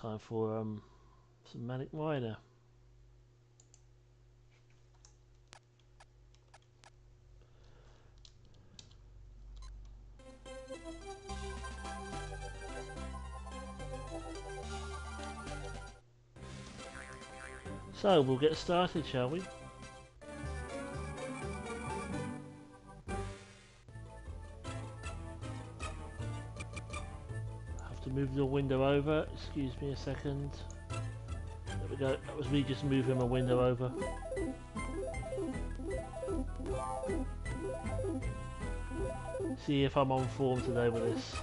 Time for some Manic Miner. So we'll get started, shall we? Have to move the window over. Excuse me a second. There we go. That was me just moving my window over. See if I'm on form today with this.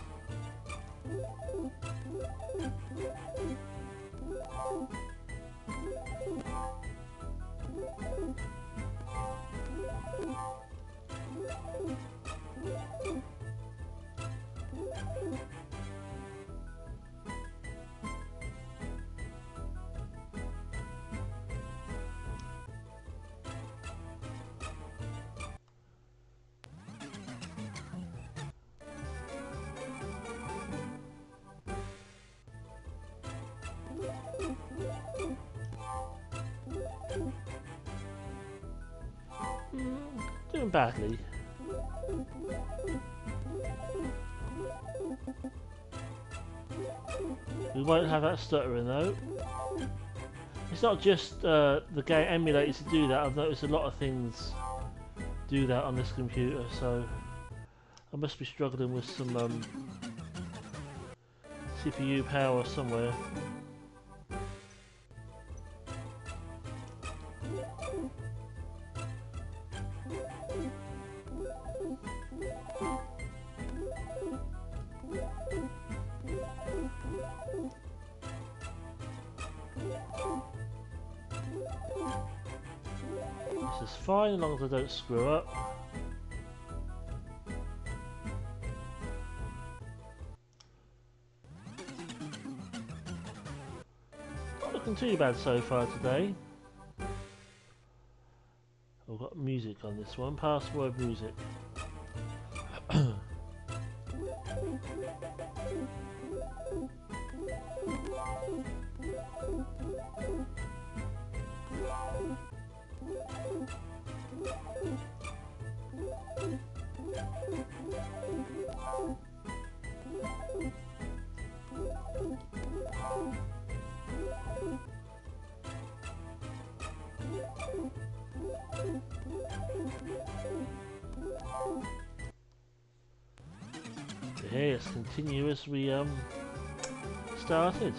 Doing badly. We won't have that stuttering though. It's not just the game emulators to do that. I've noticed a lot of things do that on this computer, so I must be struggling with some CPU power somewhere. This is fine as long as I don't screw up. Not looking too bad so far today. I've got music on this one, password music. Here, let's continue as we started.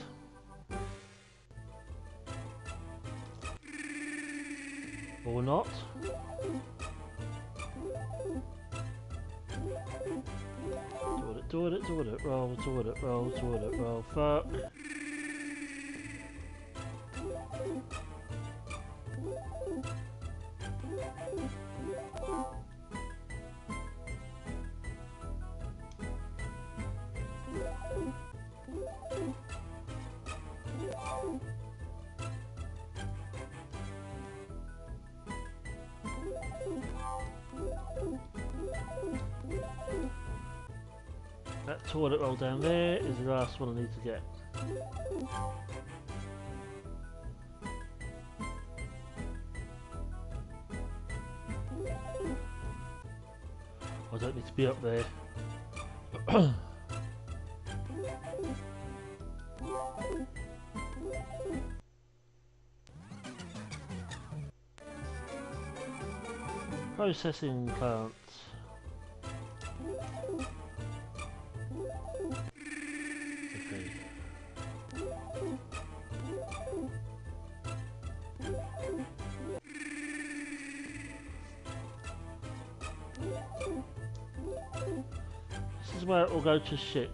Or not. Do it, roll, fuck. That toilet roll down there is the last one I need to get. I don't need to be up there. Processing plant. Okay. This is where it will go to shit.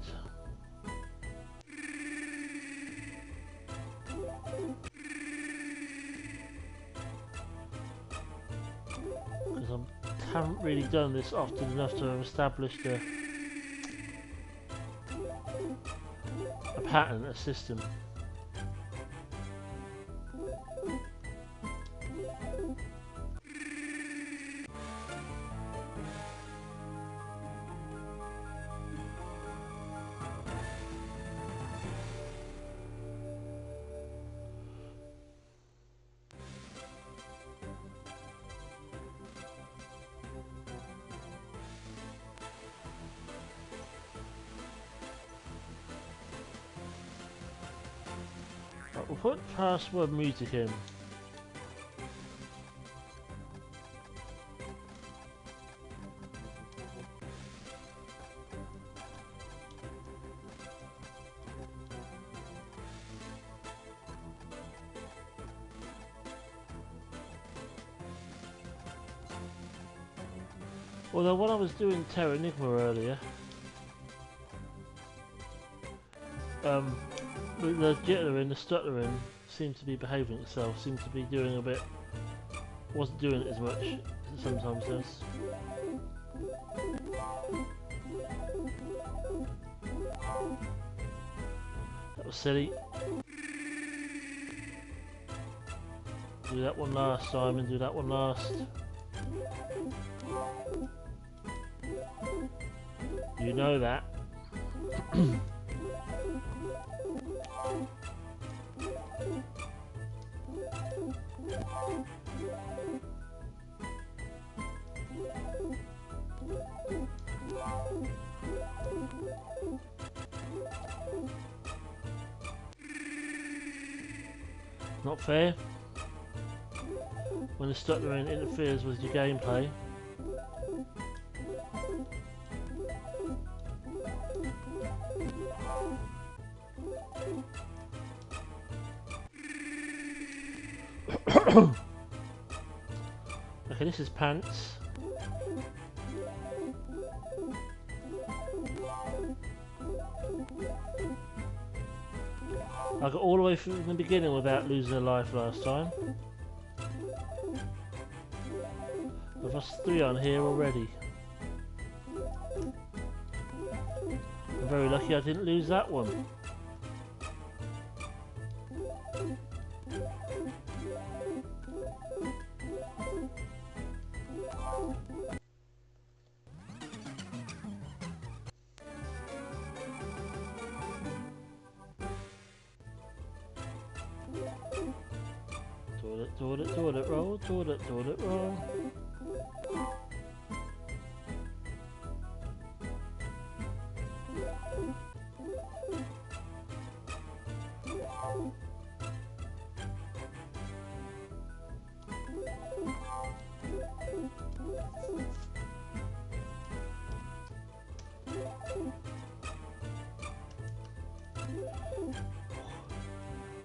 I haven't really done this often enough to have established a pattern, a system. Right, we'll put password music in. Although when I was doing Terra Enigma earlier, the jittering, the stuttering seemed to be behaving itself, seemed to be doing a bit, wasn't doing it as much as it sometimes does. That was silly. Do that one last, Simon, do that one last. You know that. Not fair. When the stuttering interferes with your gameplay. Okay, this is pants. I got all the way from the beginning without losing a life last time. I've lost 3 on here already. I'm very lucky I didn't lose that one. Toilet roll, toilet roll.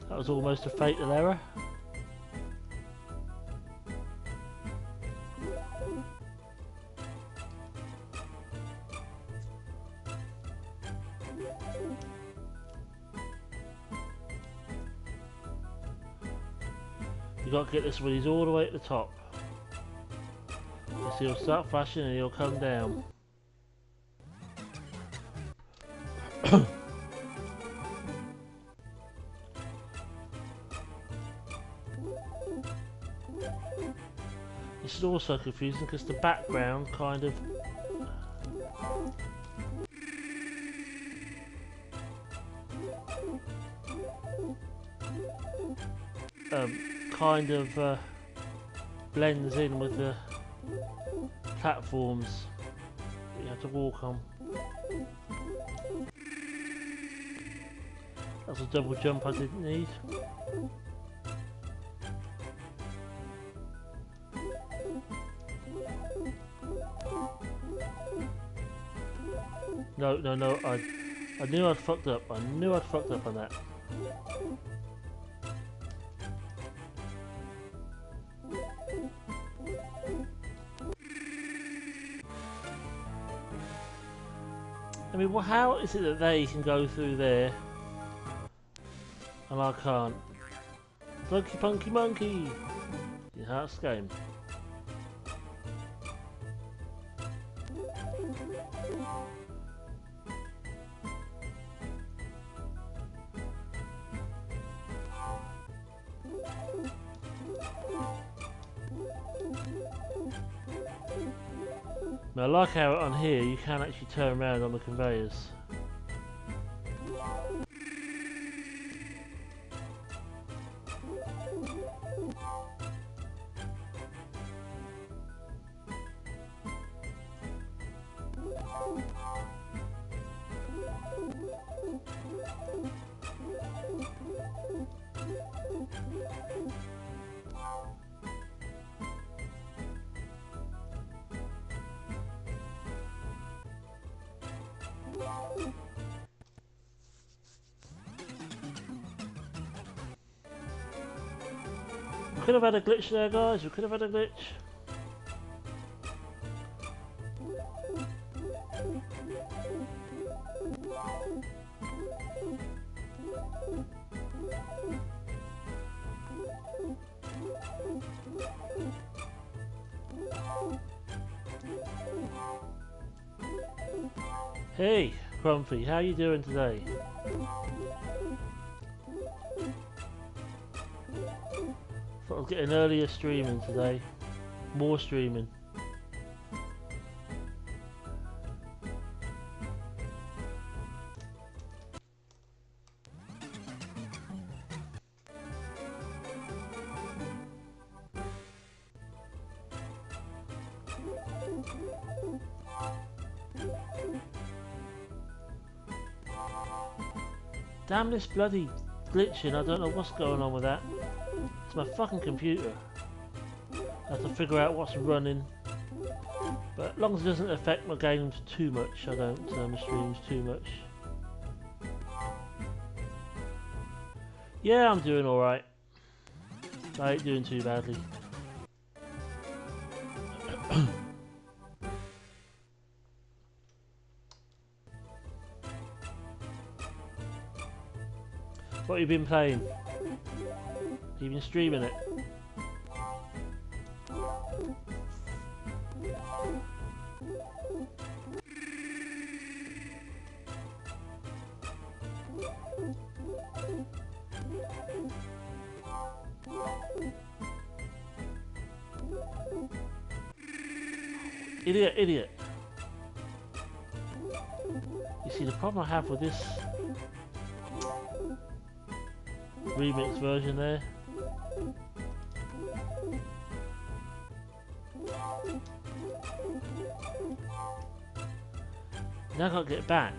That was almost a fatal error. You got to get this when he's all the way at the top. Because he'll start flashing and he'll come down. This is also confusing because the background kind of blends in with the platforms that you have to walk on. That's a double jump I didn't need. No, I knew I'd fucked up. I knew I'd fucked up on that. I mean, well, how is it that they can go through there and I can't? Monkey, punky, monkey! In Hearts game. Now, I like how on here you can actually turn around on the conveyors. could have had a glitch there, guys. We could have had a glitch. Hey, Crumpy, how you doing today? Thought I'd get an earlier streaming today. More streaming. Damn this bloody glitching, I don't know what's going on with that. It's my fucking computer. I have to figure out what's running. But as long as it doesn't affect my games too much, I don't my streams too much. Yeah, I'm doing alright. I ain't doing too badly. What have you been playing? Have you been streaming it? Idiot, idiot. You see, the problem I have with this remix version there, now I can't get it back.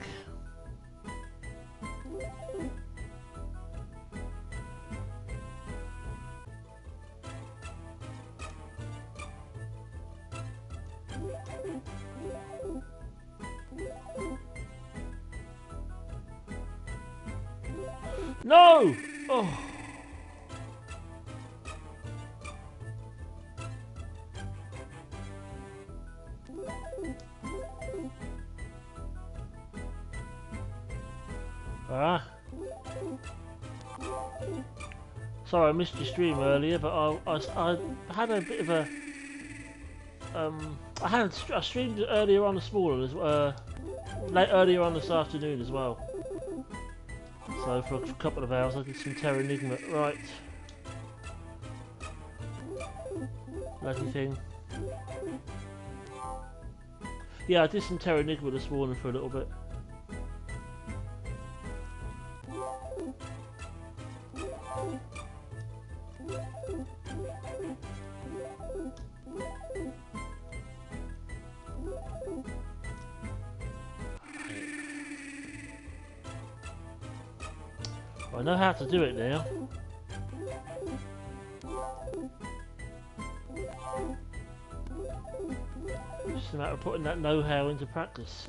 No! Oh. Ah. Sorry, I missed your stream earlier, but I had a bit of a I streamed earlier on this morning as earlier on this afternoon as well. So for a couple of hours I did some Terra Enigma. Right. Bloody thing. Yeah, I did some Terra Enigma this morning for a little bit. I know how to do it now. Just a matter of putting that know-how into practice.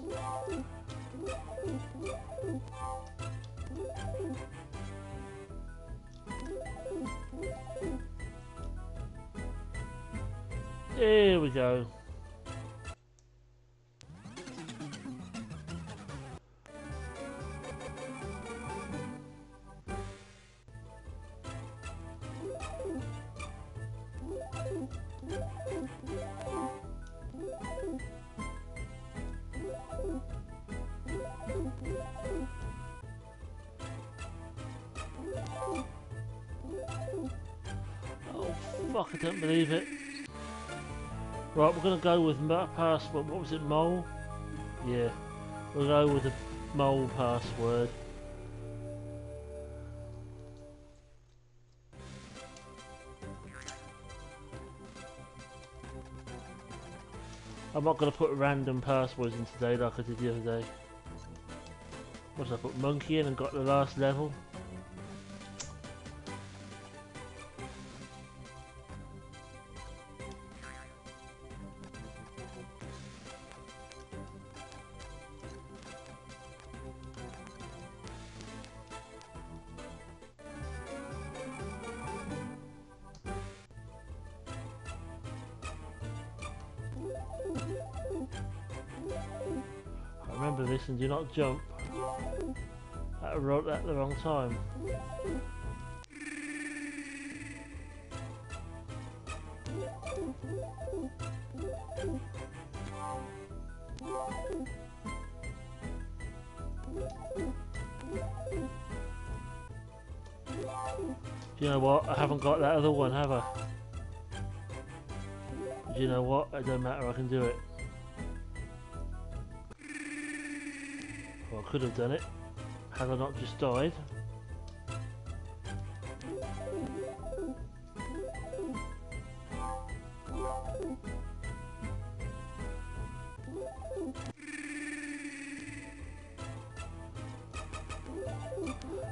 Here we go. Fuck, I don't believe it. Right, we're gonna go with password. What was it, mole? Yeah, we'll go with the mole password. I'm not gonna put random passwords in today like I did the other day. What did I put? Monkey in and got the last level. remember this and do not jump. I wrote that at the wrong time. Do you know what? I haven't got that other one, have I? Do you know what? It don't matter, I can do it. Well, I could have done it had I not just died.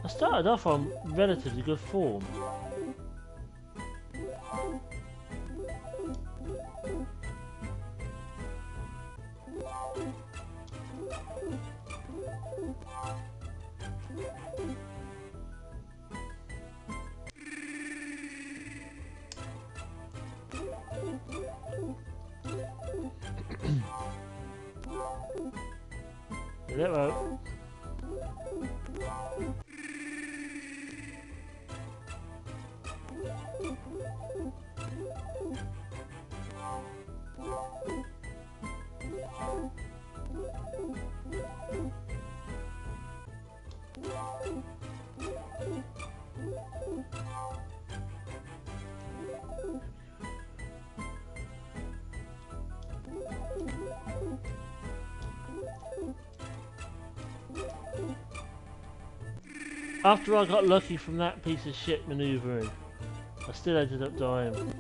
I started off on relatively good form. Hello. After I got lucky from that piece of shit manoeuvring, I still ended up dying.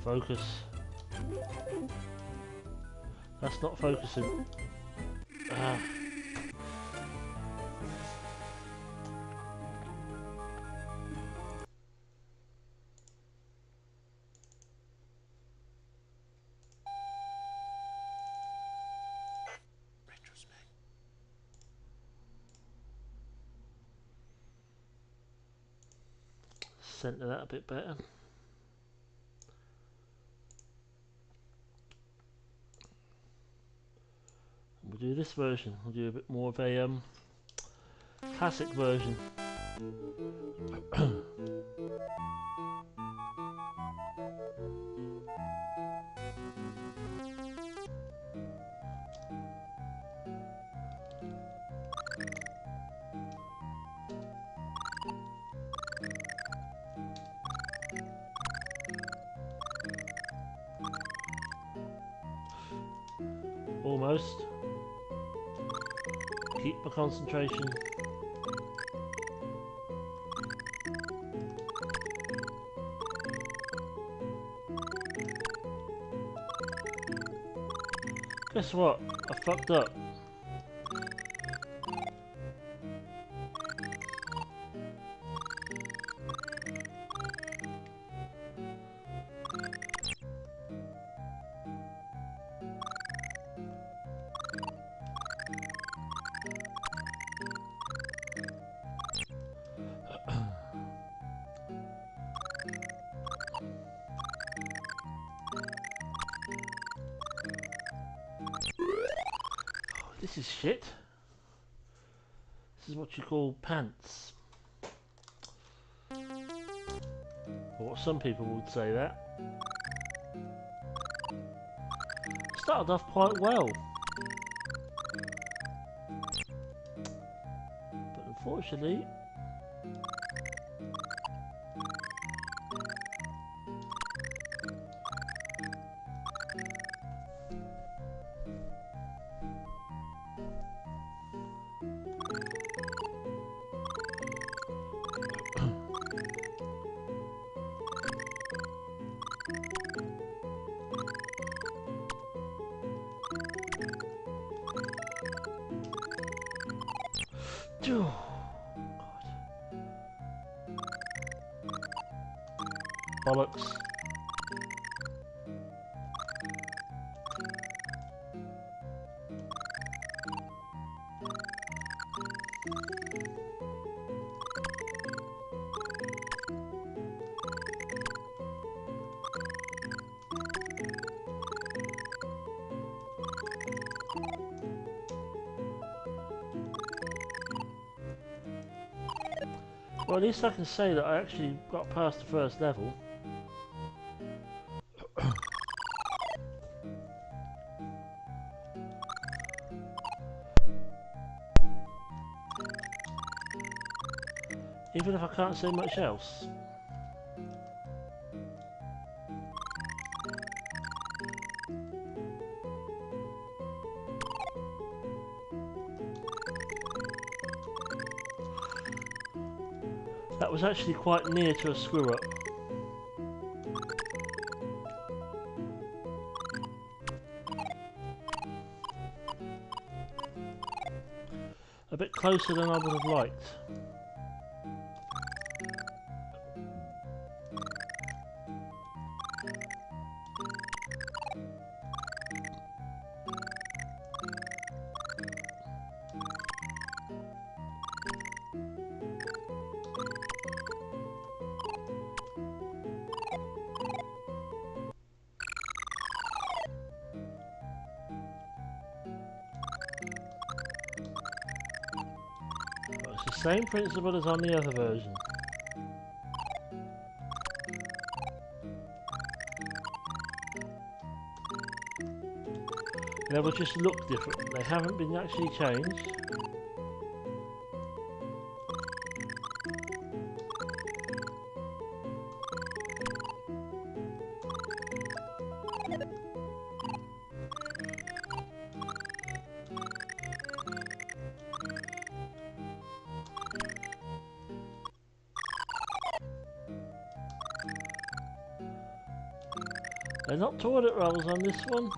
Focus. That's not focusing. Ah. Center that a bit better. We'll do this version. We'll do a bit more of a classic version. Almost. Keep my concentration. Guess what? I fucked up. This is shit. This is what you call pants. Or some people would say that. Started off quite well. But unfortunately... bollocks. Well, at least I can say that I actually got past the first level. Even if I can't say much else. That was actually quite near to a screw up. A bit closer than I would have liked. It's the same principle as on the other version. They will just look different. They haven't been actually changed. They're not toilet rolls on this one.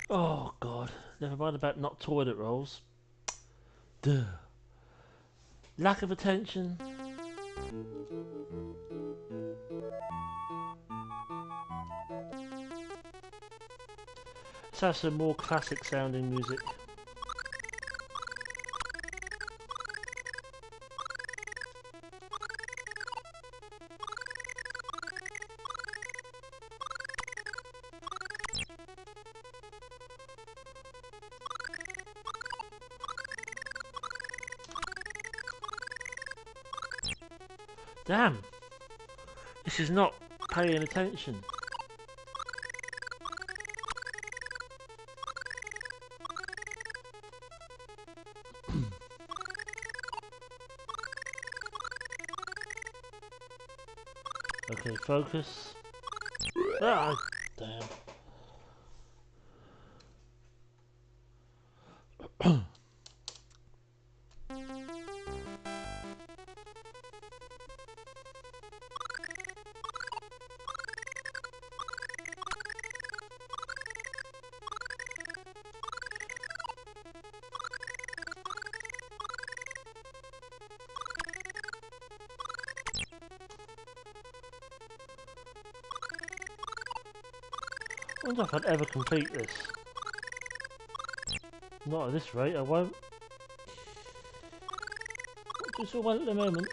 Oh god, never mind about not toilet rolls. Duh. Lack of attention. Let's have some more classic sounding music. Damn! This is not paying attention. Okay, focus. Ah, damn. I wonder if I'd ever complete this. Not at this rate, I won't. Just all one at the moment.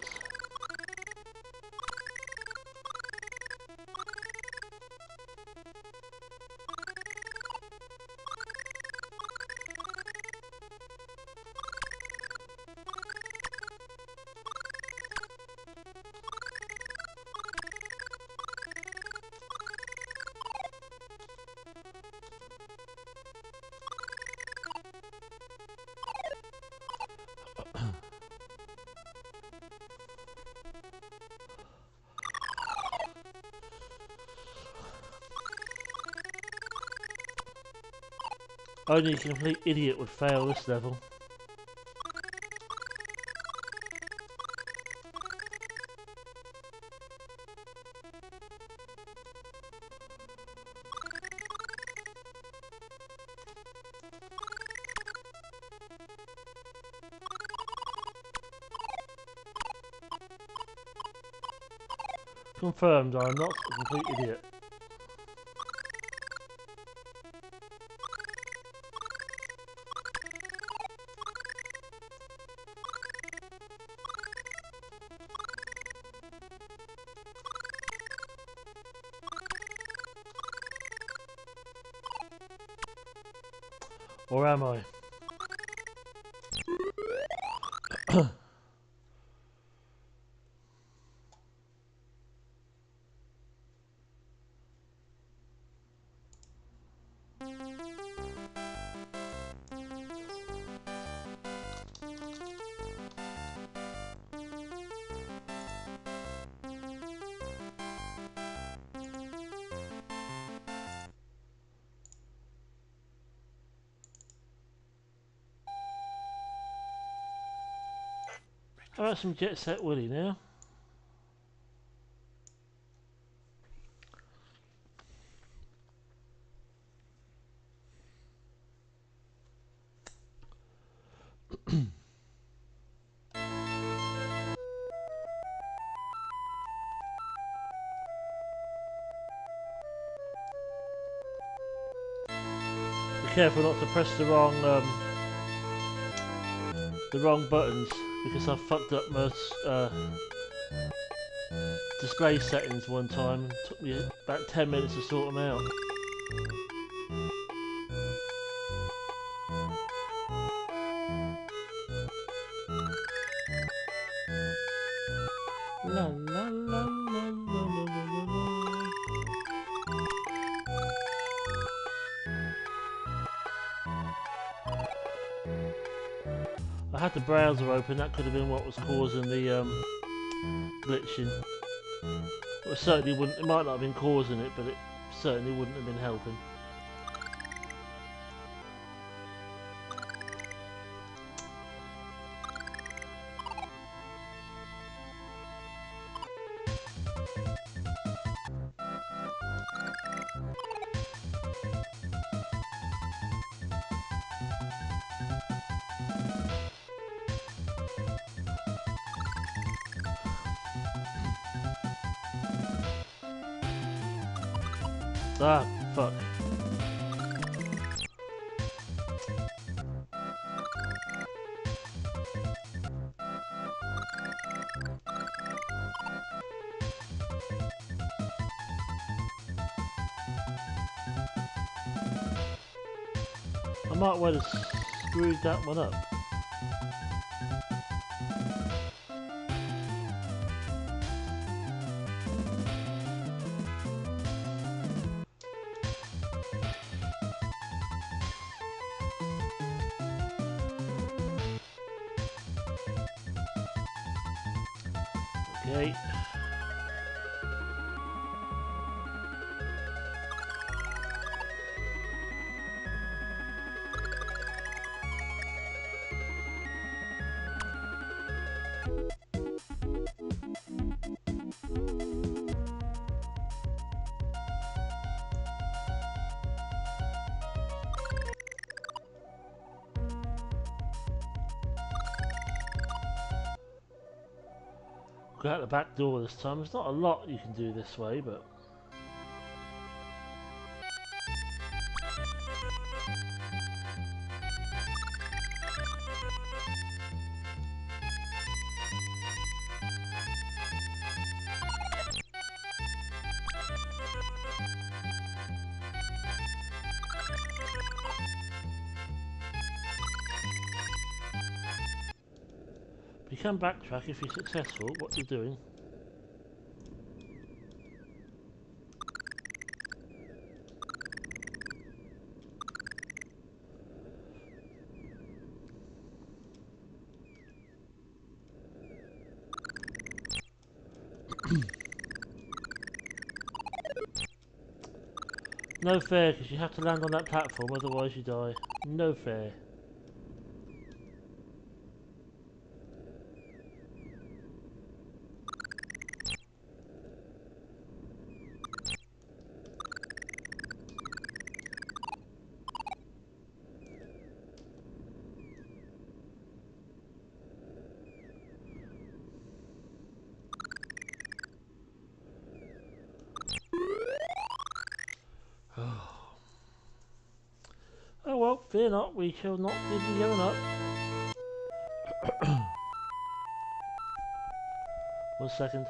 Only a complete idiot would fail this level. Confirmed, I am not a complete idiot. Or am I? How about some Set Willy now? Be careful not to press the wrong buttons, because I fucked up my display settings one time and it took me about 10 minutes to sort them out. La la la la la la la la. I had the browser open, that could have been what was causing the glitching. Well, it certainly wouldn't, it might not have been causing it, but it certainly wouldn't have been helping. Ah, fuck. I might well have screwed that one up. Okay. Go out the back door this time. There's not a lot you can do this way, but... You can backtrack if you're successful, what you're doing. No fair, because you have to land on that platform, otherwise you die. No fair. Fear not, we shall not be given up. 1 second.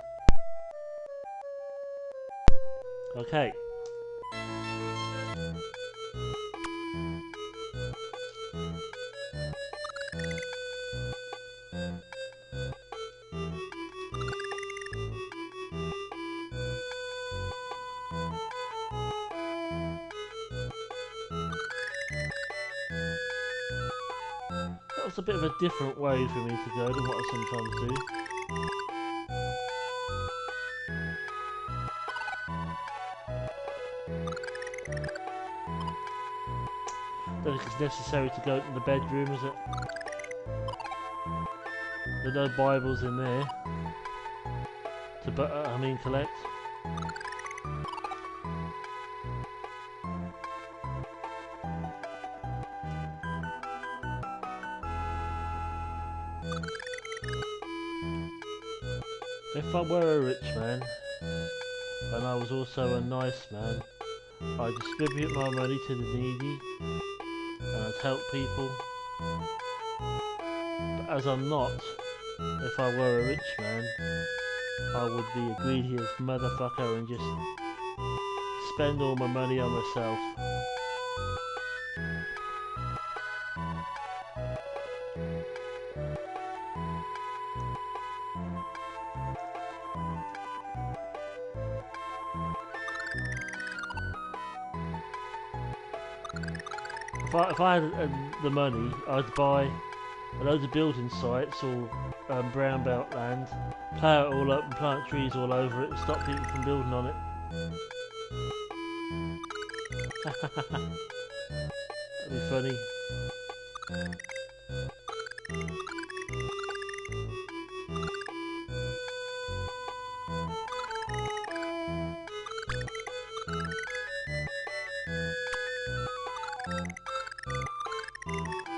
Okay. That was a bit of a different way for me to go than what I sometimes do. Don't think it's necessary to go to the bedroom, is it? There are no Bibles in there to collect. If I were a rich man, and I was also a nice man, I'd distribute my money to the needy, and I'd help people. But as I'm not, if I were a rich man, I would be a greediest motherfucker and just spend all my money on myself. If I had the money, I'd buy a load of building sites or brown belt land, plough it all up and plant trees all over it and stop people from building on it. That'd be funny.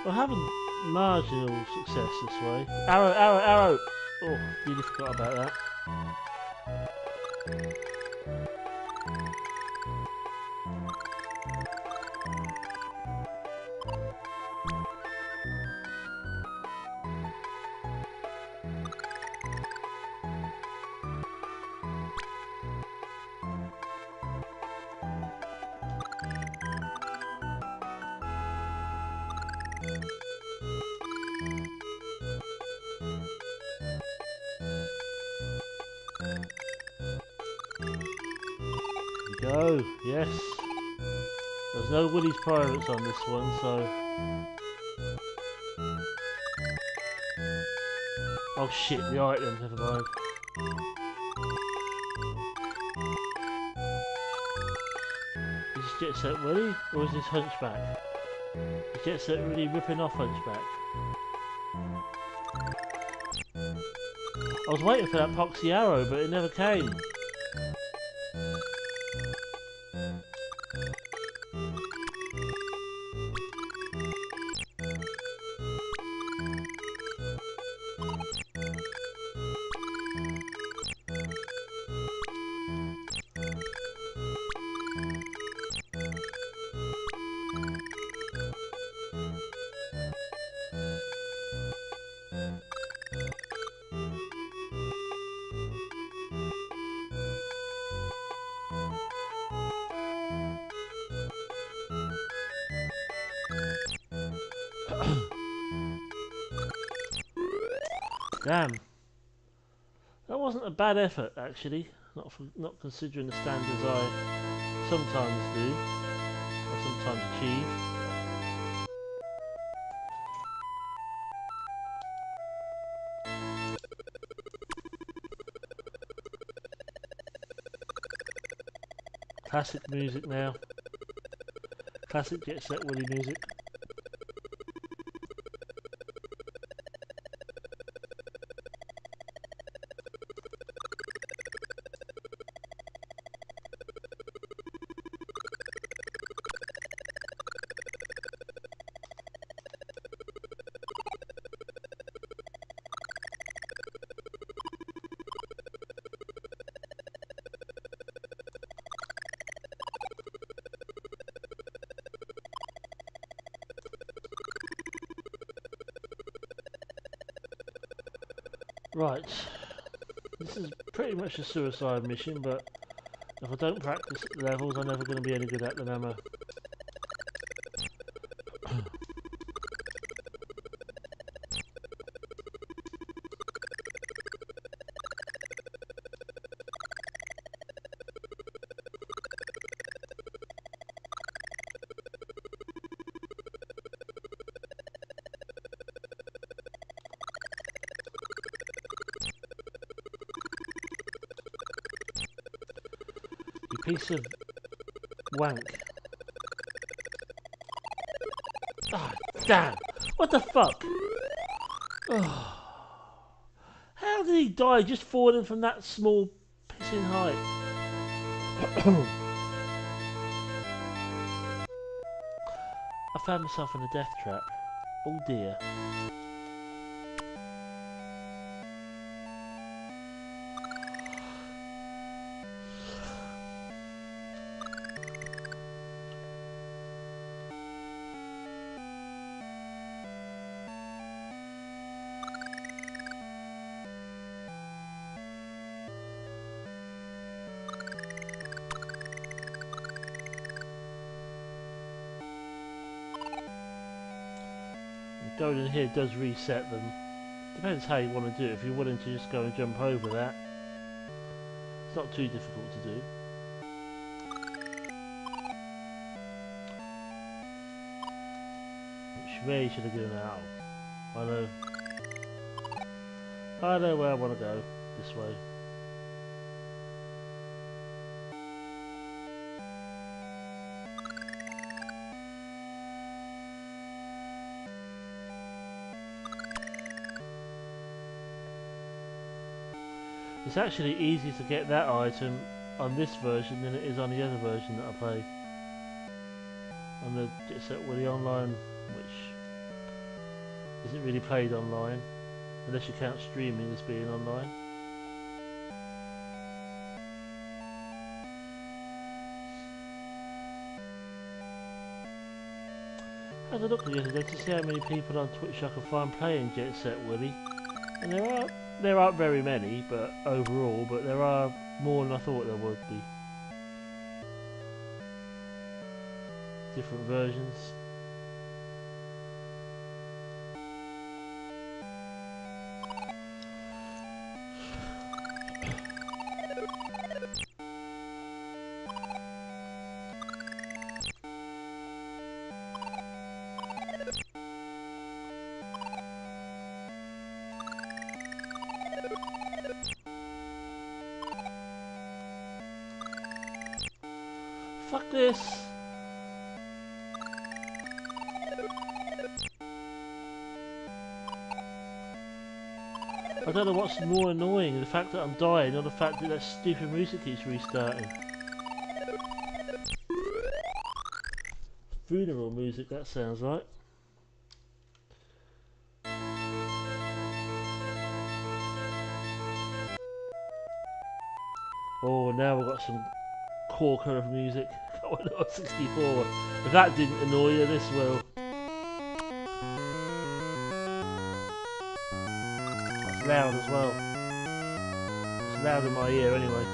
We're having marginal success this way. Arrow, arrow, arrow! Oh, really forgot about that. Go, yes. There's no Willy's Pirates on this one, so... Oh shit, the item, never mind. Is this Jet Set Willy, or is this Hunchback? Is Jet Set Willy ripping off Hunchback? I was waiting for that Poxy Arrow, but it never came. Damn. That wasn't a bad effort, actually. Not considering the standards I sometimes do, or sometimes achieve. Classic music now. Classic Jet Set Willy music. Right. This is pretty much a suicide mission, but if I don't practice levels, I'm never going to be any good at them, am I? You piece of wank. Ah, damn! What the fuck? Oh. How did he die just falling from that small pissing height? I found myself in a death trap. Oh dear. Going in here does reset them. Depends how you want to do it. If you're willing to just go and jump over that, it's not too difficult to do. Which way should I go now? I know where I want to go. This way. It's actually easier to get that item on this version than it is on the other version that I play. On the Set Willy Online, which isn't really played online, unless you count streaming as being online. I had a look the other day to see how many people on Twitch I could find playing Jet Set Willy, and there aren't very many, but overall, but there are more than I thought there would be. Different versions. Fuck this! I don't know what's more annoying, the fact that I'm dying or the fact that that stupid music keeps restarting. Funeral music, that sounds like. Oh, now we've got some corker of music going on 64. If that didn't annoy you, this will. That's loud as well. It's loud in my ear anyway.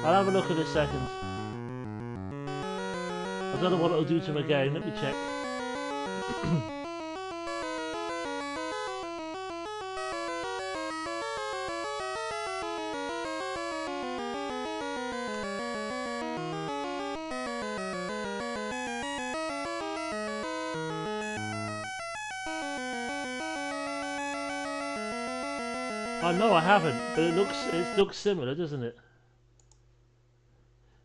I'll have a look in a second. I don't know what it'll do to my game, let me check. I know I haven't, but it looks similar, doesn't it?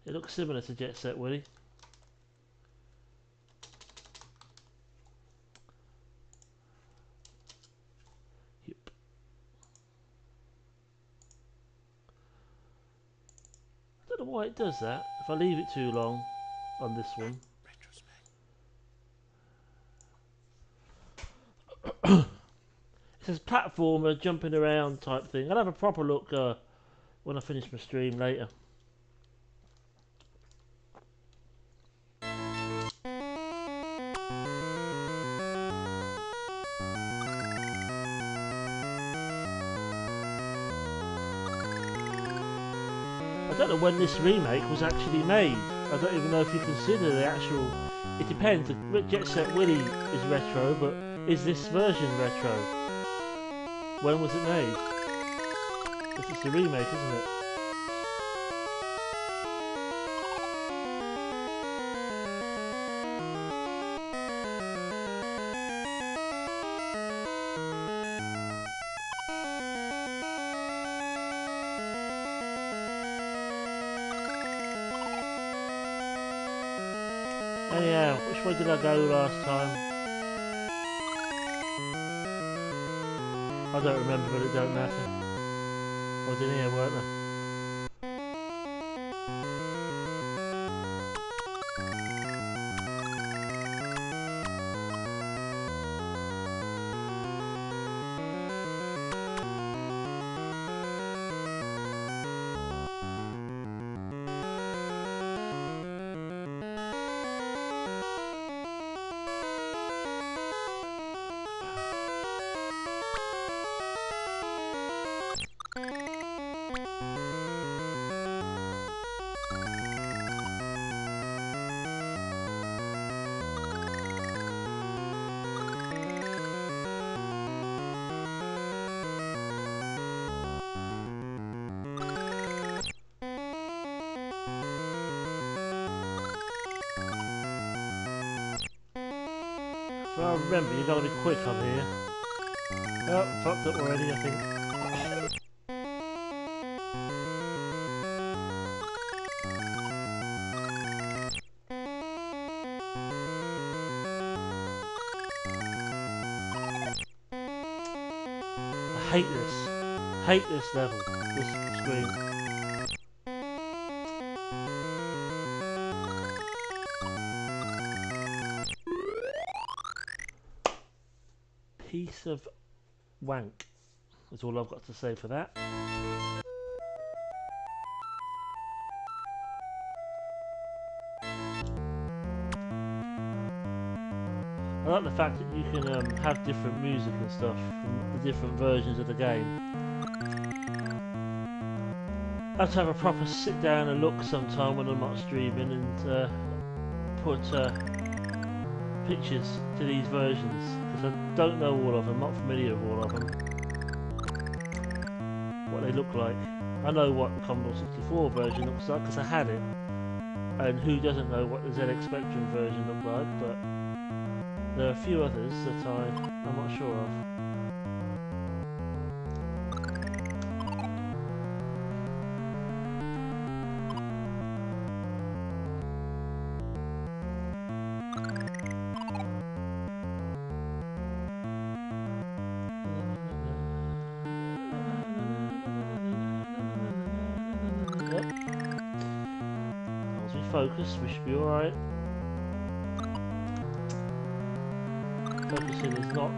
It looks similar to Jet Set Willy. Yep. I don't know why it does that. If I leave it too long on this one. It says platformer, jumping around type thing. I'll have a proper look when I finish my stream later. I don't know when this remake was actually made. I don't even know if you consider the actual... It depends. Jet Set Willy is retro, but is this version retro? When was it made? This is the remake, isn't it? Anyhow, which way did I go last time? I don't remember, but it don't matter. I was in here, weren't I? Well, remember, you gotta be quick on here. Oh, fucked up already, I think. I hate this. Hate this level. This screen. Piece of wank. That's all I've got to say for that. I like the fact that you can have different music and stuff from the different versions of the game. I have to have a proper sit down and look sometime when I'm not streaming and put pictures to these versions, because I don't know all of them, I'm not familiar with all of them, what they look like. I know what the Commodore 64 version looks like because I had it, and who doesn't know what the ZX Spectrum version looked like, but there are a few others that I'm not sure of. Focus, we should be alright. Focusing is not.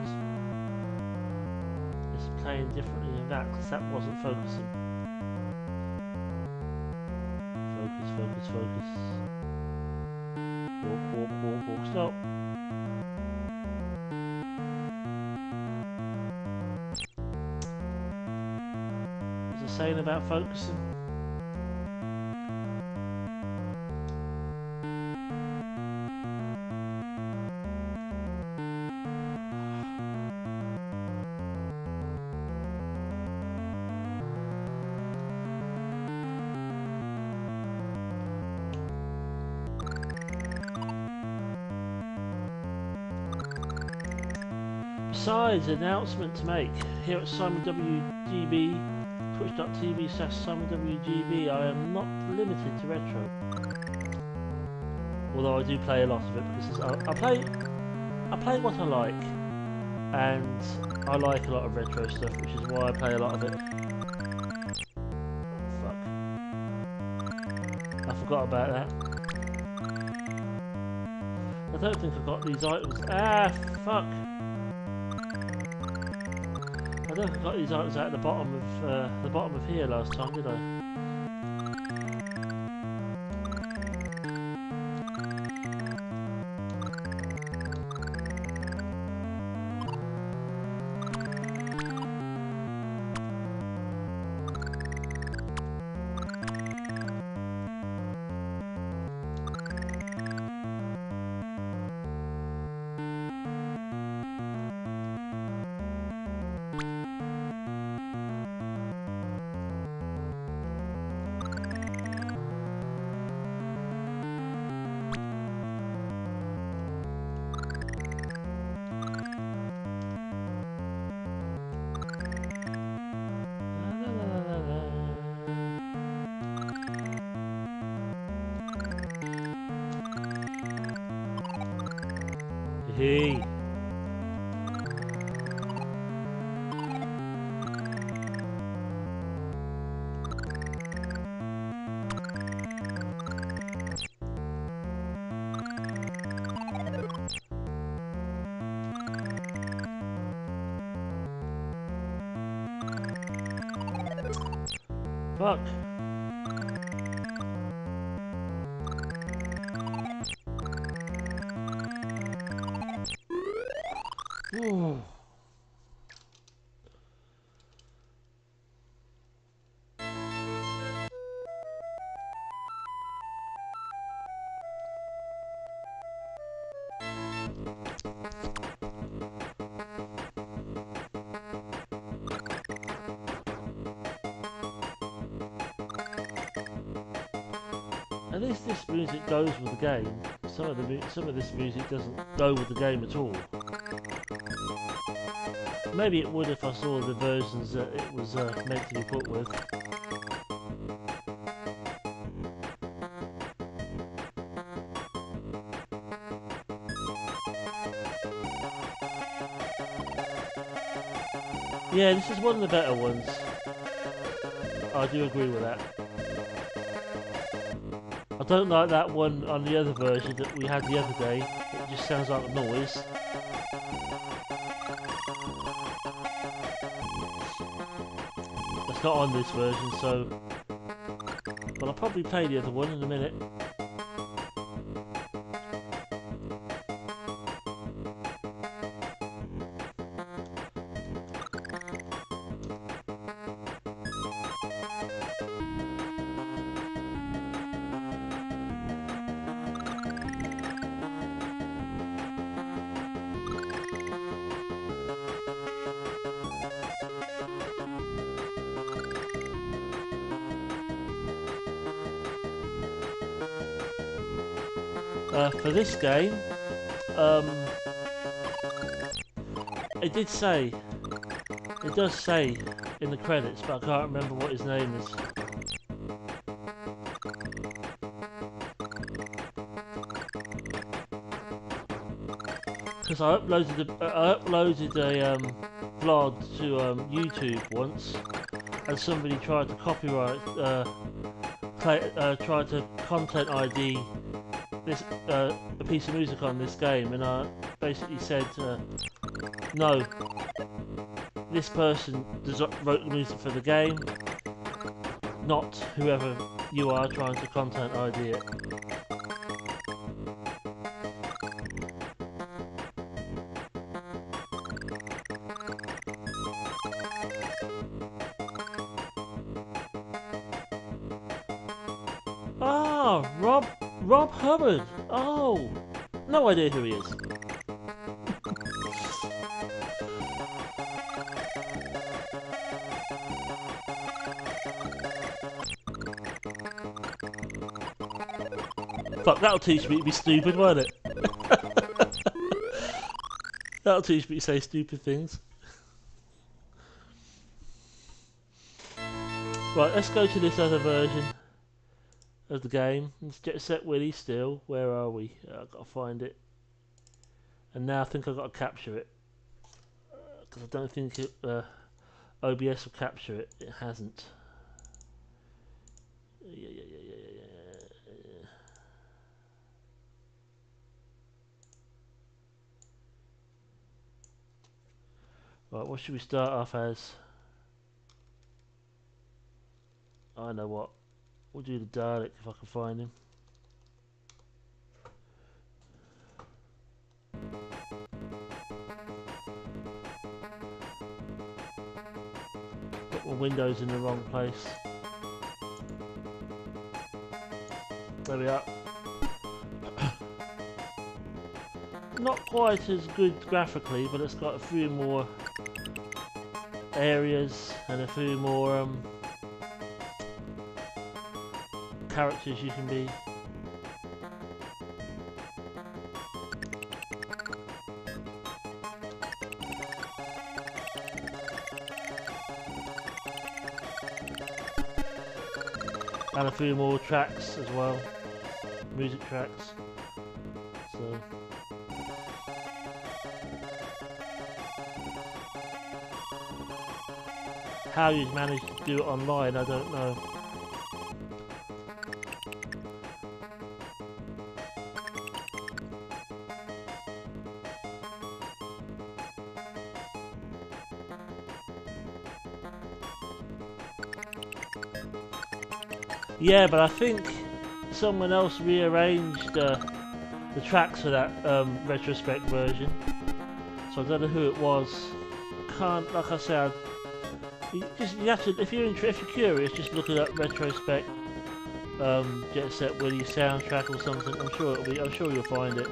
It's playing differently than that because that wasn't focusing. Focus, focus, focus. Walk, walk, walk, walk, stop. What's it saying about focusing? Besides, an announcement to make. Here at Simon WGB, twitch.tv/Simon WGB, I am not limited to retro. Although I do play a lot of it because I play what I like, and I like a lot of retro stuff, which is why I play a lot of it. Fuck. I forgot about that. I don't think I got these items. Ah, fuck. I don't think I got these items out at the bottom of here last time, did I? Hey. Fuck. Ooh. At least this music goes with the game. Some of this music doesn't go with the game at all. Maybe it would if I saw the versions that it was meant to be put with. Yeah, this is one of the better ones. I do agree with that. I don't like that one on the other version that we had the other day. It just sounds like a noise. That's not on this version, so... But I'll probably play the other one in a minute. For this game, it does say in the credits, but I can't remember what his name is. Because I uploaded a vlog to YouTube once, and somebody tried to copyright, tried to content ID this a piece of music on this game, and I basically said no, this person wrote the music for the game, not whoever you are trying to content ID it. Ah, Rob Hubbard! Oh! No idea who he is. Fuck, that'll teach me to be stupid, won't it? That'll teach me to say stupid things. Right, let's go to this other version of the game. Let's get Set Willy still. Where are we? I've got to find it. And now I think I've got to capture it. Because I don't think OBS will capture it. It hasn't. Yeah. Right, what should we start off as? I know what. We'll do the Dalek if I can find him. Got my windows in the wrong place. There we are. Not quite as good graphically, but it's got a few more areas and a few more characters you can be. And a few more tracks as well, music tracks. So how you've managed to do it online, I don't know. Yeah, but I think someone else rearranged the tracks for that retrospect version. So I don't know who it was. Can't, like I said, you have to, if you're curious, just look it up. Retrospect, Jet Set Willy soundtrack or something. I'm sure you'll find it.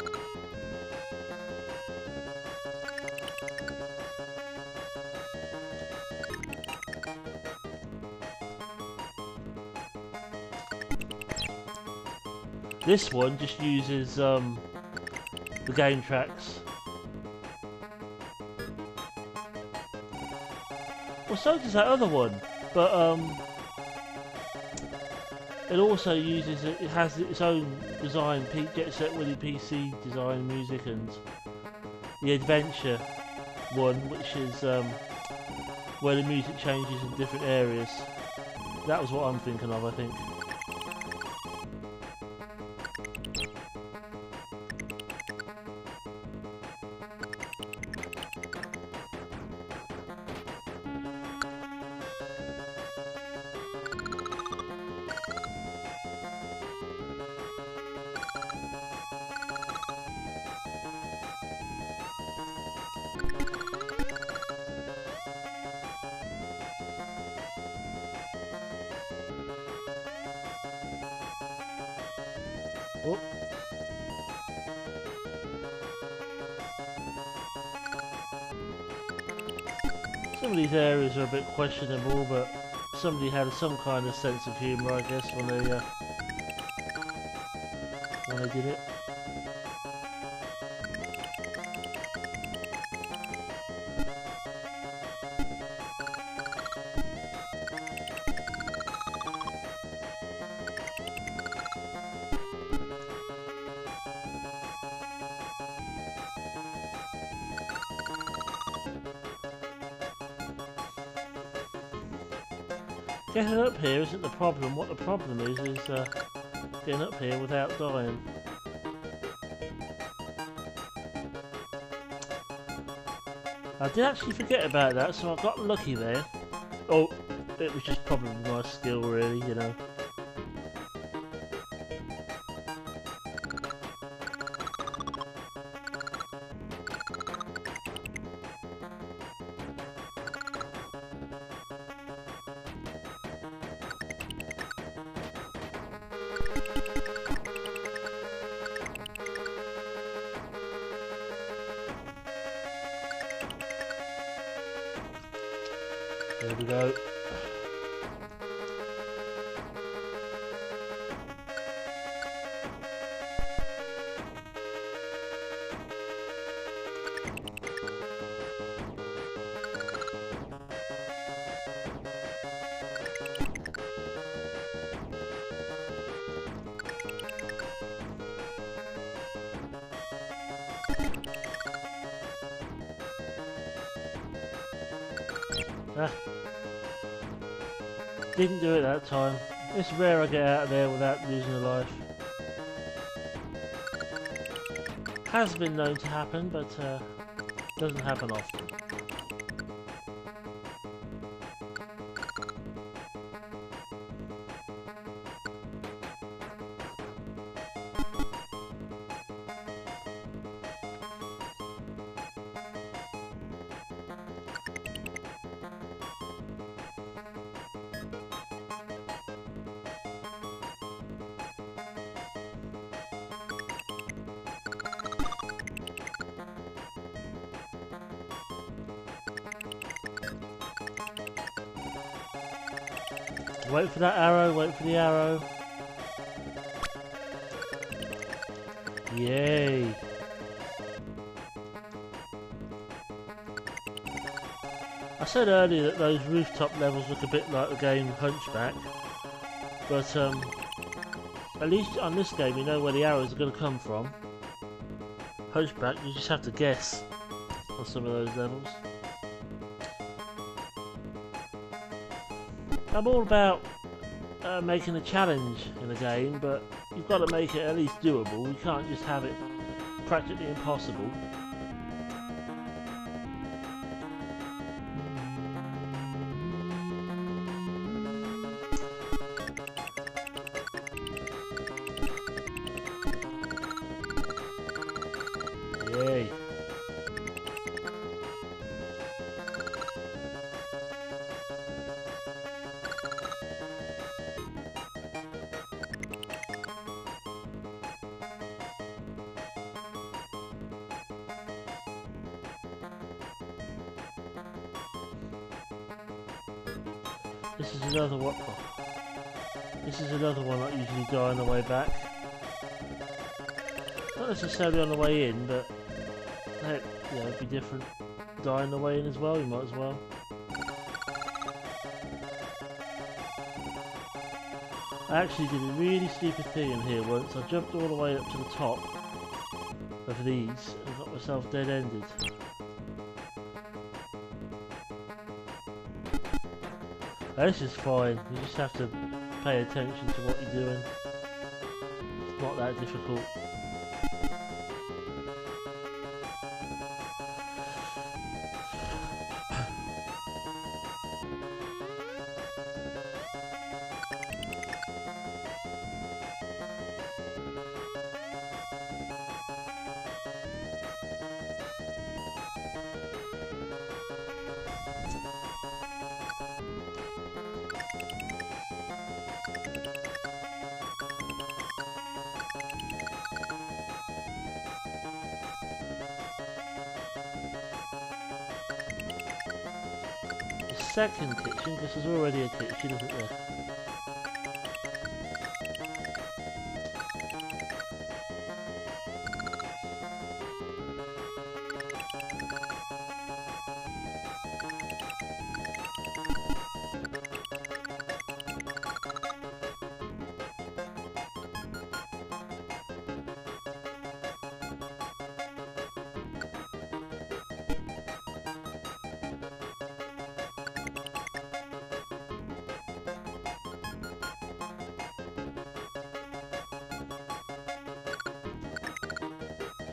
This one just uses the game tracks. Well, so does that other one, but it also uses it has its own design, Jet Set Willy PC design, music, and the adventure one, which is where the music changes in different areas. That was what I'm thinking of, I think. Oh. Some of these areas are a bit questionable, but somebody had some kind of sense of humour, I guess, when they did it. Getting up here isn't the problem. What the problem is getting up here without dying. I did actually forget about that, so I got lucky there. Oh, it was just probably my skill, really, you know. There we go. Ah. Didn't do it that time. It's rare I get out of there without losing a life. Has been known to happen, but doesn't happen often. Wait for that arrow, wait for the arrow. Yay! I said earlier that those rooftop levels look a bit like the game Hunchback, but at least on this game you know where the arrows are going to come from. Hunchback, you just have to guess on some of those levels. I'm all about making a challenge in a game, but you've got to make it at least doable. You can't just have it practically impossible. Yay. This is another one. This is another one I usually die on the way back. Not necessarily on the way in, but heck, yeah, it'd be different. Die on the way in as well. You might as well. I actually did a really stupid thing in here once. I jumped all the way up to the top of these and got myself dead-ended. This is fine, you just have to pay attention to what you're doing. It's not that difficult. Second kitchen, because there's already a kitchen, isn't there?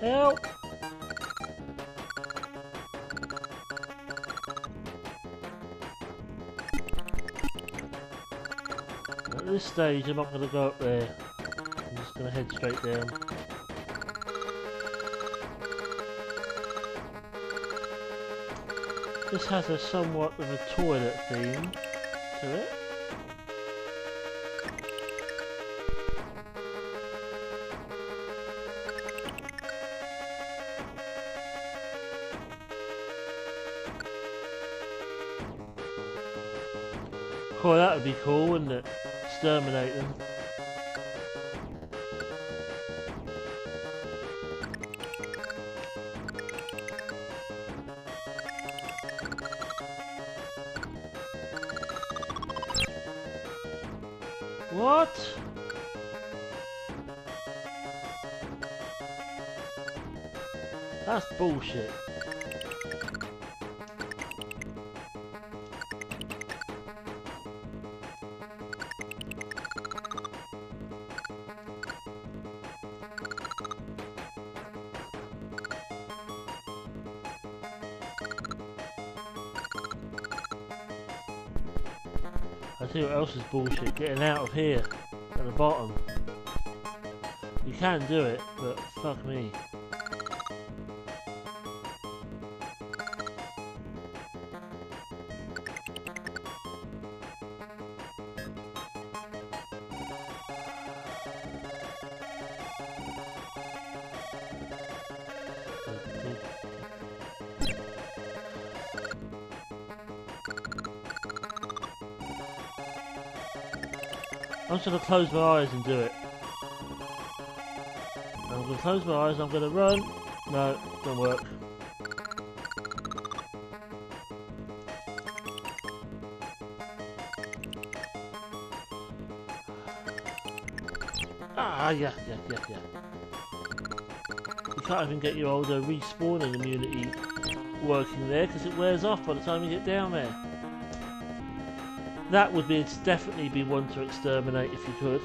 Help! At this stage I'm not going to go up there. I'm just going to head straight down. This has a somewhat of a toilet theme to it. Oh, that would be cool, wouldn't it? Exterminate them. What? That's bullshit. tell you what else is bullshit, getting out of here at the bottom. You can do it, but fuck me. I'm just going to close my eyes and do it. I'm going to close my eyes, I'm going to run. No, don't work. Ah, yeah. You can't even get your old respawning immunity working there because it wears off by the time you get down there. That would be definitely be one to exterminate if you could.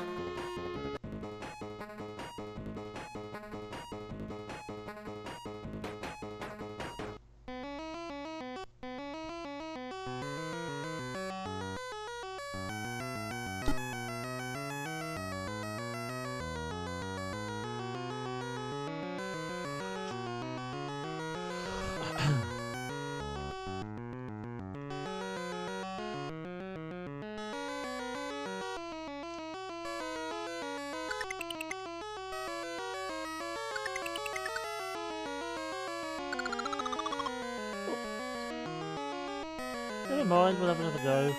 Never mind, we'll have another go.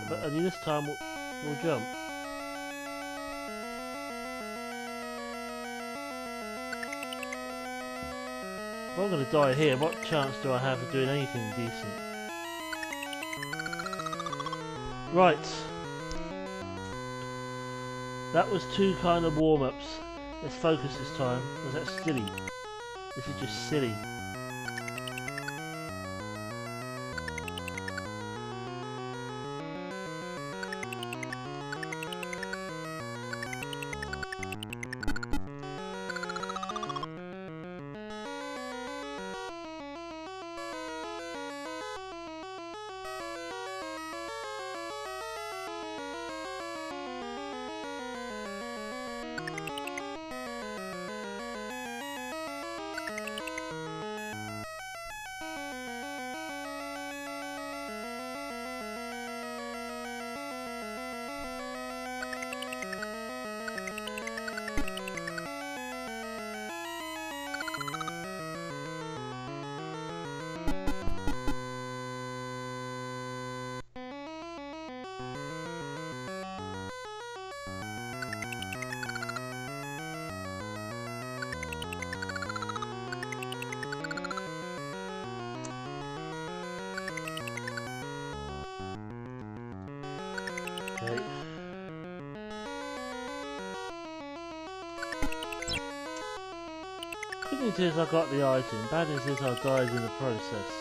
But only this time we'll jump. If I'm going to die here, what chance do I have of doing anything decent? Right. That was 2 kind of warm-ups. Let's focus this time, because that's silly. This is just silly. Okay. Good news is I got the item, bad news is I died in the process.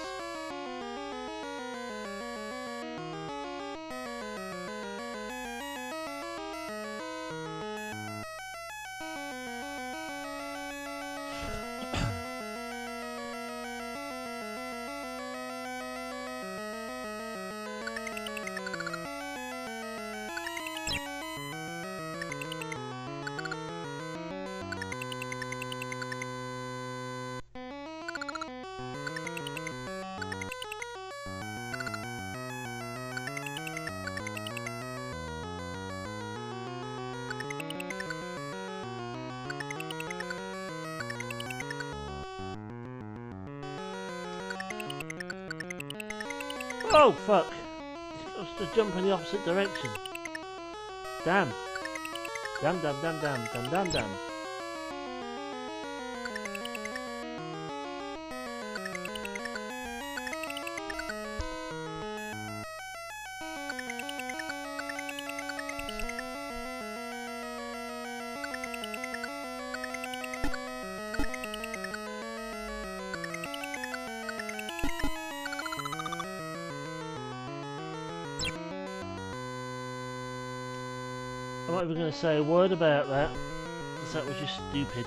Oh fuck! I was to jump in the opposite direction. Damn. Damn. I'm not even going to say a word about that, because that was just stupid.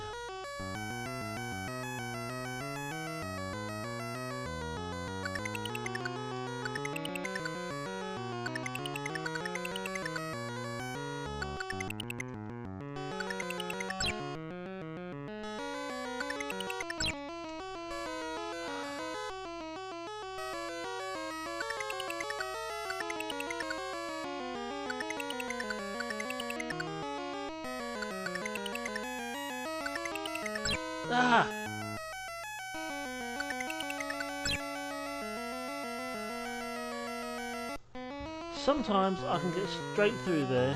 Ah! Sometimes I can get straight through there.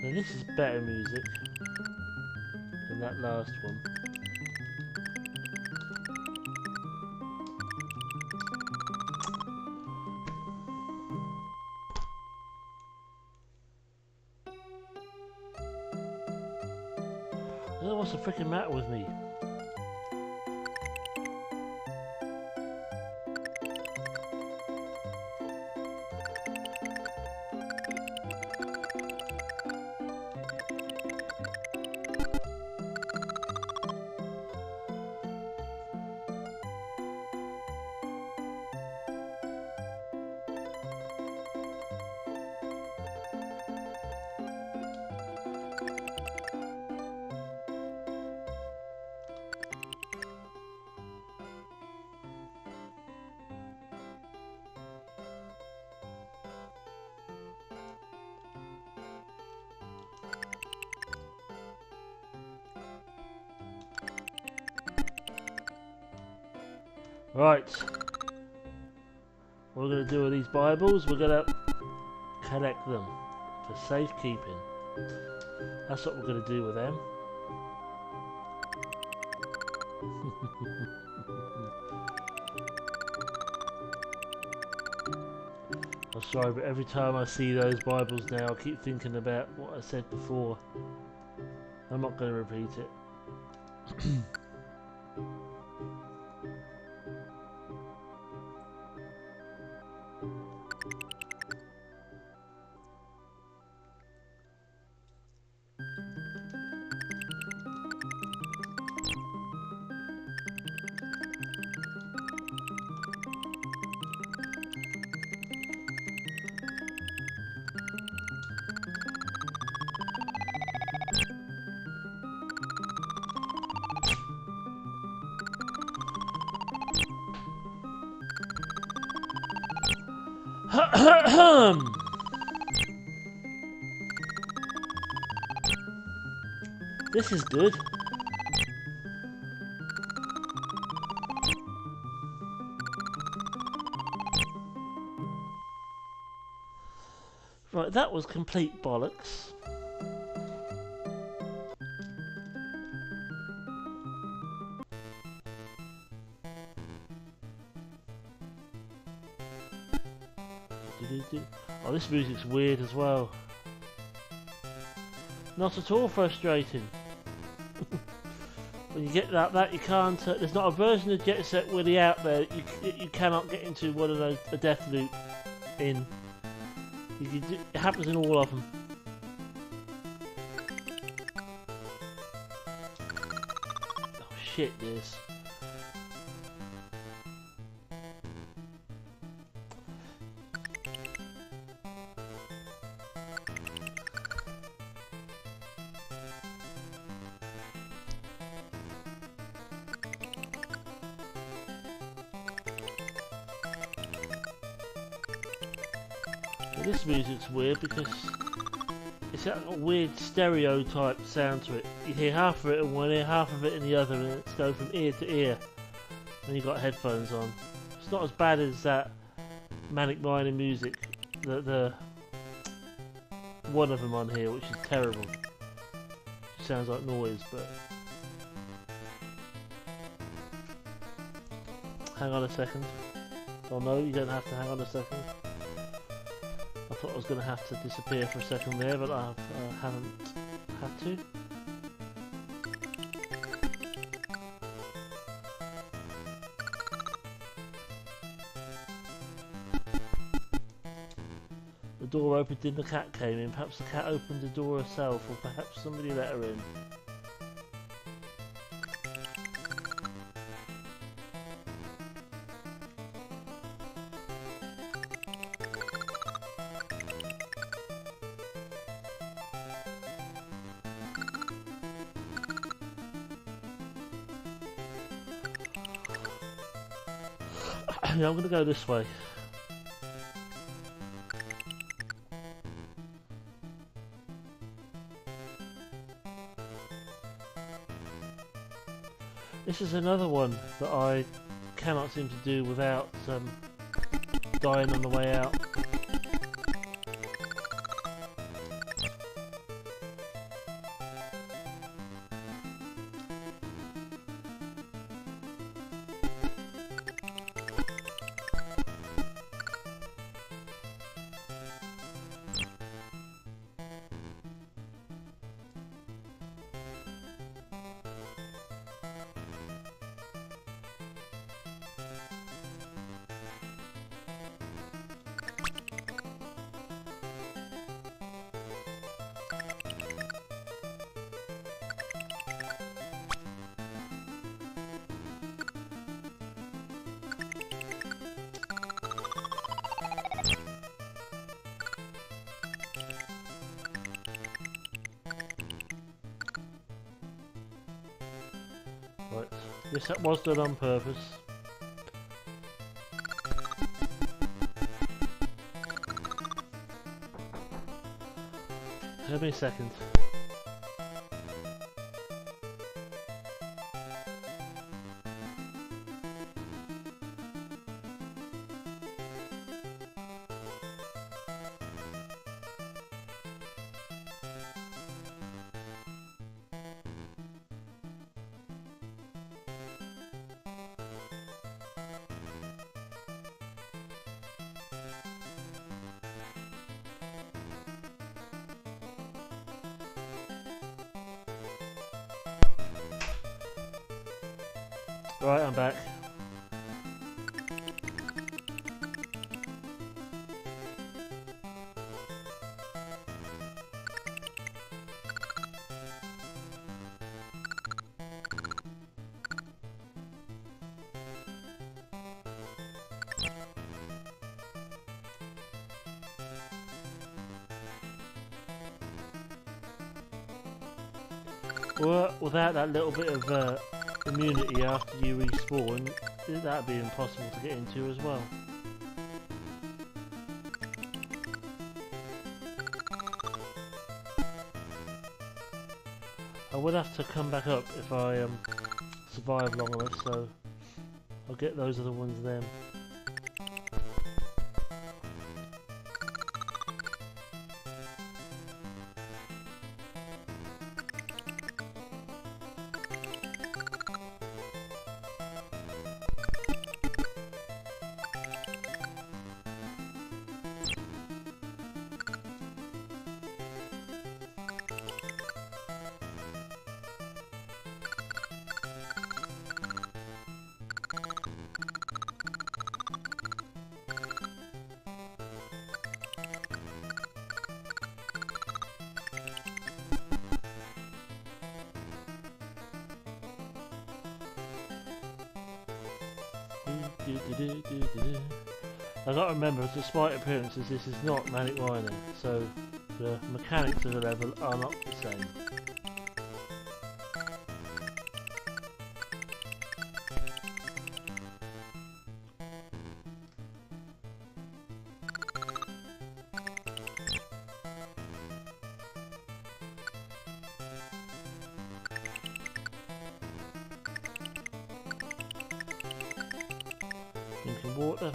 Now this is better music than that last one. I don't know what's the freaking matter with me. Right, what we're going to do with these Bibles, we're going to collect them for safekeeping. That's what we're going to do with them. I'm sorry, but every time I see those Bibles now, I keep thinking about what I said before. I'm not going to repeat it. This is good. Right, that was complete bollocks. Oh, this music's weird as well. Not at all frustrating. When you get that you can't. There's not a version of Set Willy out there you cannot get into one of those a death loop in. It happens in all of them. Oh shit! This. This music's weird because it's got a weird stereotype sound to it. You hear half of it in one ear, half of it in the other, and it's going from ear to ear when you've got headphones on. It's not as bad as that Manic Miner music, the one of them on here, which is terrible. It sounds like noise, but hang on a second. Oh no, you don't have to hang on a second. I thought I was going to have to disappear for a second there, but I haven't had to. The door opened and the cat came in. Perhaps the cat opened the door herself, or perhaps somebody let her in. Yeah, I'm going to go this way. This is another one that I cannot seem to do without dying on the way out. Right, yes, that was done on purpose. Give me a second. Right, I'm back. Well, without that little bit of immunity after you respawn, that'd be impossible to get into as well. I would have to come back up if I survive long enough, so I'll get those other ones then. I gotta remember, despite appearances, this is not Manic Miner, so the mechanics of the level are not the same. Drinking water.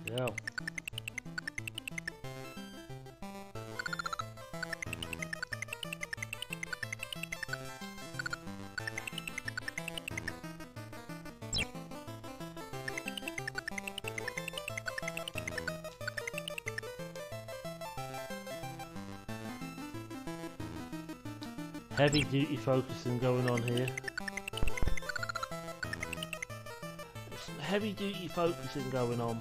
Yeah. Heavy duty focusing going on here. There's some heavy duty focusing going on.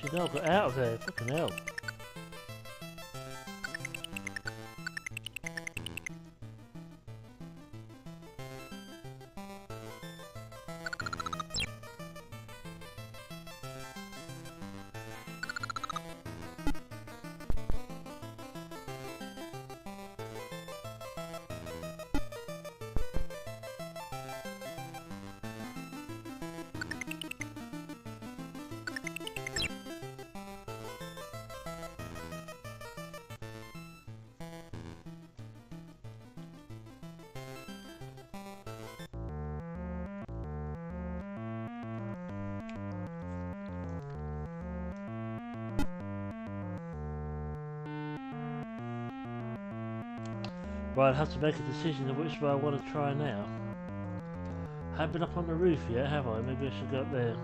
Actually, no, I got out of there. Fucking hell. Right, I have to make a decision of which way I want to try now. I haven't been up on the roof yet, have I? Maybe I should go up there.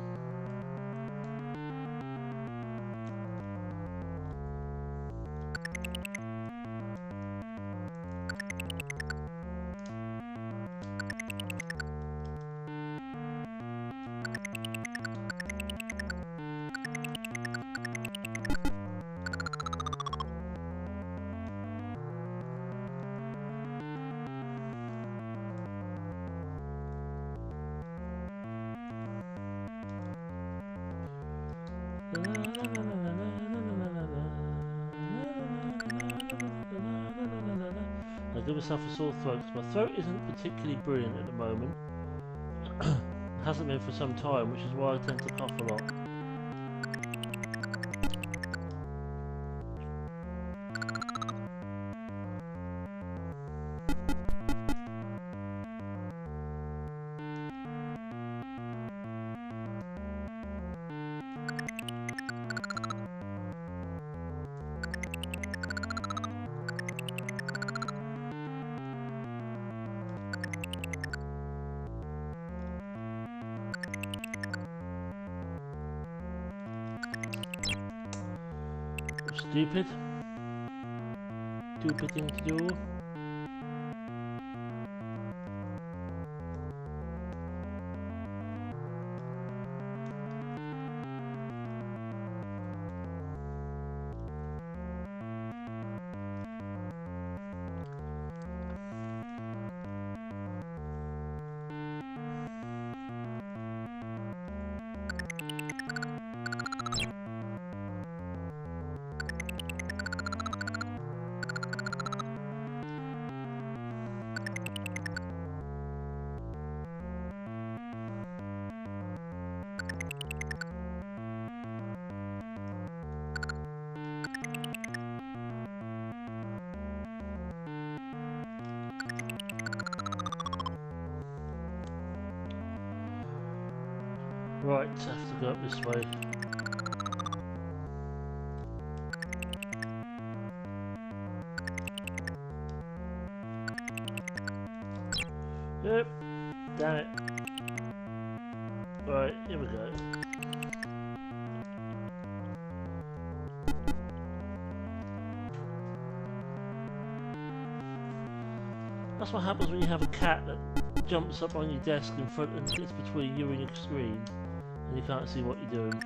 I give myself a sore throat because my throat isn't particularly brilliant at the moment. It hasn't been for some time, which is why I tend to cough a lot. Stupid. Stupid thing to do. Right, I have to go up this way. Yep, damn it. Right, here we go. That's what happens when you have a cat that jumps up on your desk in front and gets between you and your screen. And you can't see what you're doing.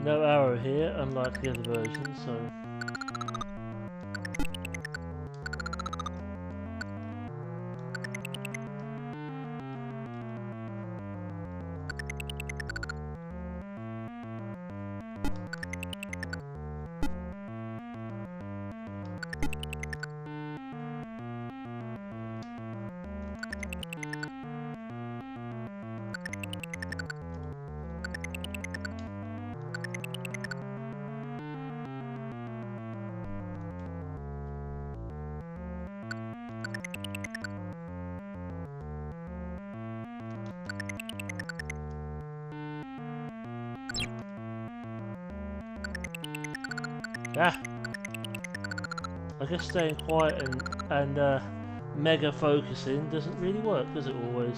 No arrow here, unlike the other version, so... Ah! I guess staying quiet and mega focusing doesn't really work, does it always?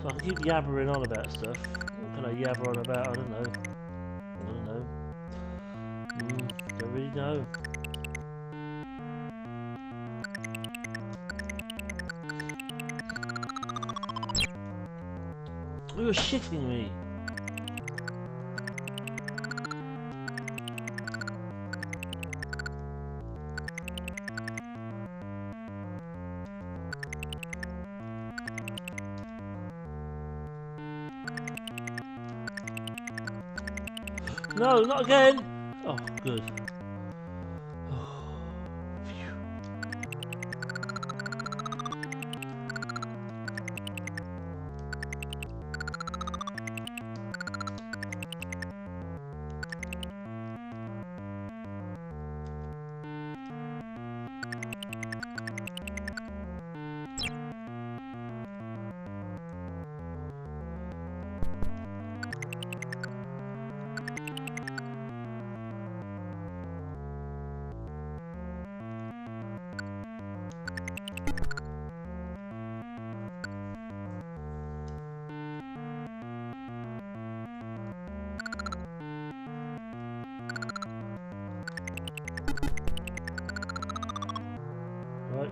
So I can keep yabbering on about stuff. What can I yabber on about? I don't know. I don't know. Don't really know. You're shitting me. No, not again! Oh, good. Right.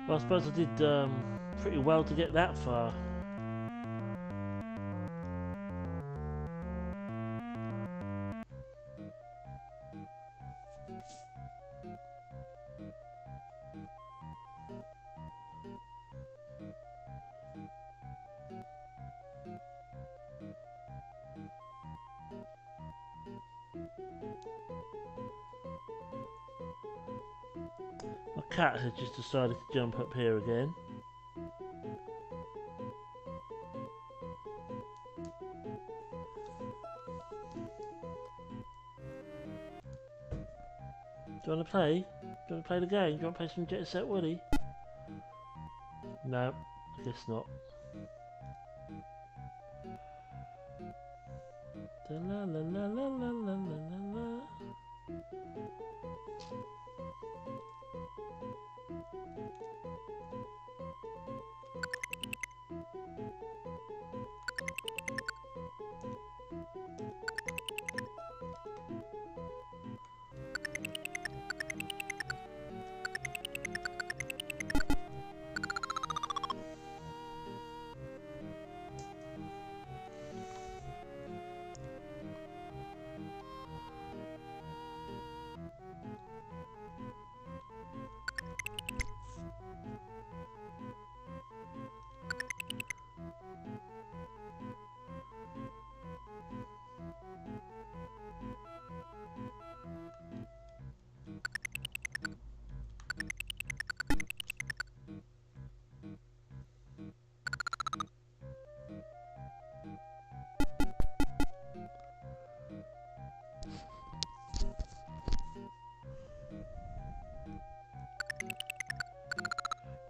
Well, I suppose I did pretty well to get that far. My cat has just decided to jump up here again. Do you want to play? Do you want to play the game? Do you want to play some Set Willy? No, I guess not. La la la la la la la la.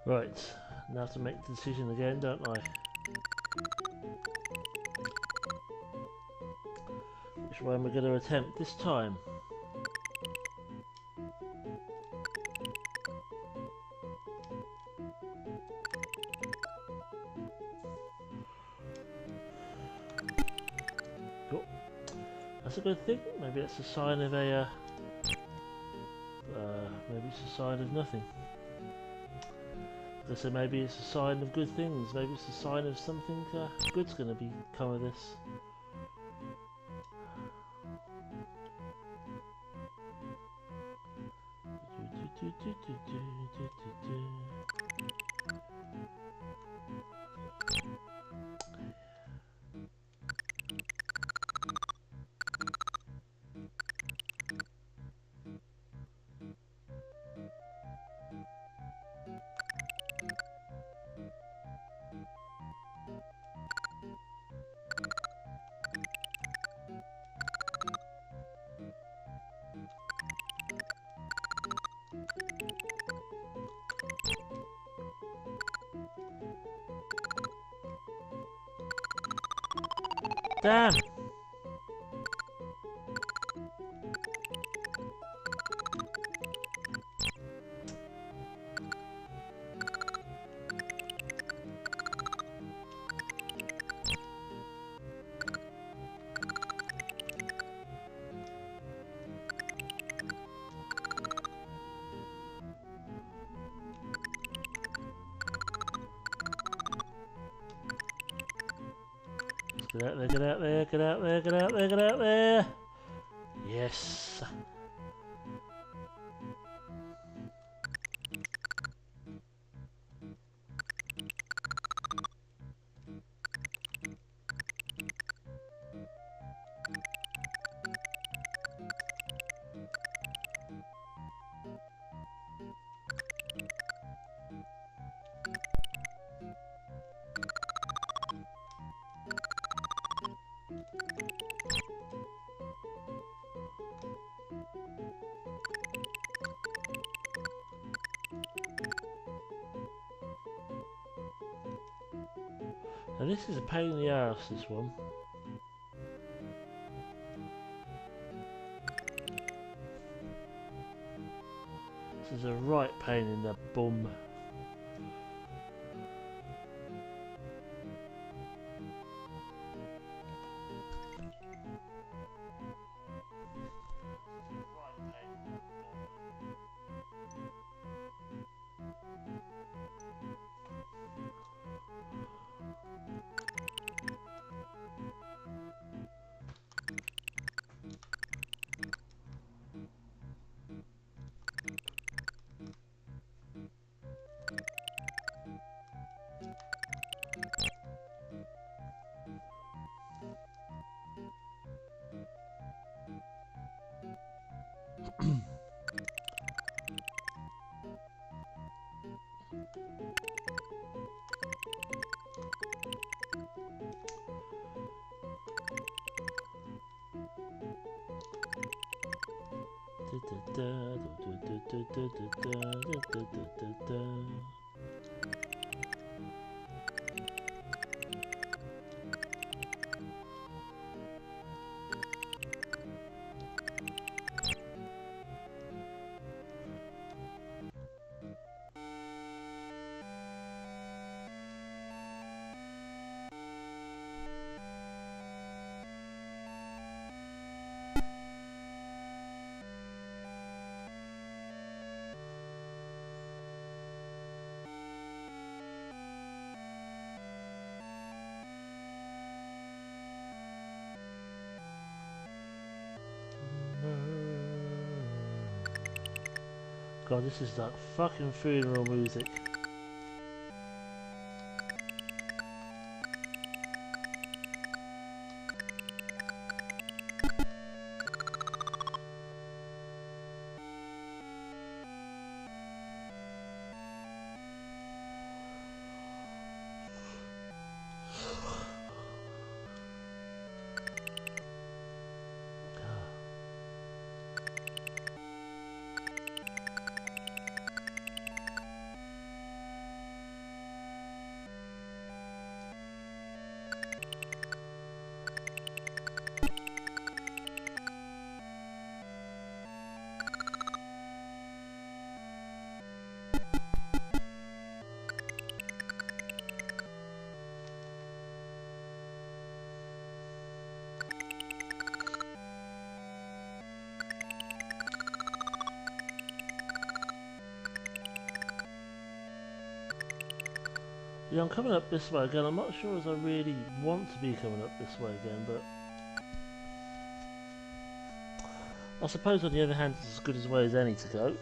Right, now I have to make the decision again, don't I? Which way am I going to attempt this time? Oh, that's a good thing. Maybe it's a sign of a... maybe it's a sign of nothing. So maybe it's a sign of good things. Maybe it's a sign of something good's going to come of this. Damn! Get out there, get out there, get out there, get out there, get out there! Yes! Now this is a pain in the ass, this one. This is a right pain in the bum. God, this is like fucking funeral music. Yeah, I'm coming up this way again. I'm not sure as I really want to be coming up this way again, but I suppose on the other hand it's as good as way as any to go.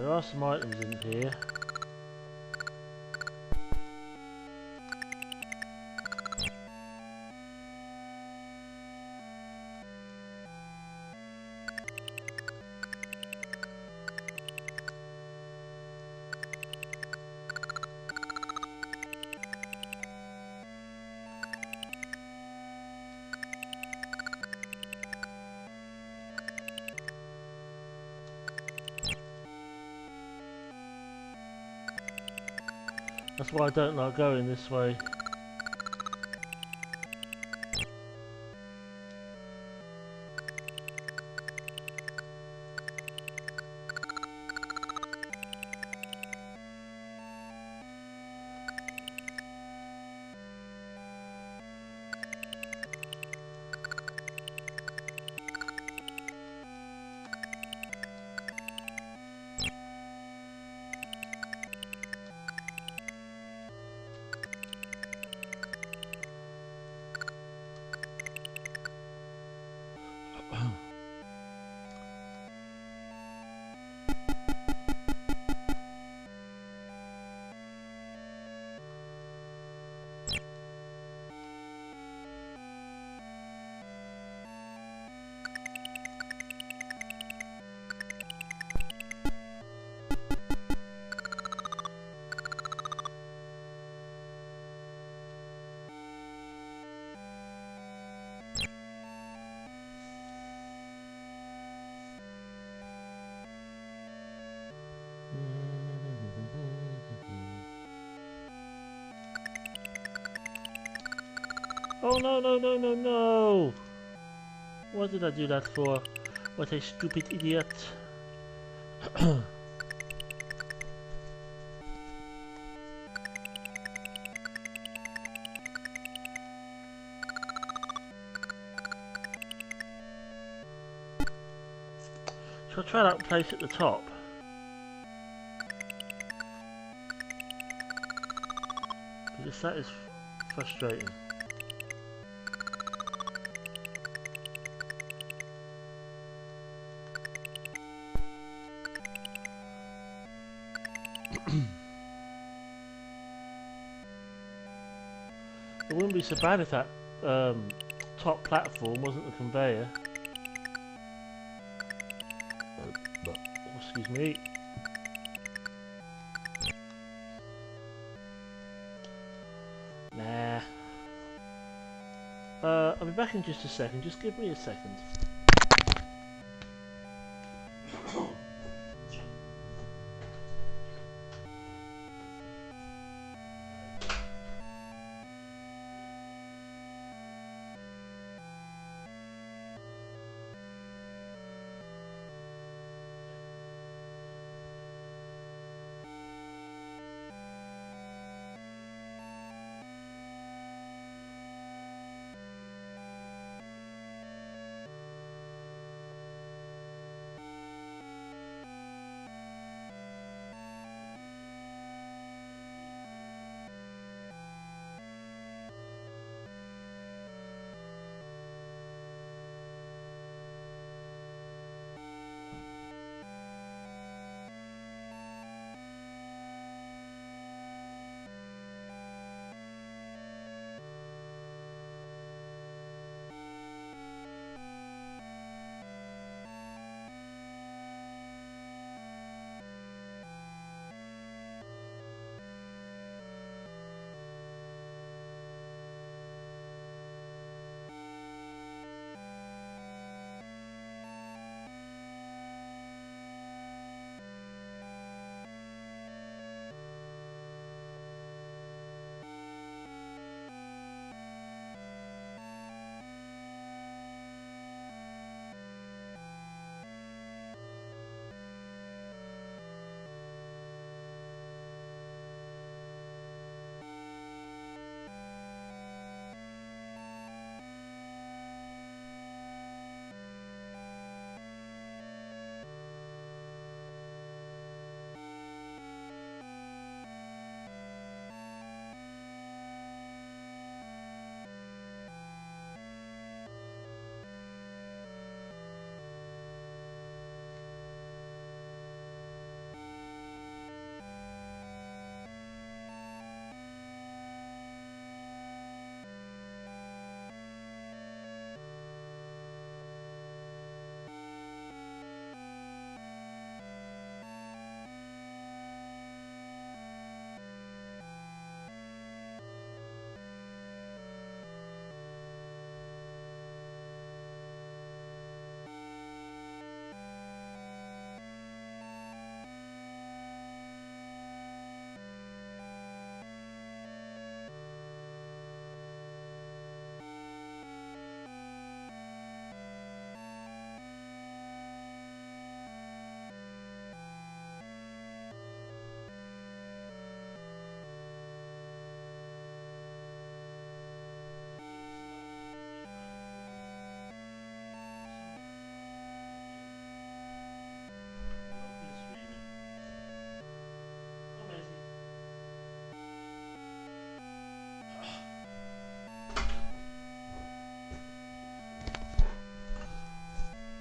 There are some items in here. That's why I don't like going this way. Oh no no no no no! What did I do that for? What a stupid idiot! Shall I try that place at the top? Because that is frustrating. It wouldn't be so bad if that top platform wasn't the conveyor. Oh, excuse me. Nah. I'll be back in just a second. Just give me a second.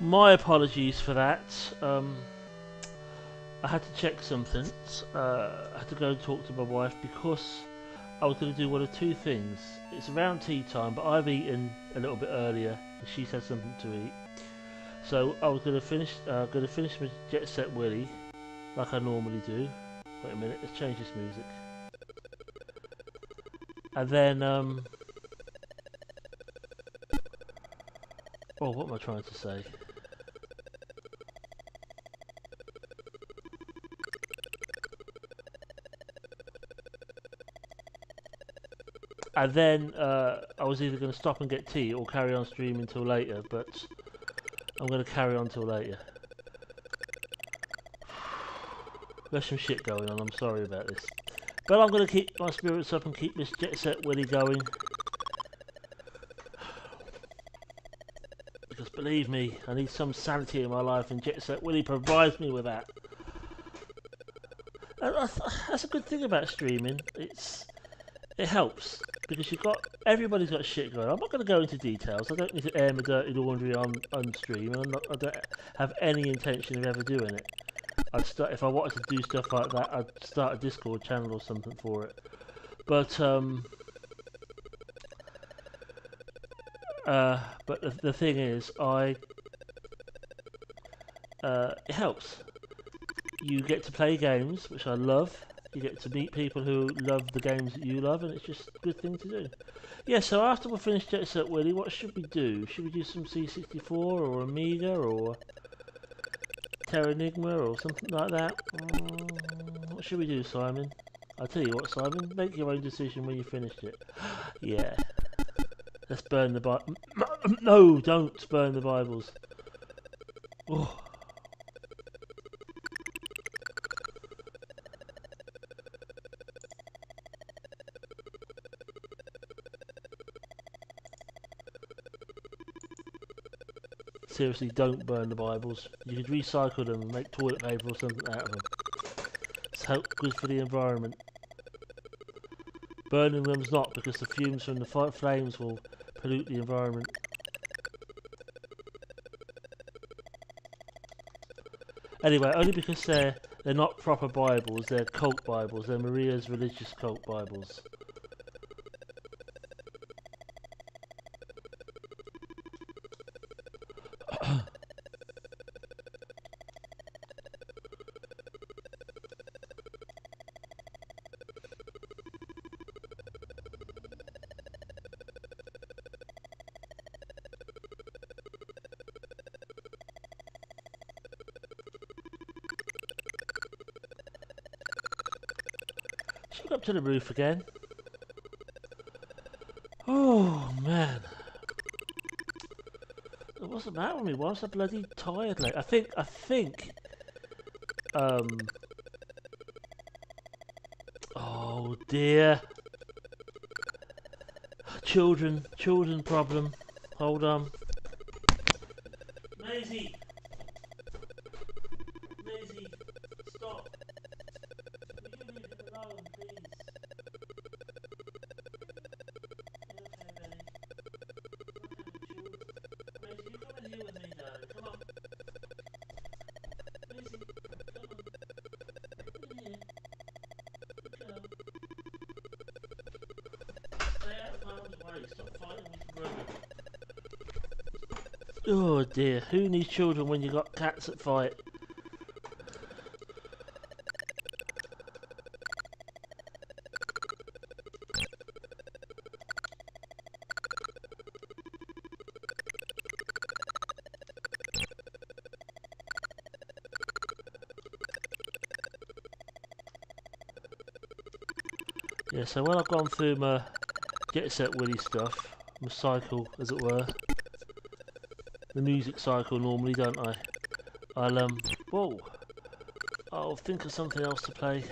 My apologies for that. I had to check something. I had to go and talk to my wife because I was going to do one of two things. It's around tea time, but I've eaten a little bit earlier and she's had something to eat. So I was going to finish my Jet Set Willy like I normally do. Wait a minute, let's change this music. And then oh, what am I trying to say? And then I was either going to stop and get tea or carry on streaming till later, but I'm going to carry on till later. There's some shit going on, I'm sorry about this. But I'm going to keep my spirits up and keep this Jet Set Willy going. Because believe me, I need some sanity in my life and Jet Set Willy provides me with that. That's a good thing about streaming. It helps. Because everybody's got shit going on. I'm not going to go into details. I don't need to air my dirty laundry on stream, and I don't have any intention of ever doing it. If I wanted to do stuff like that, I'd start a Discord channel or something for it. But the thing is, it helps. You get to play games, which I love. You get to meet people who love the games that you love, and it's just a good thing to do. Yeah, so after we finish Jet Set Willy, what should we do? Should we do some C64 or Amiga or Terranigma or something like that? What should we do, Simon? I'll tell you what, Simon, make your own decision when you finished it. Yeah. Let's burn the Bible. No, don't burn the Bibles. Oh. Seriously, don't burn the Bibles. You could recycle them and make toilet paper or something out of them. It's good for the environment. Burning them's not, because the fumes from the flames will pollute the environment. Anyway, only because they're not proper Bibles, they're cult Bibles. They're Maria's religious cult Bibles. Up to the roof again. Oh man, what's the matter with me? Why am I bloody tired? Like I think. Oh dear. Children problem. Hold on. Maisie, stop. Will you leave it alone, please? Oh dear, who needs children when you got cats that fight? Yeah, so when I've gone through my Jet Set Willy stuff, my cycle as it were, the music cycle normally, don't I? I'll think of something else to play.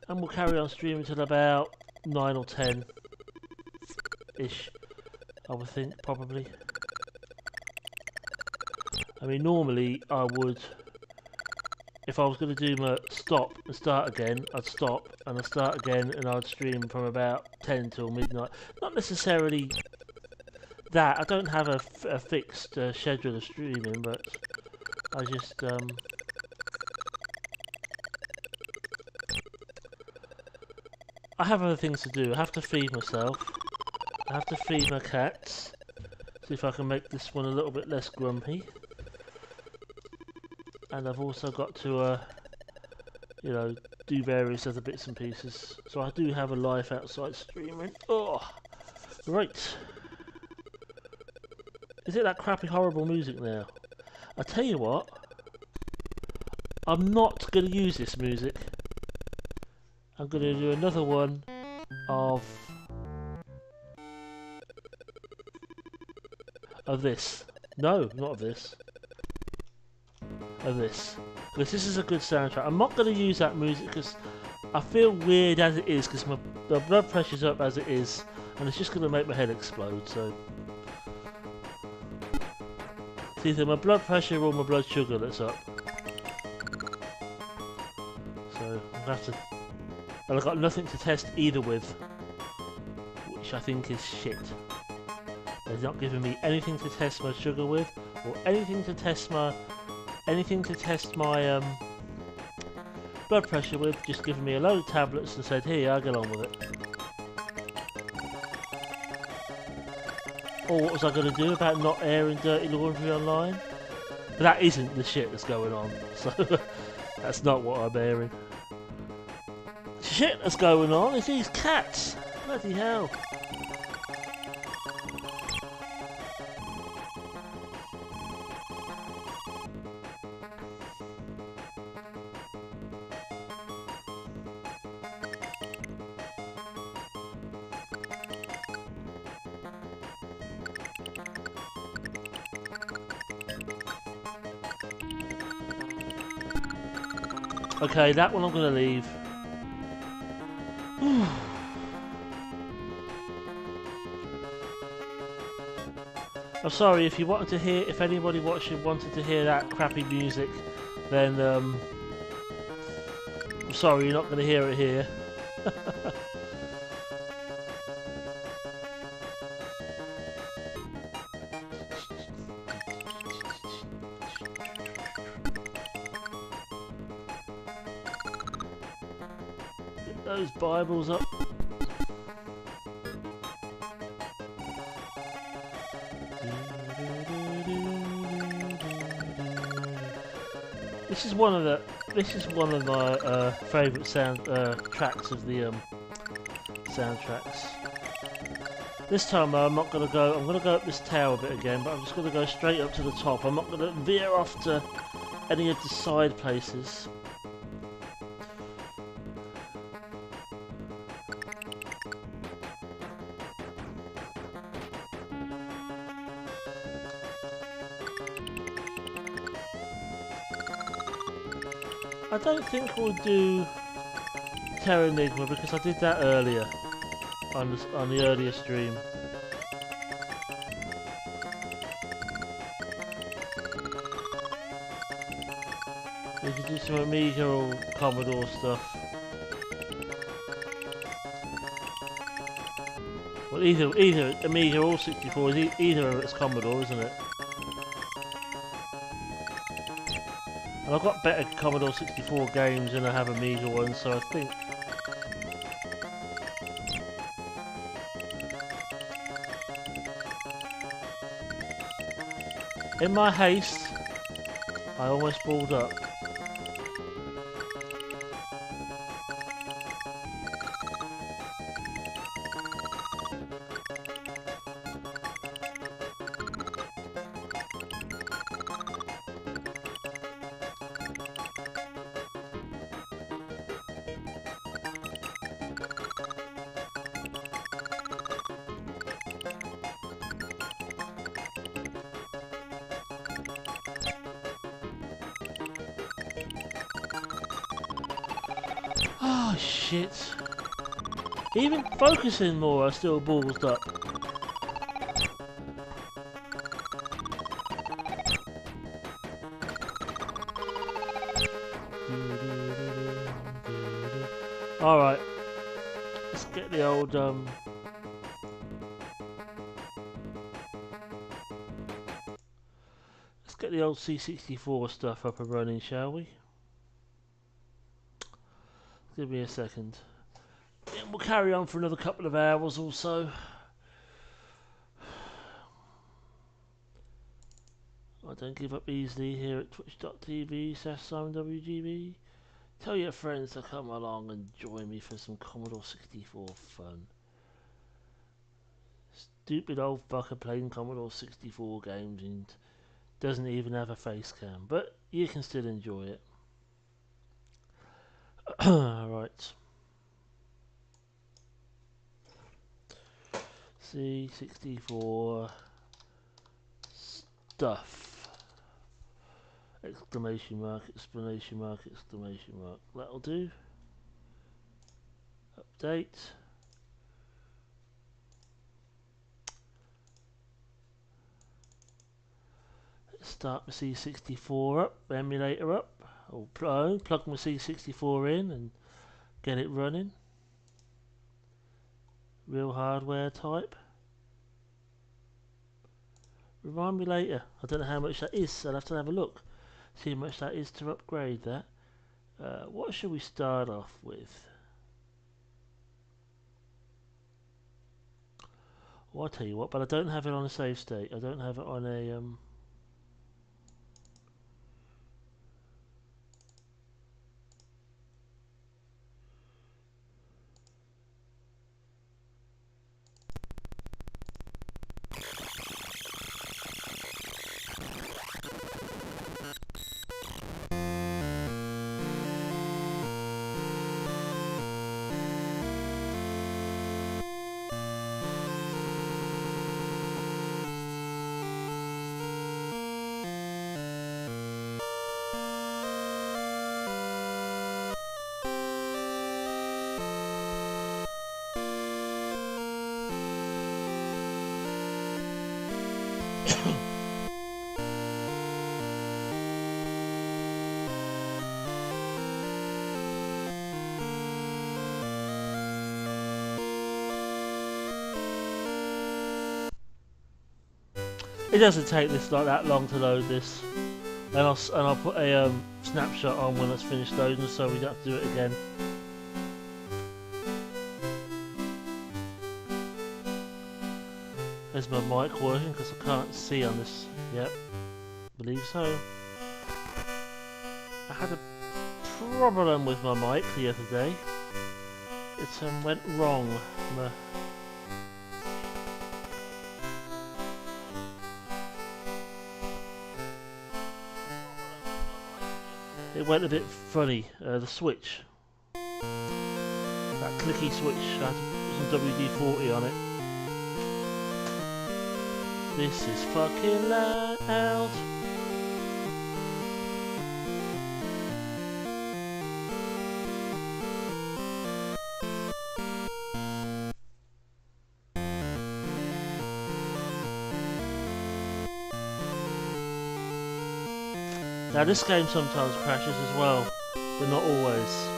And we'll carry on streaming till about 9 or 10-ish, I would think, probably. I mean, normally I would, if I was going to do my stop and start again, I'd stop and I'd start again and I'd stream from about 10 till midnight. Not necessarily that. I don't have a fixed schedule of streaming, but I just I have other things to do. I have to feed myself. I have to feed my cats. See if I can make this one a little bit less grumpy. And I've also got to, you know, do various other bits and pieces. So I do have a life outside streaming. Oh, right. Is it that crappy, horrible music now? I tell you what. I'm not going to use this music. I'm going to do another one of this. No, not of this. Of this. Because this is a good soundtrack. I'm not going to use that music because I feel weird as it is because my blood pressure's up as it is and it's just going to make my head explode, so it's either my blood pressure or my blood sugar that's up. So I'll have to... And I've got nothing to test either with, which I think is shit. They're not giving me anything to test my sugar with, or anything to test my blood pressure with. Just giving me a load of tablets and said, "Here, I'll get on with it." Or what was I going to do about not airing dirty laundry online? But that isn't the shit that's going on, so that's not what I'm airing. Shit that's going on is these cats. Bloody hell. Okay, that one I'm going to leave. I'm sorry if you wanted to hear, if anybody watching wanted to hear that crappy music, then I'm sorry, you're not going to hear it here. Get those Bibles up. This is one of my favourite tracks of the soundtracks. This time I'm not gonna go. I'm gonna go up this tower bit again, but I'm just gonna go straight up to the top. I'm not gonna veer off to any of the side places. I don't think we'll do Terra Enigma because I did that earlier on the earlier stream. We could do some Amiga or Commodore stuff. Well, either Amiga or 64, either of it's Commodore, isn't it? And I've got better Commodore 64 games than I have Amiga ones, so I think... In my haste, I almost balled up. Oh shit. Even focusing more, I still ballsed up. Alright. Let's get the old get the old C64 stuff up and running, shall we? Give me a second. And we'll carry on for another couple of hours or so. I don't give up easily here at twitch.tv/SimonWGB. Tell your friends to come along and join me for some Commodore 64 fun. Stupid old fucker playing Commodore 64 games and doesn't even have a face cam, but you can still enjoy it. Right. C64 stuff. Exclamation mark, exclamation mark, exclamation mark. That'll do. Update. Let's start my C64 up, emulator up. Or plug my C64 in and get it running. Real hardware type. Remind me later. I don't know how much that is, so I'll have to have a look. See how much that is to upgrade that. What should we start off with? Well, I'll tell you what, but I don't have it on a save state. I don't have it on a It doesn't take this like that long to load this, and I'll put a snapshot on when it's finished loading, so we don't have to do it again. Is my mic working? Because I can't see on this. Yep, believe so. I had a problem with my mic the other day. It went wrong. It went a bit funny, the switch. That clicky switch, I had to put some WD-40 on it. This is fucking loud. Now this game sometimes crashes as well, but not always.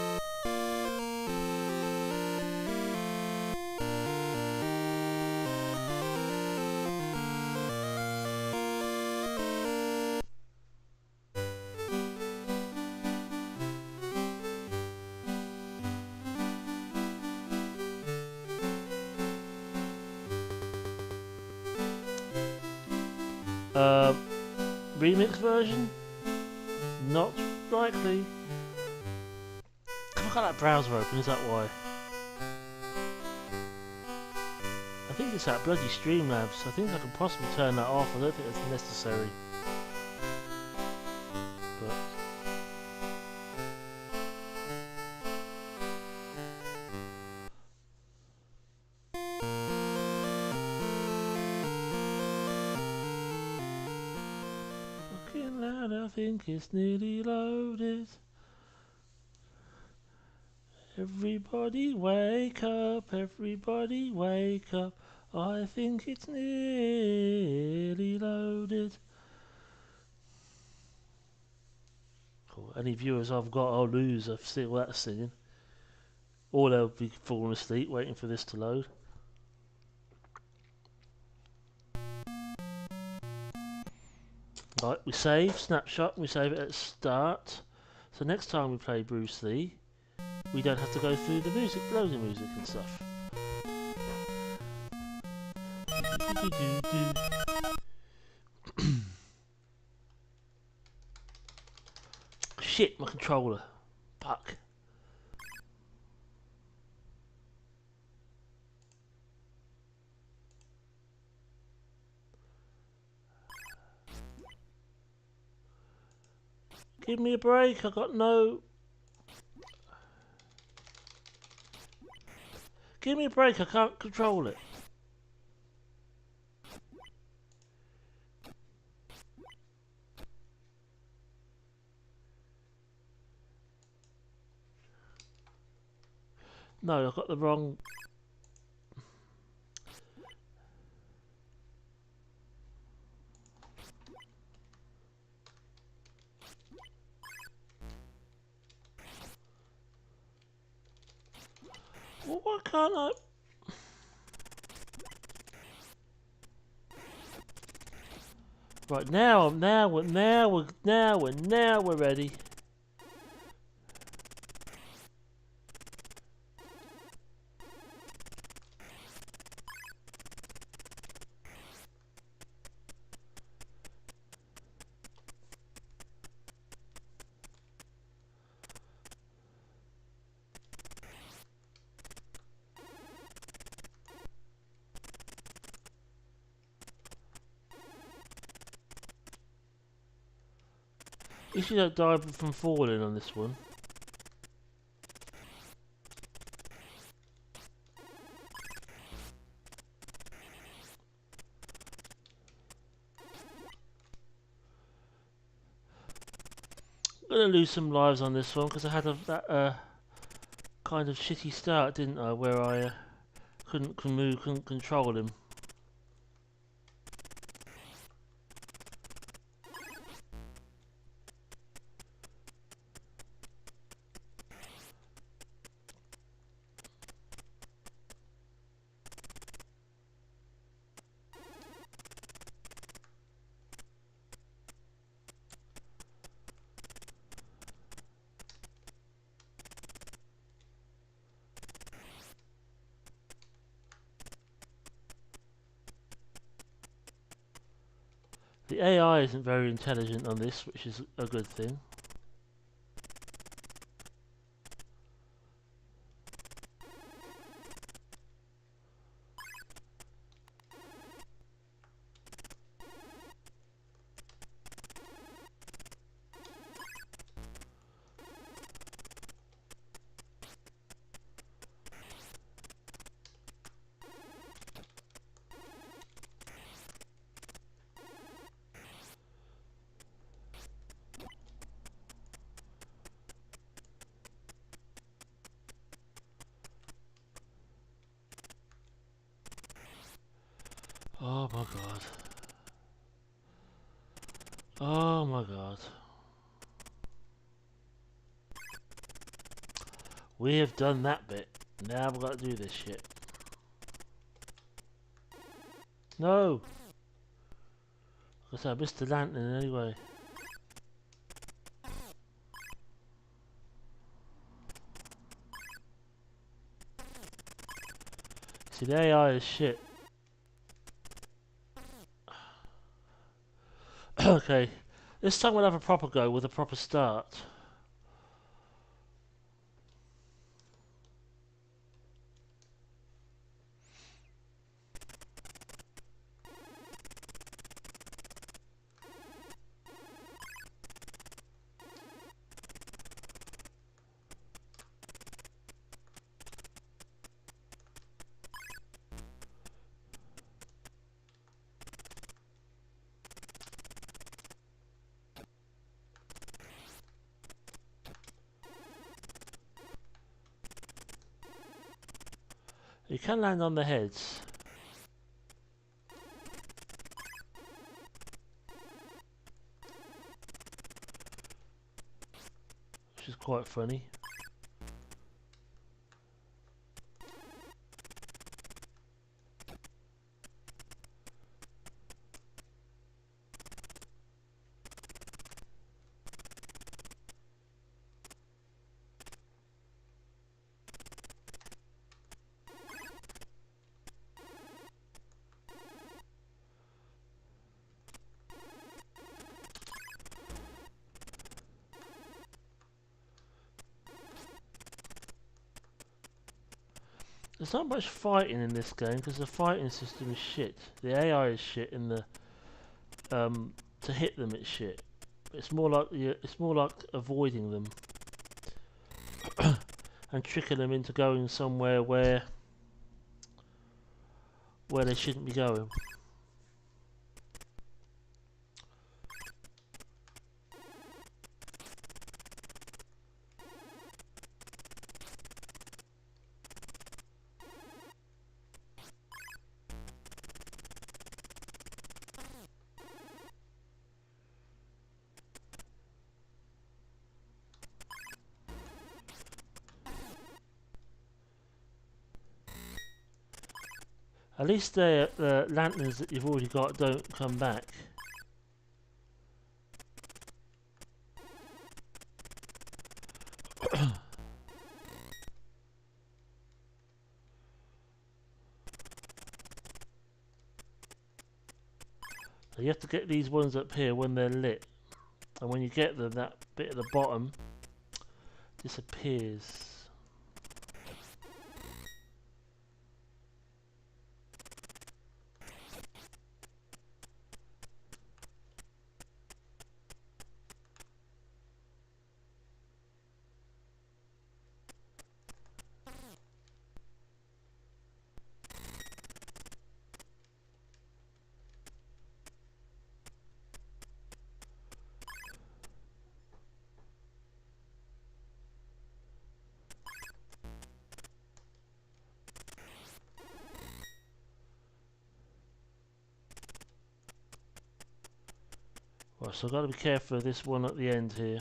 Remix version? Not likely. I've got that browser open, is that why? I think it's that bloody Streamlabs. I think I can possibly turn that off. I don't think that's necessary. But fucking loud, I think it's nearly loaded. Everybody wake up, everybody wake up. I think it's nearly loaded. Cool. Any viewers I've got, I'll lose. I've seen all that singing. Or they'll be falling asleep waiting for this to load. Right, we save, snapshot, we save it at start. So next time we play Bruce Lee, we don't have to go through the music, loads of music and stuff. Shit, my controller. Fuck. Give me a break, I got no... Give me a break, I can't control it. No, I got the wrong... Well, why can't I... Right, now we're ready. At least you don't die from falling on this one. I'm gonna lose some lives on this one because I had that kind of shitty start, didn't I? Where I couldn't control him. The AI isn't very intelligent on this, which is a good thing. Oh my god. Oh my god. We have done that bit. Now we've got to do this shit. No! Like I said, I missed the lantern anyway. See, the AI is shit. Okay, this time we'll have a proper go with a proper start. You can land on the heads. Which is quite funny. There's not much fighting in this game because the fighting system is shit. The AI is shit, and the to hit them it's shit. It's more like avoiding them and tricking them into going somewhere where they shouldn't be going. At least the lanterns that you've already got don't come back. You have to get these ones up here when they're lit, and when you get them, that bit at the bottom disappears. Right, so I've got to be careful of this one at the end here.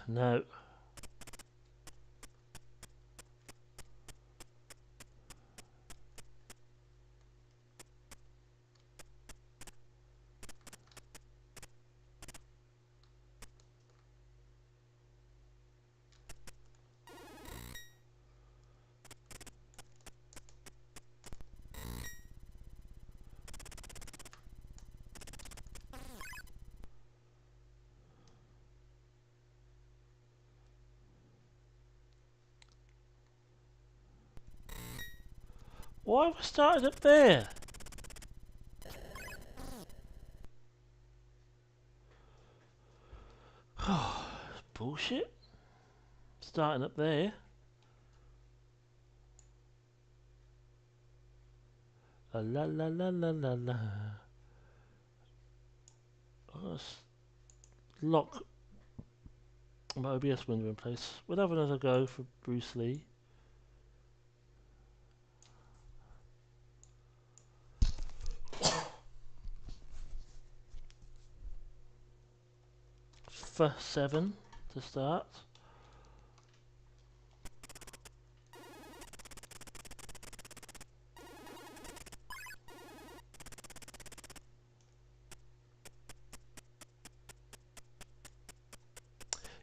No. Why have I started up there? Bullshit. Starting up there. La la la la la la la. Oh, let's lock my OBS window in place. We'll have another go for Bruce Lee. For 7 to start.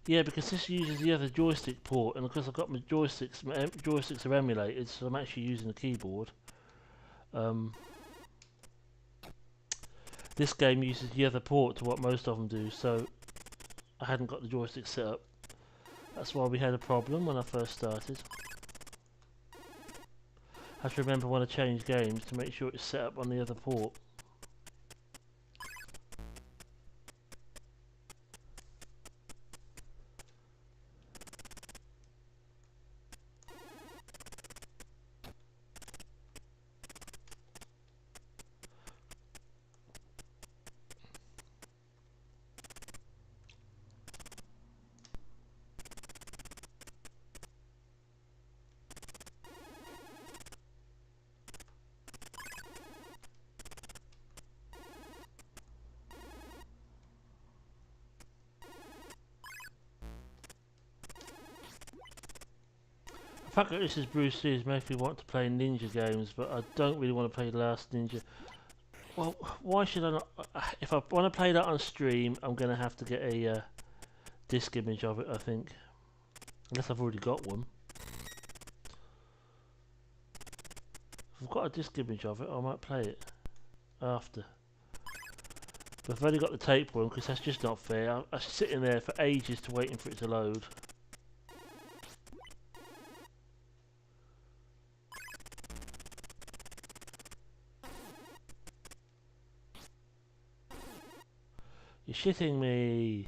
Yeah, because this uses the other joystick port, and because I've got my joysticks are emulated, so I'm actually using the keyboard. This game uses the other port to what most of them do, so I hadn't got the joystick set up. That's why we had a problem when I first started. I have to remember when I change games to make sure it's set up on the other port. The fact that this is Bruce Lee has made me want to play ninja games, but I don't really want to play Last Ninja. Well, why should I not? If I want to play that on stream, I'm going to have to get a disc image of it, I think. Unless I've already got one. If I've got a disc image of it, I might play it after. But I've only got the tape one, because that's just not fair. I was sitting there for ages waiting for it to load. You're shitting me.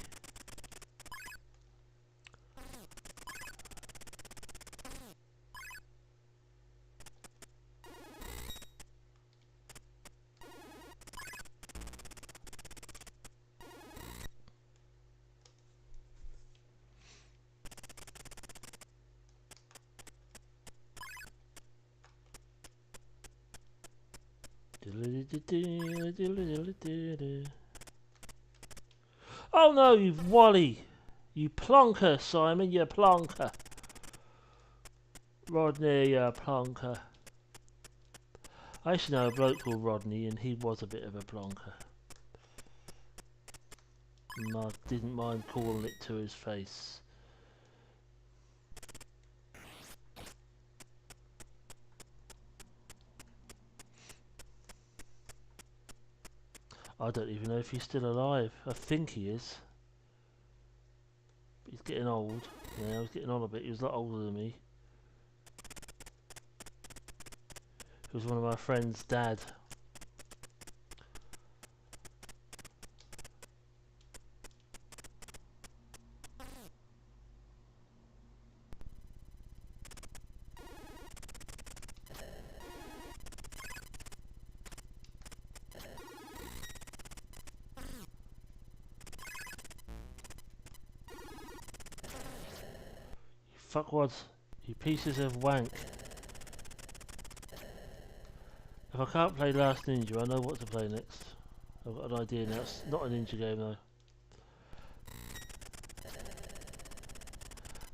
Oh no, you Wally! You plonker, Simon, you plonker! Rodney, you plonker. I used to know a bloke called Rodney and he was a bit of a plonker. And I didn't mind calling it to his face. I don't even know if he's still alive. I think he is. But he's getting old. Yeah, he's getting on a bit. He was a lot older than me. He was one of my friend's dad. Fuckwads, you pieces of wank. If I can't play Last Ninja, I know what to play next. I've got an idea now. It's not a ninja game though.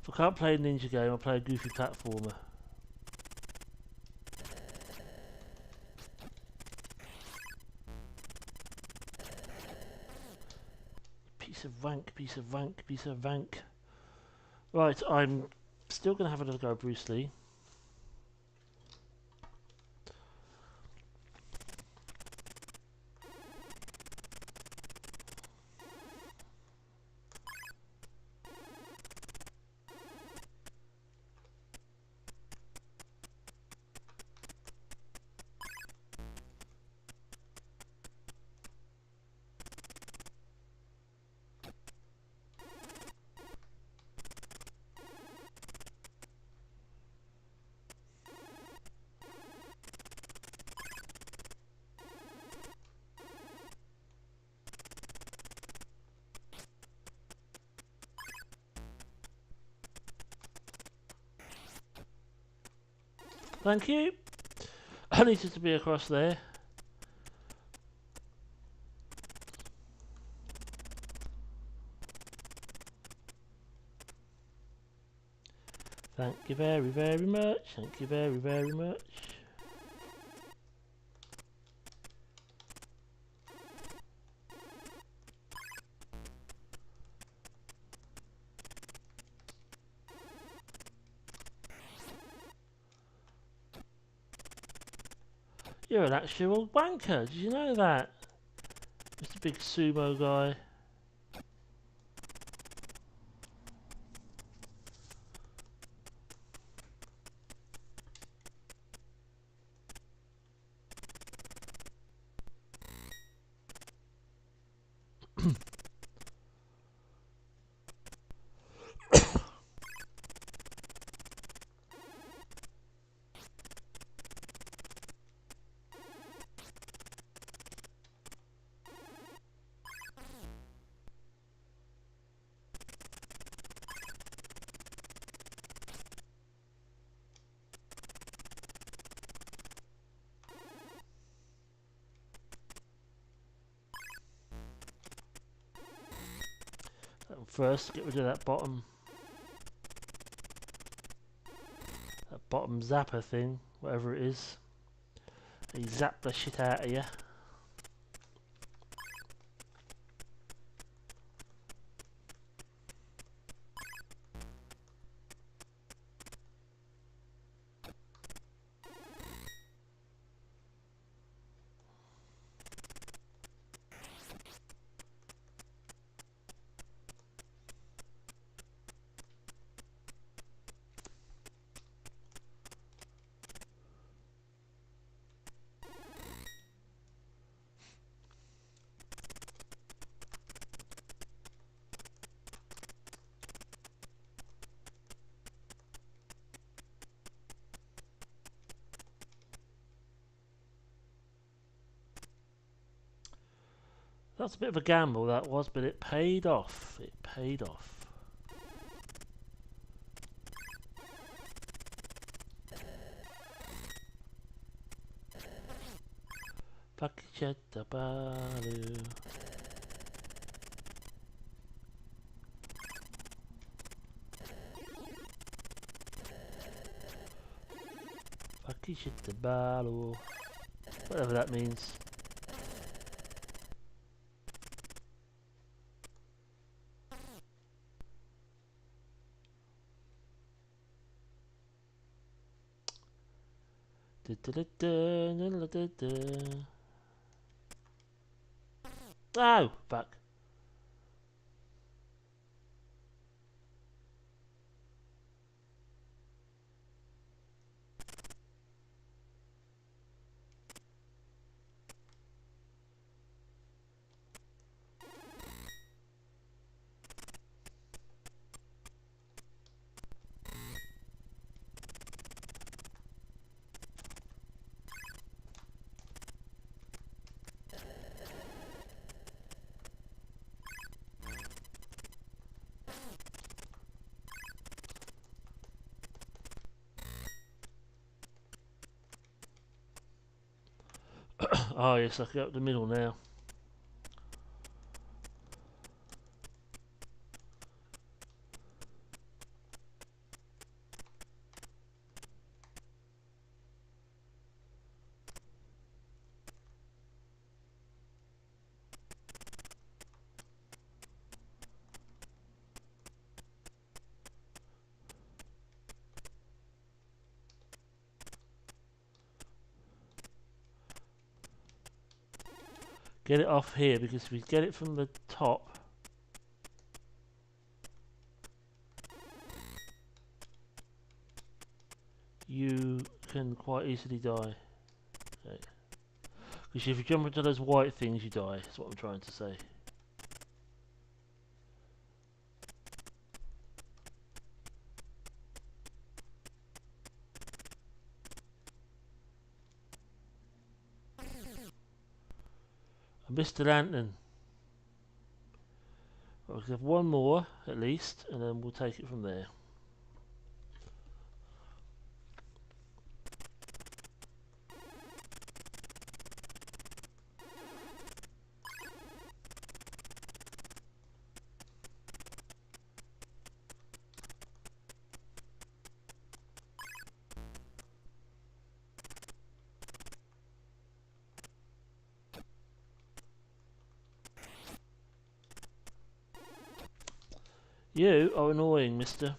If I can't play a ninja game, I'll play a goofy platformer. Piece of wank, piece of wank, piece of wank. Right, I'm still going to have another go at Bruce Lee. Thank you. I needed to be across there. Thank you very, very much. Thank you very, very much. You're an actual wanker, did you know that? Mr. Big Sumo guy. First, get rid of that bottom. bottom zapper thing, whatever it is. He zapped the shit out of you. That's a bit of a gamble, that was, but it paid off. It paid off. Pakicetta balu. Pakicetta balu. Whatever that means. Oh, fuck. Oh yes, I can go up the middle now. Get it off here, because if we get it from the top, you can quite easily die. Okay. Because if you jump into those white things, you die. That's what I'm trying to say. Mr. Lantern. We'll have one more at least, and then we'll take it from there. You are annoying, mister.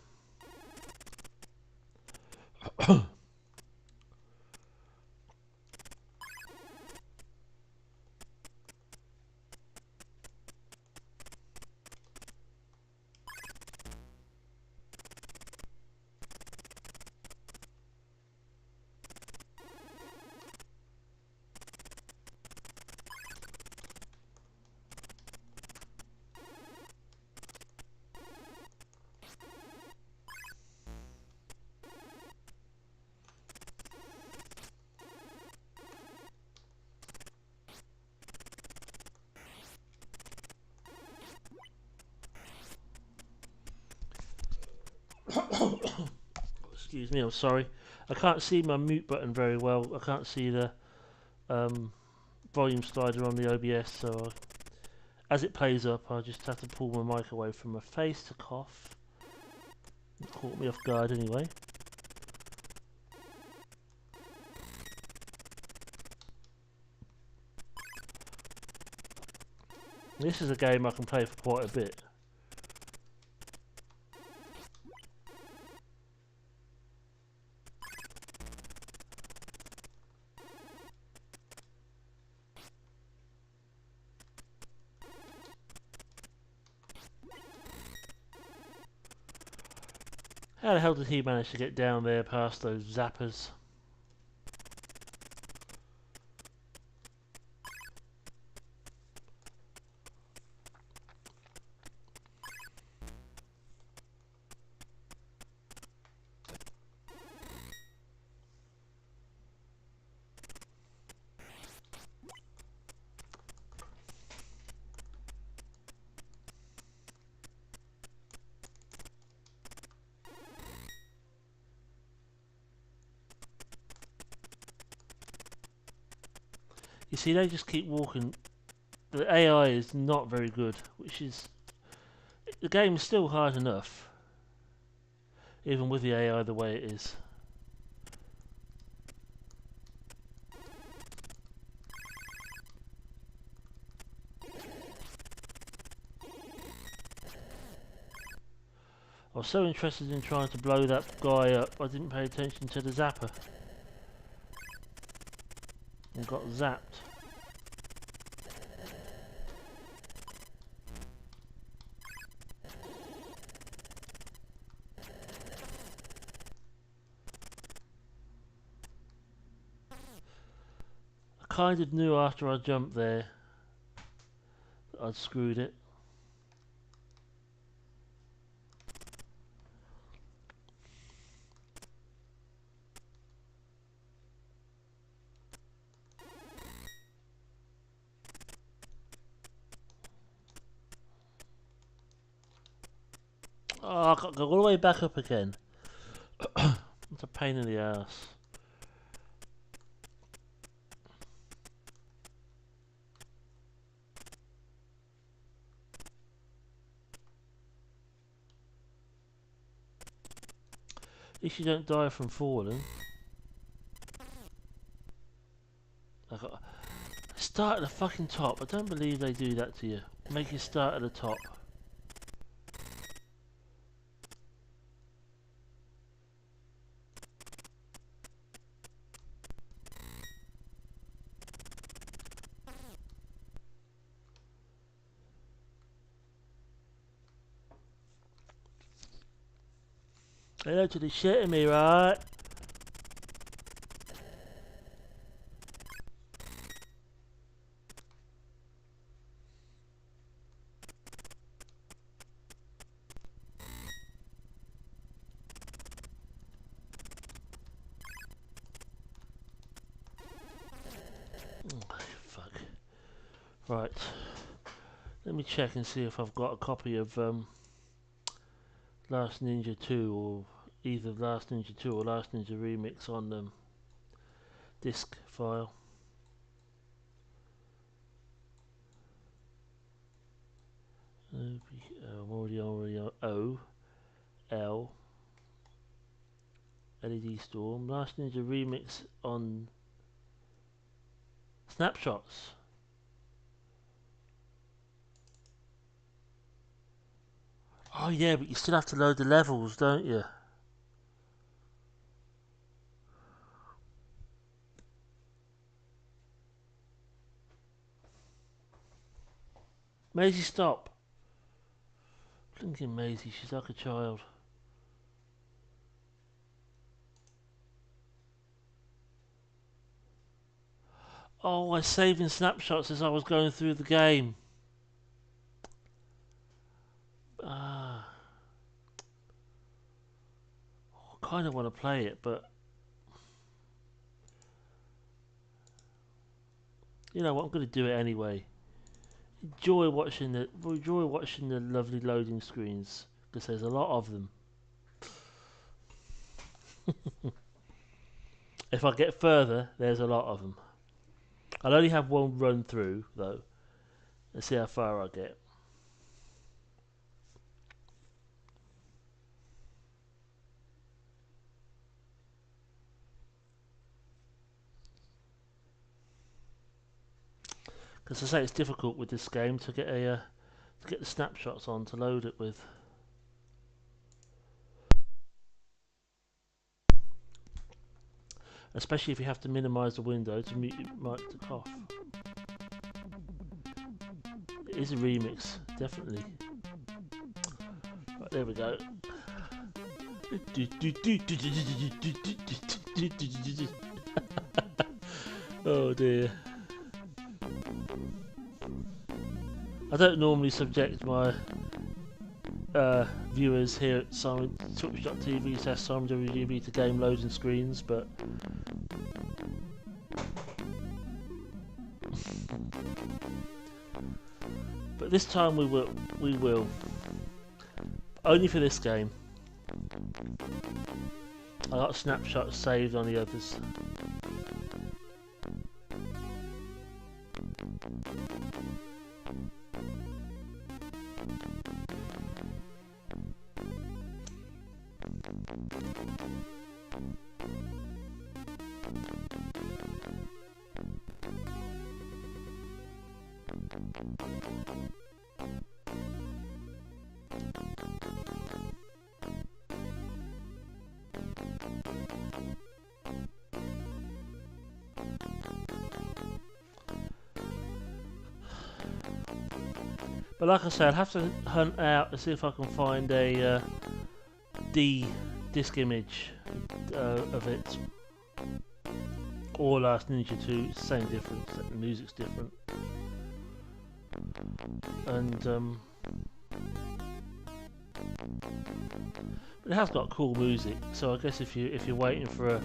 Excuse me, I'm sorry. I can't see my mute button very well. I can't see the volume slider on the OBS, so as it plays up, I just have to pull my mic away from my face to cough. It caught me off guard anyway. This is a game I can play for quite a bit. How the hell did he manage to get down there past those zappers? You see, they just keep walking. The AI is not very good, which is... The game is still hard enough, even with the AI the way it is. I was so interested in trying to blow that guy up, I didn't pay attention to the zapper. And got zapped. I kind of knew after I jumped there that I'd screwed it. Oh, I got to go all the way back up again. It's a pain in the ass. At least you don't die from falling. Start at the fucking top. I don't believe they do that to you. Make you start at the top. They're actually shitting me, right? Oh, fuck. Right. Let me check and see if I've got a copy of Last Ninja 2 or either Last Ninja 2 or Last Ninja Remix on disk file. I'm already on O L LED Storm. Last Ninja Remix on Snapshots. Oh yeah, but you still have to load the levels, don't you? Maisie, stop. Blinking Maisie, she's like a child. Oh, I saved in snapshots as I was going through the game. Ah. I kind of want to play it, but... You know what, I'm going to do it anyway. Enjoy watching the lovely loading screens, because there's a lot of them. If I get further, there's a lot of them. I'll only have one run through, though. Let's see how far I get. Because I say it's difficult with this game to get a to get the snapshots on to load it with. Especially if you have to minimise the window to mute your mic to cough. It is a remix, definitely. Right, there we go. Oh dear. I don't normally subject my viewers here at twitch.tv/SimonWGB to game loading screens, but this time we will. Only for this game. I got snapshots saved on the others. But like I said, I'll have to hunt out to see if I can find a disc image of it. Or Last Ninja 2, same difference, the music's different. And but it has got cool music, so I guess if you're waiting for a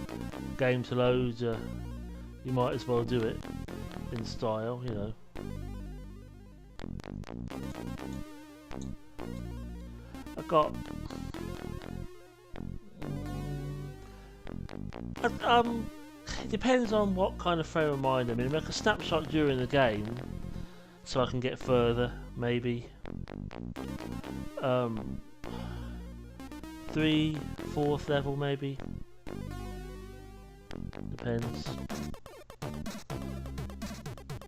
game to load, you might as well do it in style, you know. I got it depends on what kind of frame of mind I'm in. Like a snapshot during the game, so I can get further, maybe. 3, 4th level, maybe. Depends.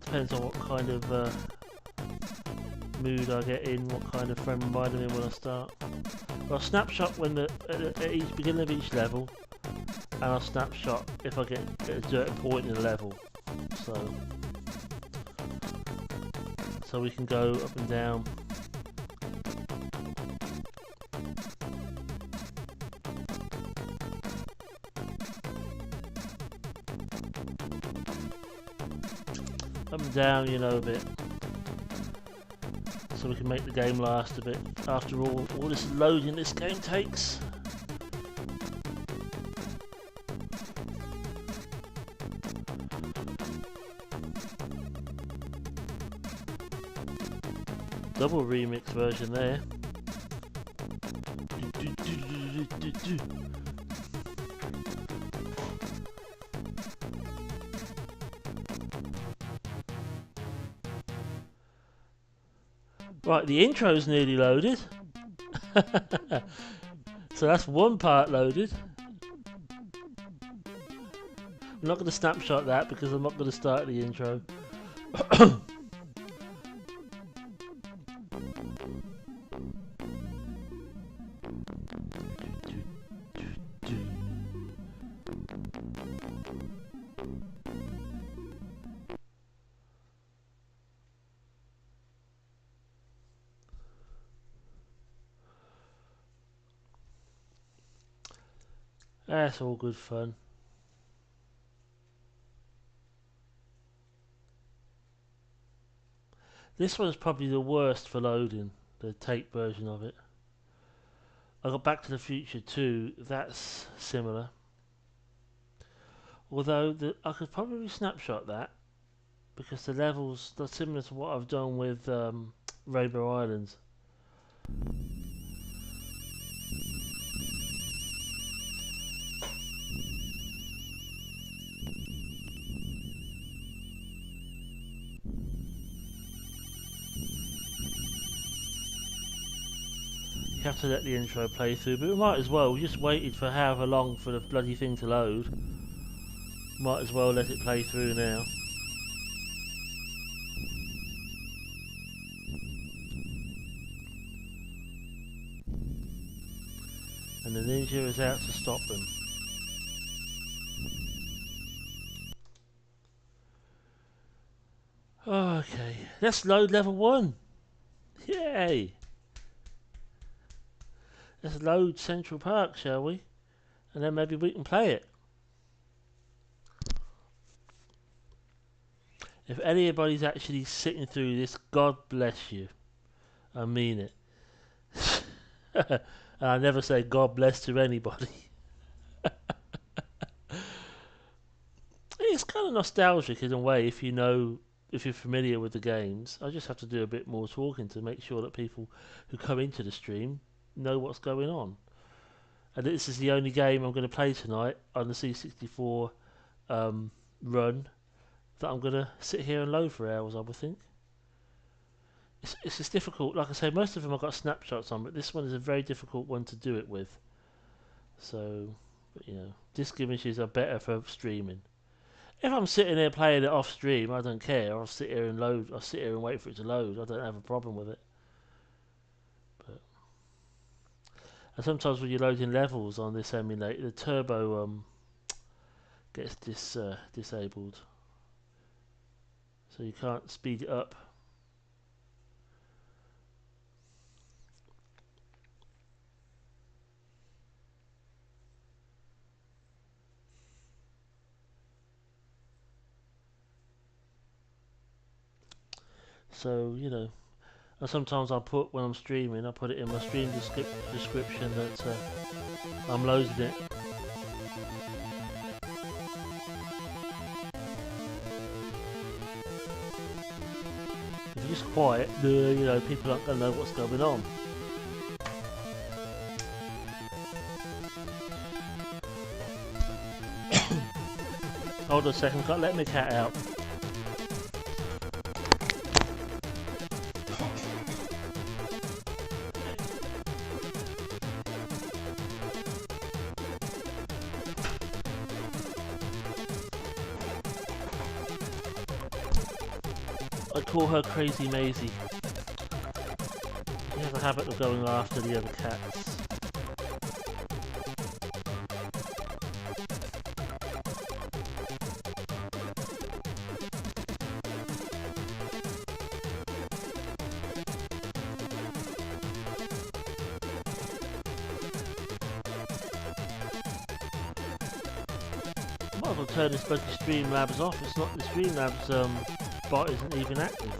Depends on what kind of mood I get in, what kind of frame of mind I'm in when I start. I'll snapshot when at each beginning of each level, and I'll snapshot if I get at a certain point in the level. So we can go up and down. Up and down, you know, a bit. So we can make the game last a bit. After all this loading this game takes. Double remix version there. Right, the intro's nearly loaded. So that's one part loaded. I'm not going to snapshot that because I'm not going to start the intro. That's all good fun. This one's probably the worst for loading, the tape version of it. I got Back to the Future 2, that's similar. Although I could probably snapshot that because the levels are similar to what I've done with Rainbow Islands. You have to let the intro play through, but we might as well. We just waited for however long for the bloody thing to load. Might as well let it play through now. and the ninja is out to stop them. Okay, let's load level 1. Yay! Let's load Central Park, shall we? And then maybe we can play it. If anybody's actually sitting through this, God bless you. I mean it. And I never say God bless to anybody. It's kind of nostalgic in a way if you know, if you're familiar with the games. I just have to do a bit more talking to make sure that people who come into the stream know what's going on. And this is the only game I'm going to play tonight on the C64 run that I'm going to sit here and load for hours, I would think. It's just difficult. Like I say, most of them I've got snapshots on, but this one is a very difficult one to do it with. So, but, you know, disk images are better for streaming. If I'm sitting there playing it off stream, I don't care. I'll sit here and load. I'll sit here and wait for it to load. I don't have a problem with it. But and sometimes when you're loading levels on this emulator, the turbo gets disabled, so you can't speed it up. So, you know, and sometimes I put, when I'm streaming, I put it in my stream description that I'm loading it. If you're just quiet, you know, people aren't going to know what's going on. Hold on a second, can't let my cat out. I call her Crazy Maisie. She has a habit of going after the other cats. I might as well turn this bloody Streamlabs off. It's not the Streamlabs bot isn't even active.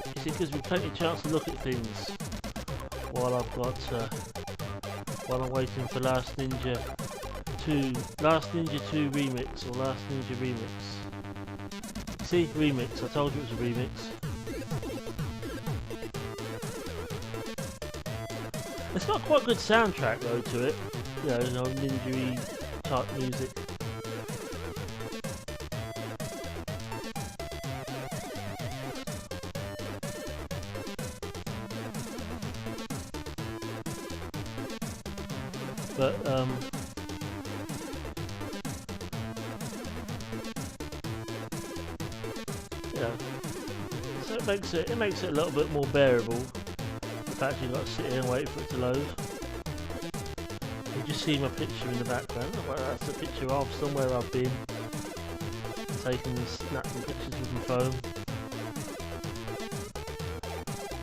You see, because we've plenty of chance to look at things while I've got while I'm waiting for Last Ninja 2 remix or Last Ninja remix. See, remix. I told you it was a remix. It's got quite a good soundtrack though to it. You know, ninja-y type music. But yeah, so it makes it a little bit more bearable. The fact you've got to sit here and wait for it to load. You just see my picture in the background. Well, that's a picture of somewhere I've been, taking snapping pictures with my phone.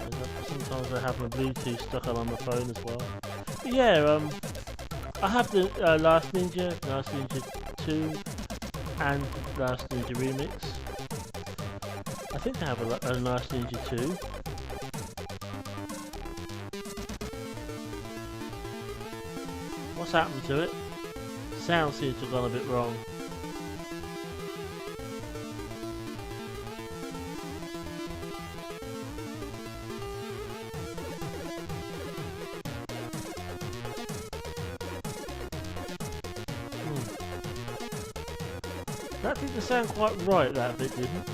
And sometimes I have my Bluetooth stuck on my phone as well. But yeah, I have the Last Ninja 2, and Last Ninja Remix. I think I have a Last Ninja 2. What's happened to it? Sound seems to have gone a bit wrong. That didn't sound quite right, that bit didn't.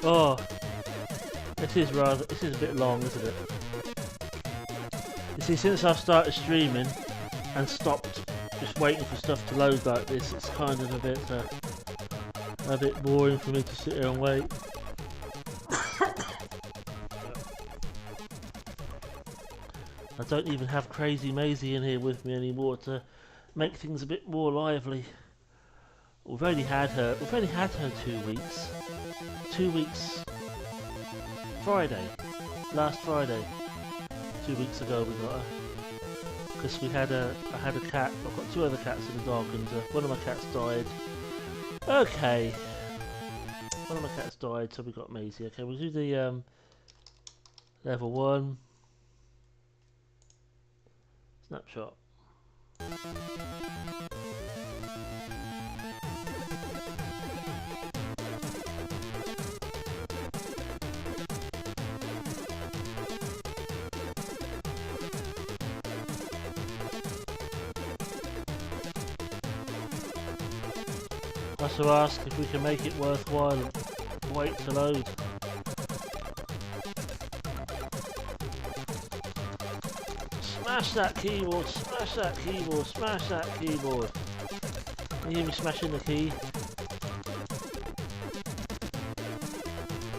Oh, this is a bit long, isn't it? You see, since I've started streaming, and stopped just waiting for stuff to load like this. It's kind of a bit boring for me to sit here and wait. I don't even have Crazy Maisie in here with me anymore to make things a bit more lively. We've only had her 2 weeks. 2 weeks Friday. Last Friday. 2 weeks ago we got her. Because I had a cat. I've got 2 other cats and a dog, and one of my cats died. Okay. One of my cats died, so we got Maisie. Okay, we'll do the level 1 snapshot. I also ask if we can make it worthwhile. Wait to load. Smash that keyboard, smash that keyboard, smash that keyboard. You hear me smashing the key?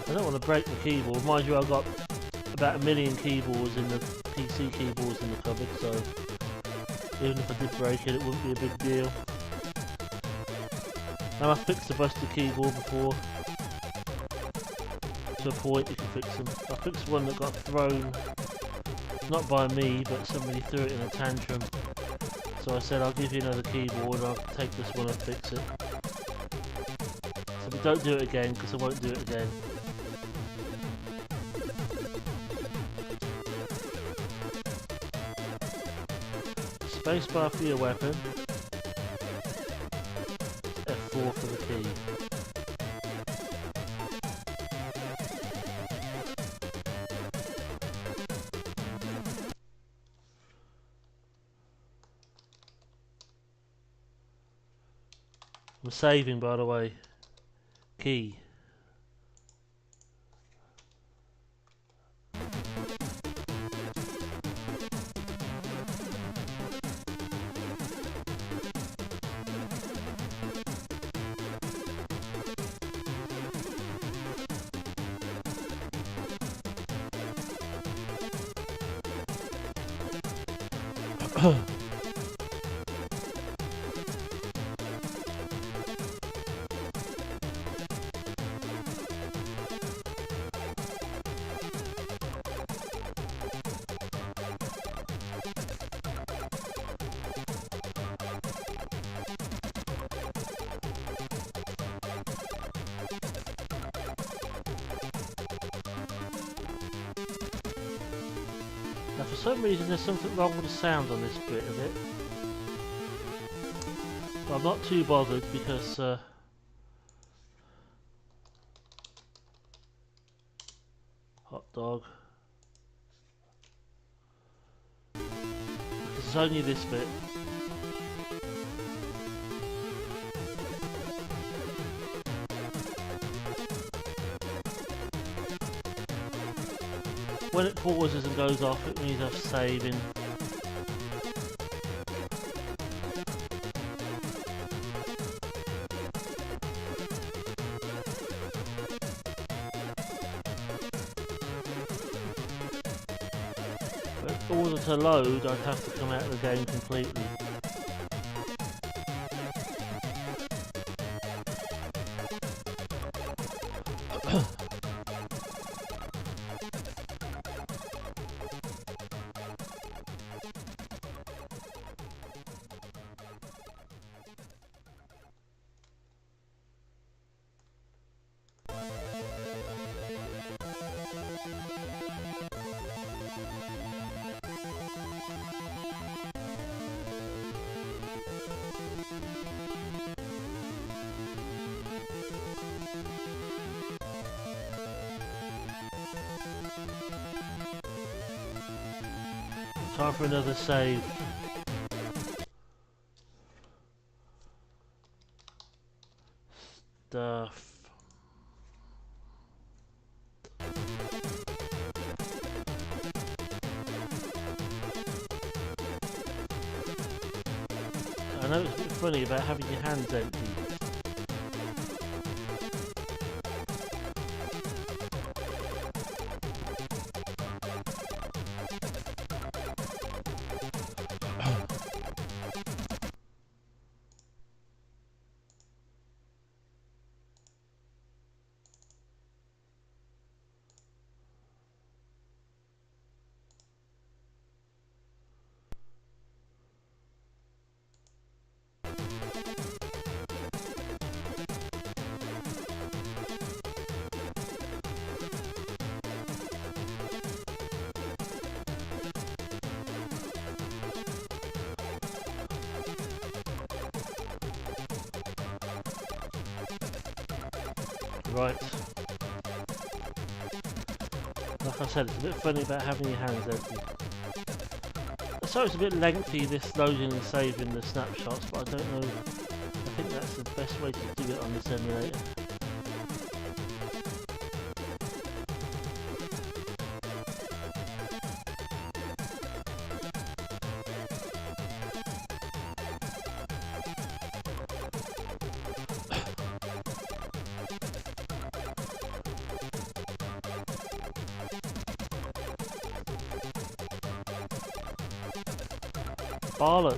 I don't want to break the keyboard. Mind you, I've got about 1 million keyboards in the PC keyboards in the cupboard, so even if I did break it, it wouldn't be a big deal. Now I've fixed the busted keyboard before. To a point you can fix them. I fixed one that got thrown, not by me, but somebody threw it in a tantrum. So I said, I'll give you another keyboard, I'll take this one and fix it. So we don't do it again, because I won't do it again. Spacebar for your weapon. F4 for the key. I'm saving, by the way. Key. Now for some reason there's something wrong with the sound on this bit of it. But I'm not too bothered because hot dog. Because it's only this bit. When it pauses and goes off, it means I'm saving. But in order to load, I'd have to come out of the game completely. Time for another save. Stuff. I know it's a bit funny about having your hands empty. Right. Like I said, it's a bit funny about having your hands empty. So it's a bit lengthy, this loading and saving the snapshots, but I don't know. I think that's the best way to do it on this emulator. Bollocks.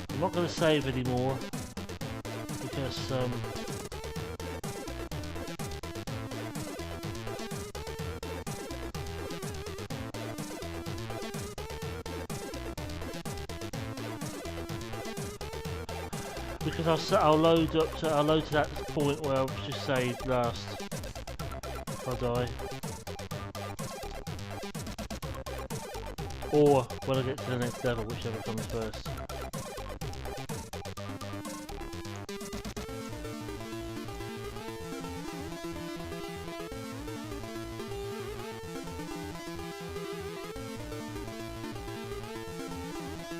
I'm not going to save anymore because I'll load to that point where I've just saved last if I die, or when I get to the next level, whichever comes first.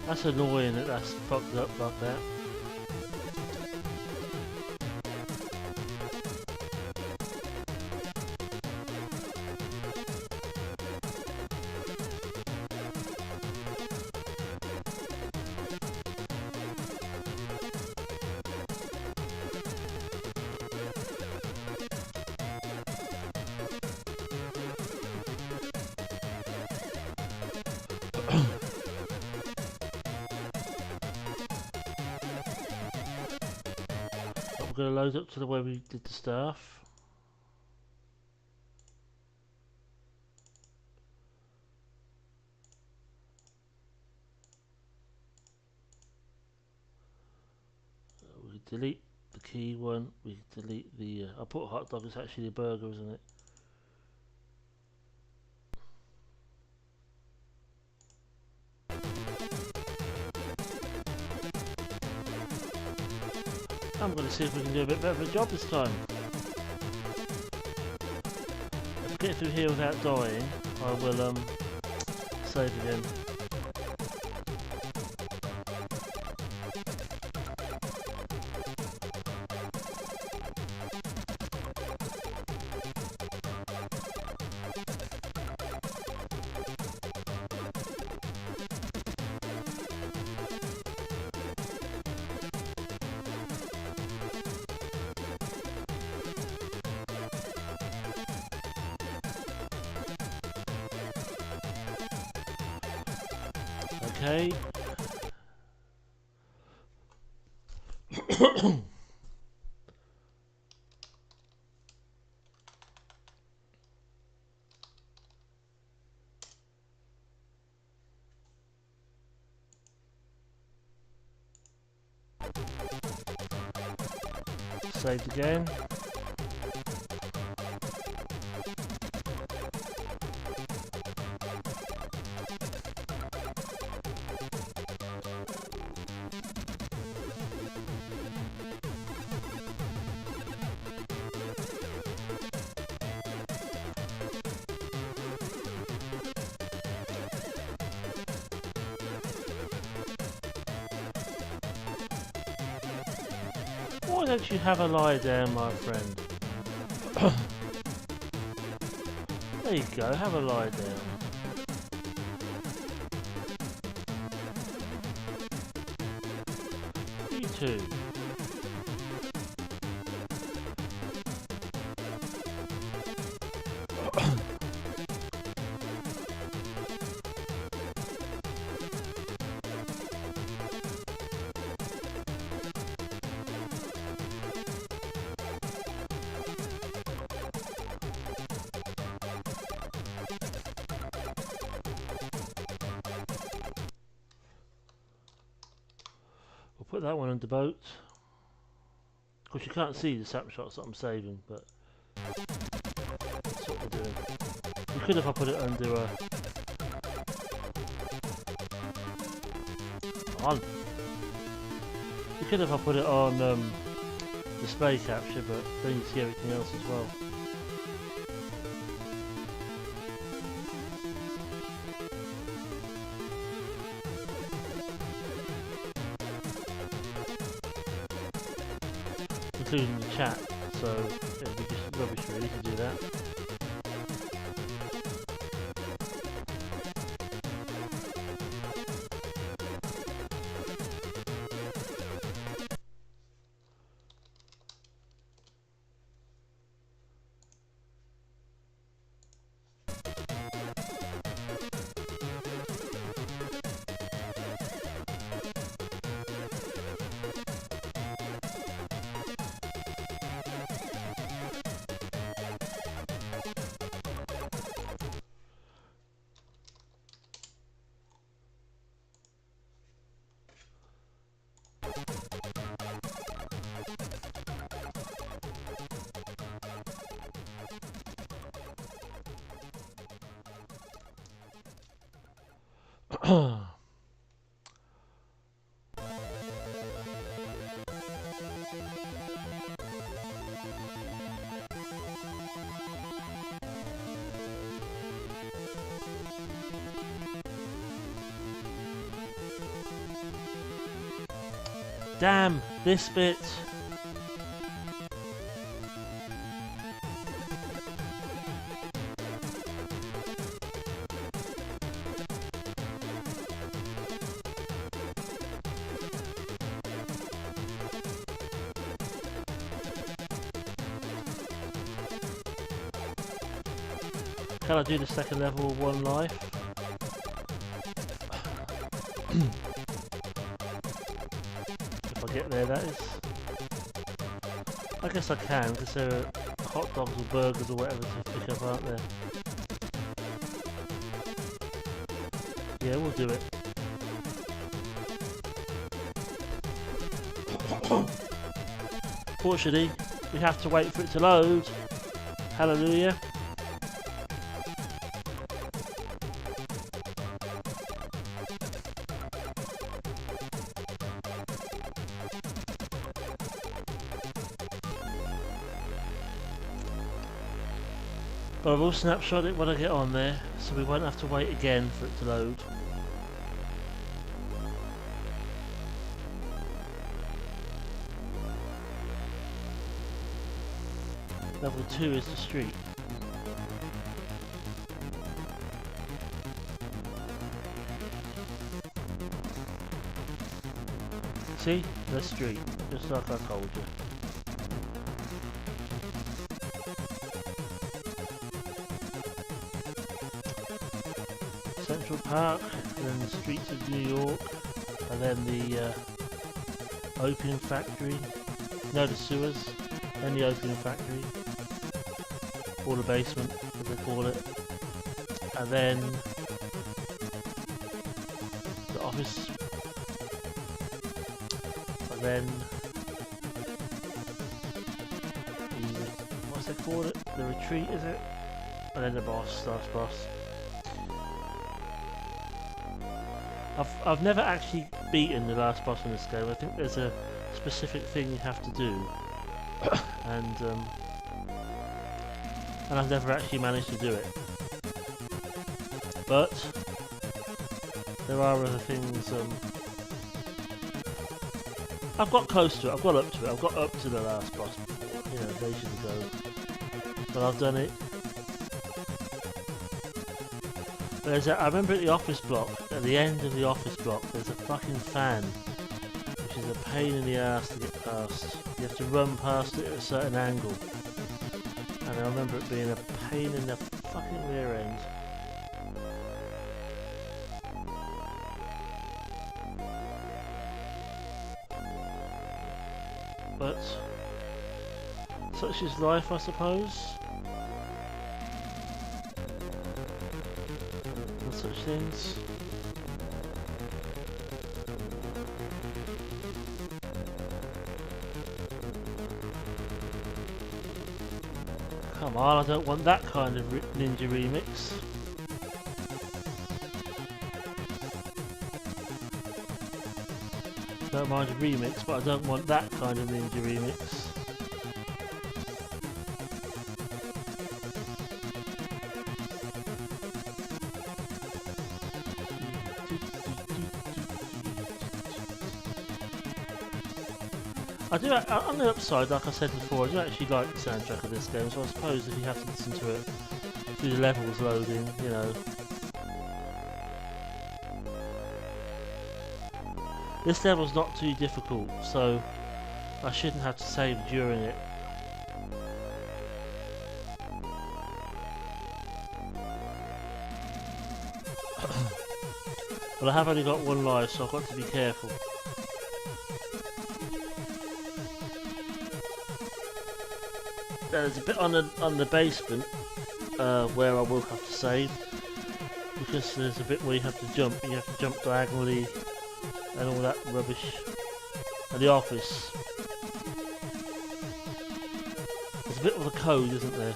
That's annoying that that's fucked up like that. We're going to load up to the way we did the stuff. We delete the key one, we delete the... I put hot dog, it's actually a burger, isn't it? I'm going to see if we can do a bit better of a job this time. If I get through here without dying, I will save again. Okay. Saved again. Why don't you have a lie down, my friend? There you go, have a lie down. You too. We'll put that one under boat. Of course you can't see the snapshots that I'm saving, but that's what we're doing. You could if I put it under a... on. You could if I put it on display capture, but then you see everything else as well. Including the chat, so it'd be just rubbish really to do that. Damn, this bit. Can I do the second level with one life? If I get there, that is. I guess I can, because there are hot dogs or burgers or whatever to pick up, aren't there? Yeah, we'll do it. Fortunately, we have to wait for it to load. Hallelujah. But I will snapshot it when I get on there, so we won't have to wait again for it to load. Level 2 is the street. See? The street, just like I told you. Central Park, and then the streets of New York, and then the opium factory, no, the sewers, then the opium factory, or the basement as they call it, and then the office, and then the, what's they call it, the retreat is it, and then the boss, last boss. I've never actually beaten the last boss in this game. I think there's a specific thing you have to do, and I've never actually managed to do it. But there are other things I've got close to it, I've got up to it, I've got up to the last boss before, you know, ages ago. But I've done it. I remember at the office block, at the end of the office block, there's a fucking fan, which is a pain in the ass to get past. You have to run past it at a certain angle. And I remember it being a pain in the fucking rear end. But such is life, I suppose. And such things. Come on, I don't want that kind of ninja remix. Don't mind a remix, but I don't want that kind of ninja remix. On the upside, like I said before, I do actually like the soundtrack of this game, so I suppose if you have to listen to it through the levels loading, you know. This level's not too difficult, so I shouldn't have to save during it. But I have only got one life, so I've got to be careful. There's a bit on the basement where I will have to save, because there's a bit where you have to jump, and you have to jump diagonally and all that rubbish. And the office. There's a bit of a code, isn't there?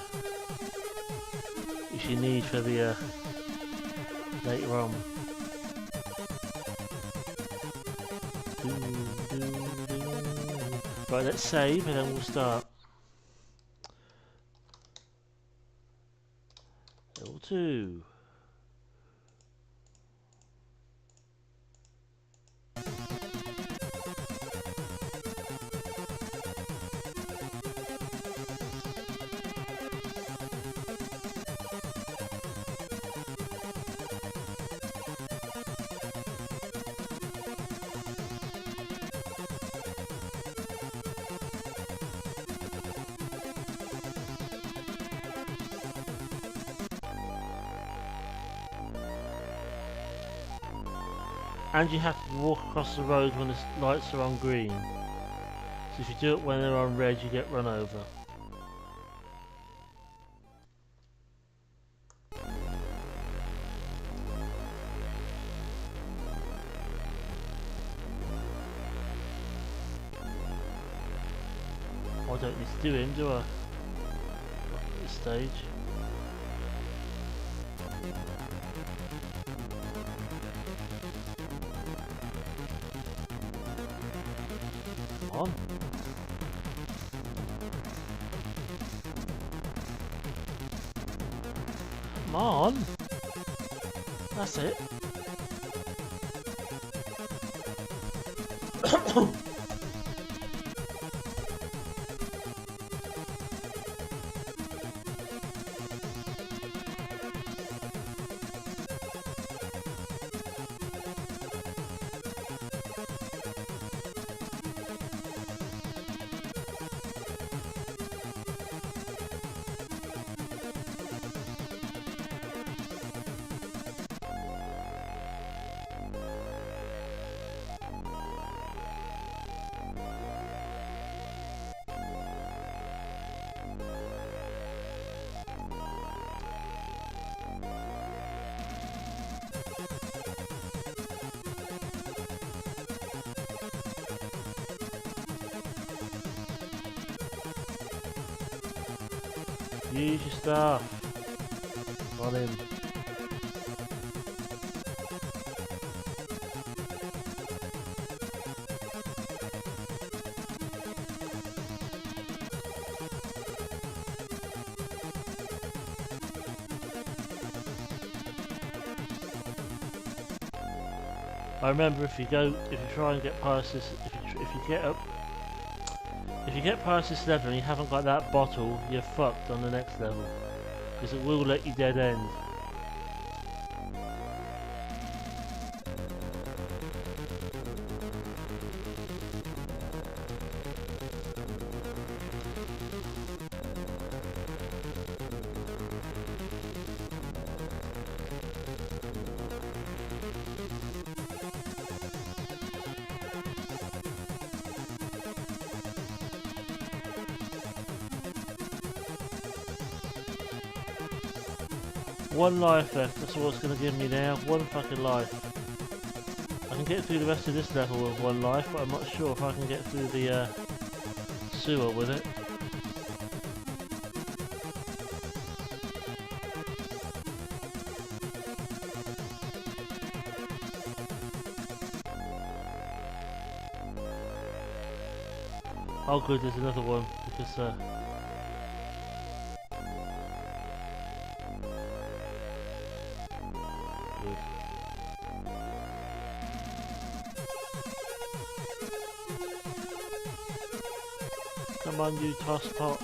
Which you need for the later on. Right, let's save and then we'll start. Level 2. And you have to walk across the road when the lights are on green. So if you do it when they're on red, you get run over. I don't need to do him, do I? Not at this stage. On. Come on. That's it. Use your stuff on him. I remember if you try and get past this, if you get past this level and you haven't got that bottle, you're fucked on the next level, because it will let you dead end. One life left, that's all it's going to give me now, one fucking life. I can get through the rest of this level with one life, but I'm not sure if I can get through the sewer with it. Oh good, there's another one, because come on, you tosspot.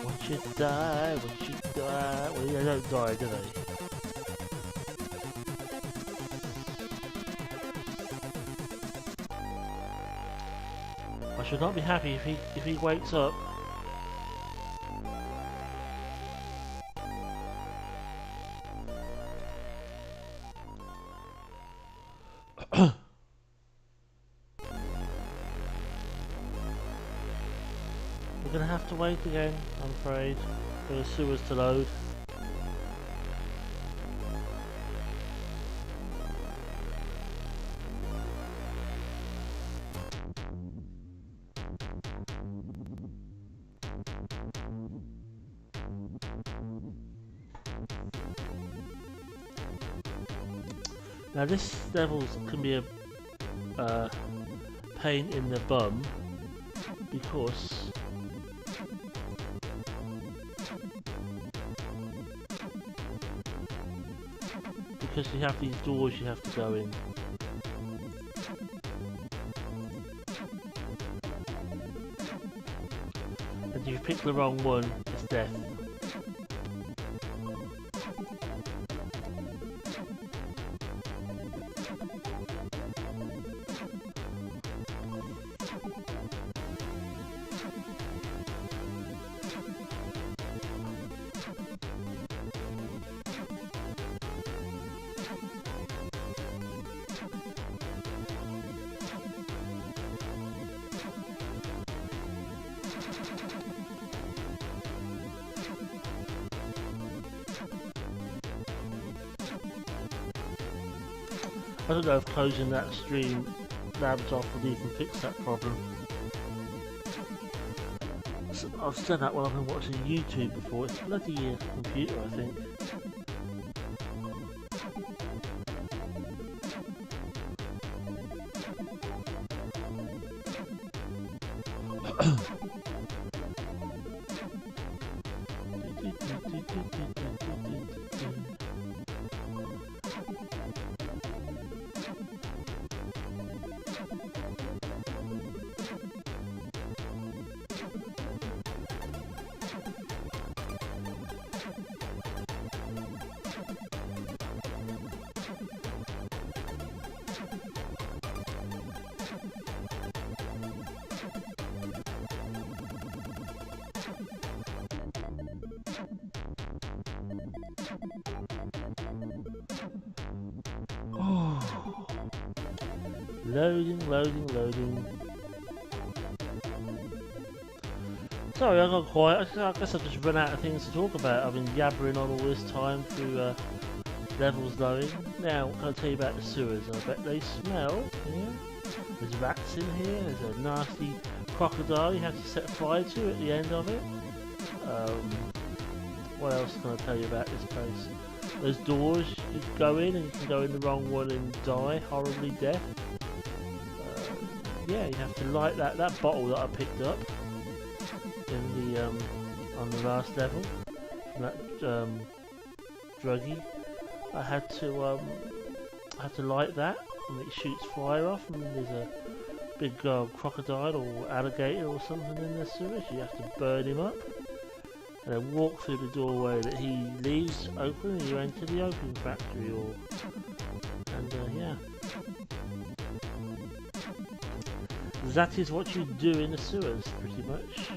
Watch it die, watch it die. Well, they don't die, do they? I should not be happy if he wakes up. We're gonna have to wait again, I'm afraid, for the sewers to load. Now this level can be a pain in the bum because you have these doors you have to go in. And if you pick the wrong one, it's death. I don't know if closing that stream labs off would even fix that problem. So I've said that while I've been watching YouTube before. It's bloody computer, I think. Oh. Loading, loading, loading. Sorry, I got quiet. I guess I've just run out of things to talk about. I've been yabbering on all this time through levels loading. Now, what can I tell you about the sewers? I bet they smell. Yeah. There's rats in here. There's a nasty crocodile you have to set fire to at the end of it. What else can I tell you about this place? There's doors you can go in, and you can go in the wrong one and die horribly death. Yeah, you have to light that bottle that I picked up in the on the last level from that druggie. I had to light that, and it shoots fire off, and there's a big crocodile or alligator or something in the sewers. You have to burn him up, and then walk through the doorway that he leaves open, and you enter the opium factory. Yeah. That is what you do in the sewers, pretty much.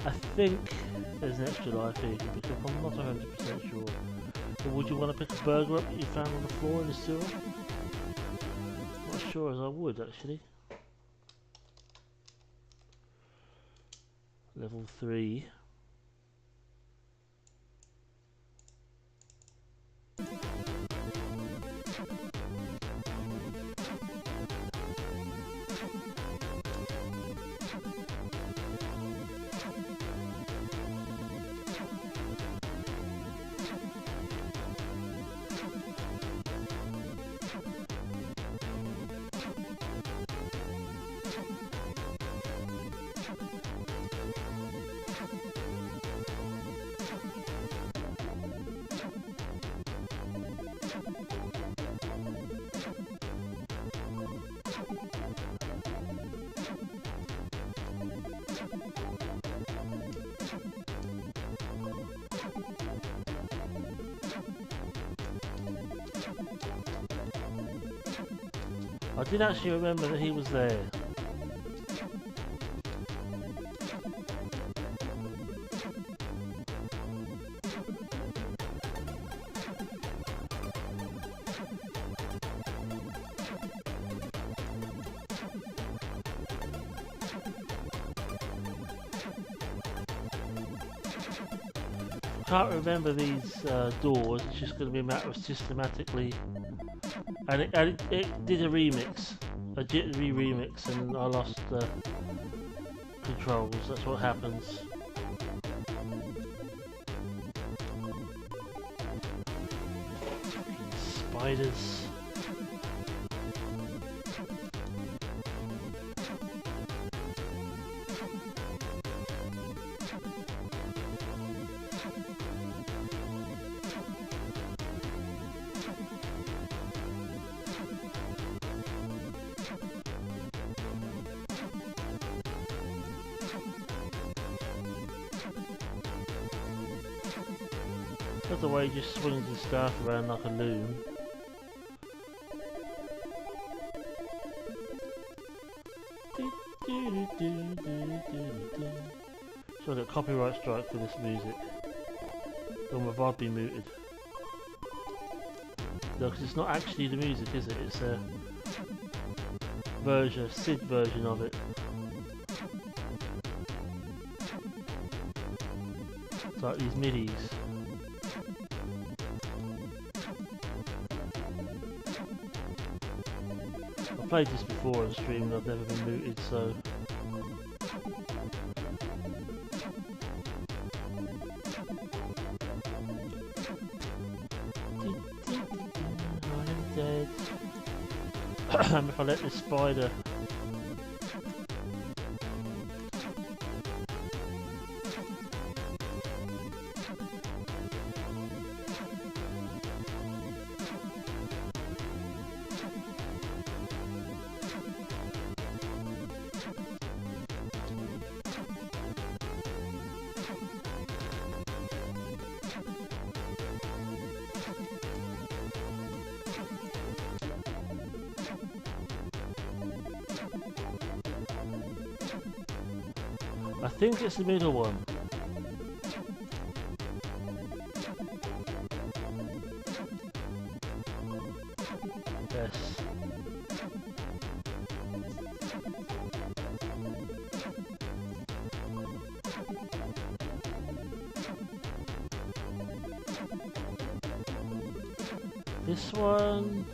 I think there's an extra life here you can pick up. I'm not 100% sure. But would you want to pick a burger up that you found on the floor in the sewer? Not sure as I would, actually. Level 3. I did actually remember that he was there. I can't remember these doors. It's just going to be a matter of systematically. And it did a remix, a jittery remix, and I lost the controls. That's what happens. Spiders. That's the way he just swings his staff around like a loon. So I got a copyright strike for this music. Or my VOD be muted. No, because it's not actually the music, is it? It's a version, a SID version of it. It's like these MIDIs. I've played this before on stream and I've never been muted, so... I'm dead. If I let this spider... I think it's the middle one. Yes. This one.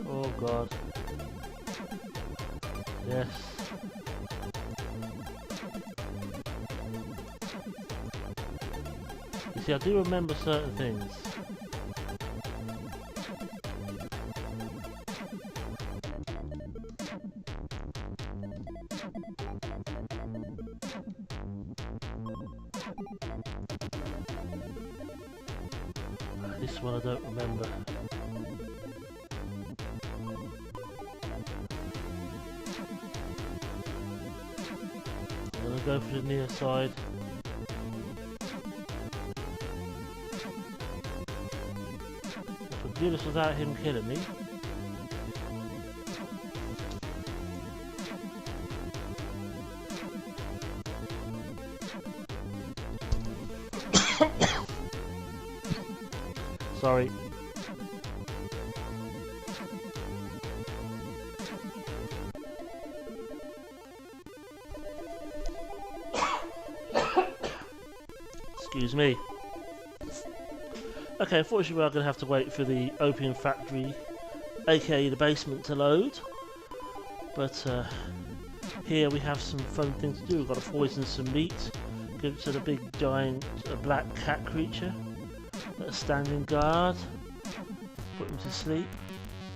Oh god. Yes. You see, I do remember certain things. This one I don't remember. I'm gonna go for the near side. If I do this without him killing me. Sorry. Excuse me. Okay, unfortunately we're going to have to wait for the opium factory, aka the basement, to load. But here we have some fun things to do. We've got to poison some meat, give it to the big giant black cat creature. Standing guard, put him to sleep.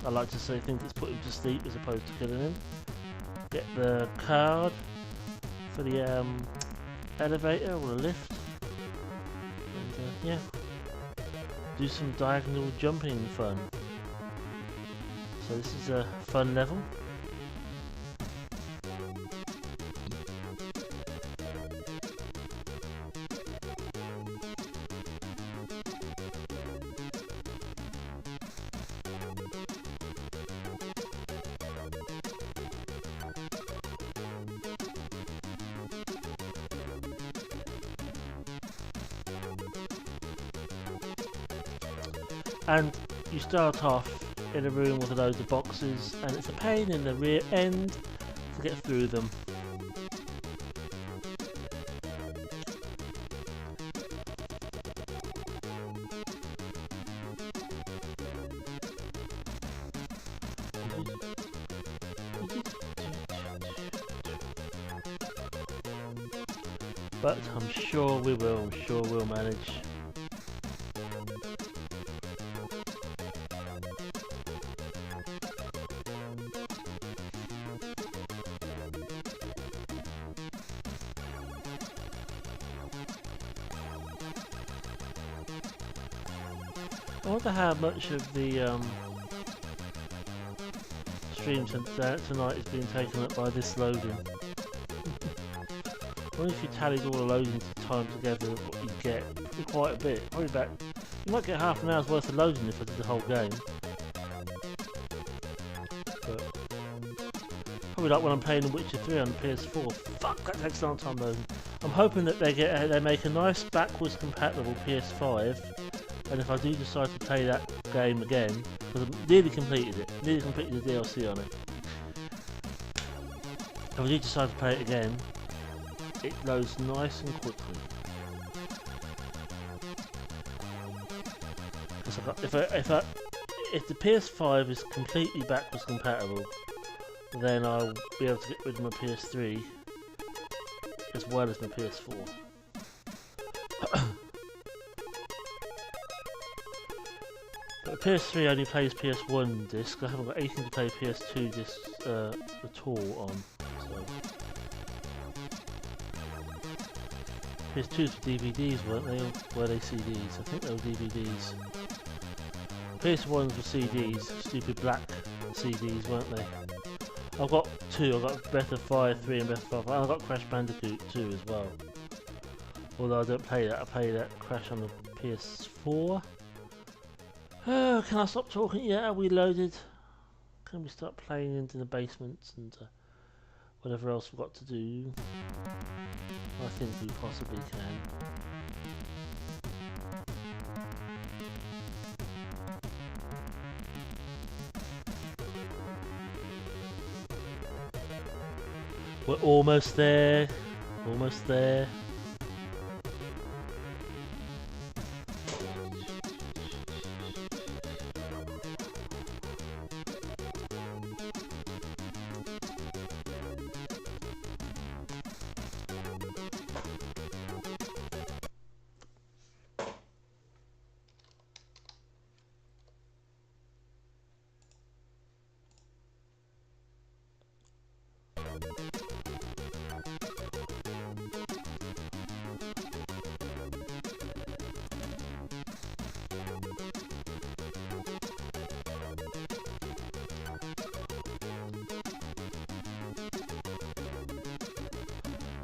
I like to say things that's put him to sleep as opposed to killing him. Get the card for the elevator or the lift, and yeah, do some diagonal jumping fun. So this is a fun level. And you start off in a room with loads of boxes, and it's a pain in the rear end to get through them. But I'm sure we will, we'll manage. I wonder how much of the stream tonight is being taken up by this loading. I wonder if you tallied all the loading time together, what you get. Probably quite a bit. Probably about, you might get half an hour's worth of loading if I did the whole game. But probably like when I'm playing The Witcher 3 on the PS4. Fuck, that takes a long time loading. I'm hoping that they make a nice backwards compatible PS5. And if I do decide to play that game again, because I've nearly completed it, nearly completed the DLC on it. If I do decide to play it again, it loads nice and quickly. Because if the PS5 is completely backwards compatible, then I'll be able to get rid of my PS3 as well as my PS4. But the PS3 only plays PS1 disc. I haven't got anything to play PS2 disc at all on. So. PS2s were DVDs, weren't they? Or were they CDs? I think they were DVDs. PS1s were CDs, stupid black CDs, weren't they? I've got two. I've got Breath of Fire 3 and Breath of Fire 5. I've got Crash Bandicoot 2 as well. Although I don't play that. I play that Crash on the PS4. Oh, can I stop talking yet? Are we loaded? Can we start playing into the basement and whatever else we've got to do? I think we possibly can. We're almost there. Almost there.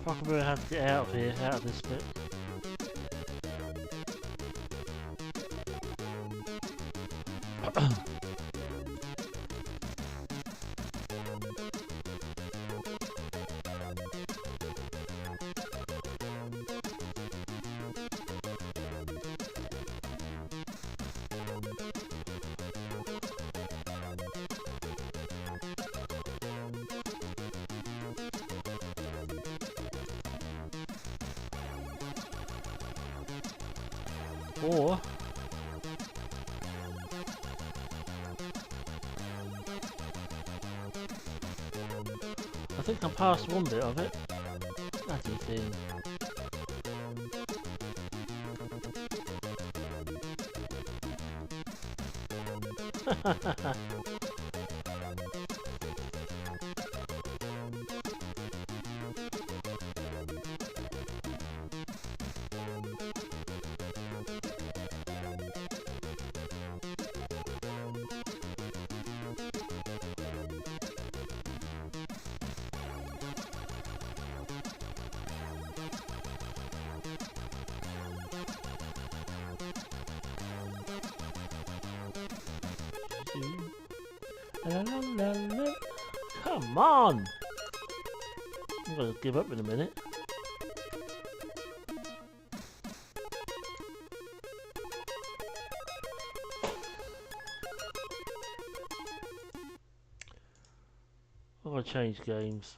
Fucking really have to get out of here, out of this bit. Or I think I'm past one bit of it. Bloody thing. La, la, la, la. Come on! I'm gonna give up in a minute. I'm gonna change games.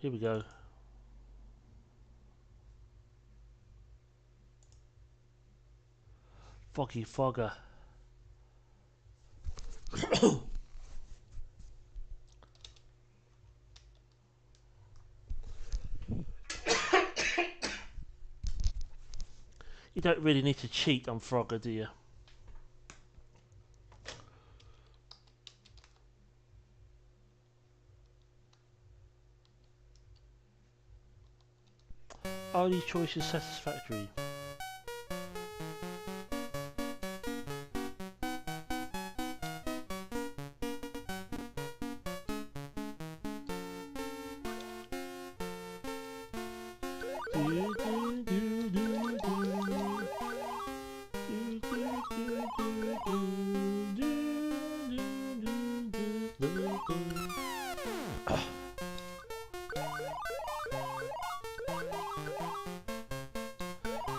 Here we go. Foggy Fogger. You don't really need to cheat on Frogger, do you? Are these choices satisfactory?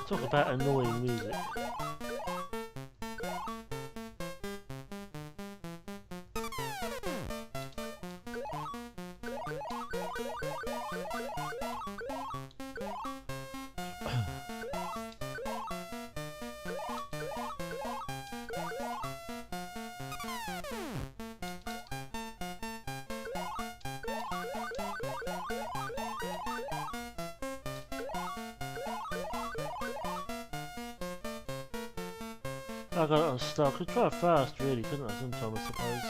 Talk about annoying music. I got it on stock. Could try fast, really, couldn't I? Sometime, I suppose.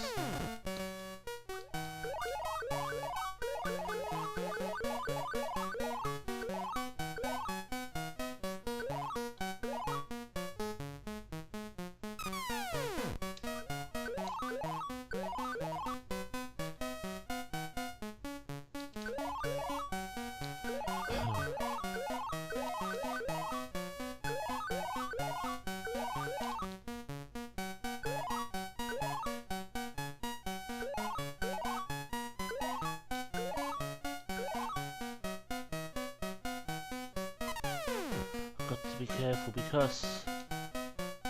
be careful because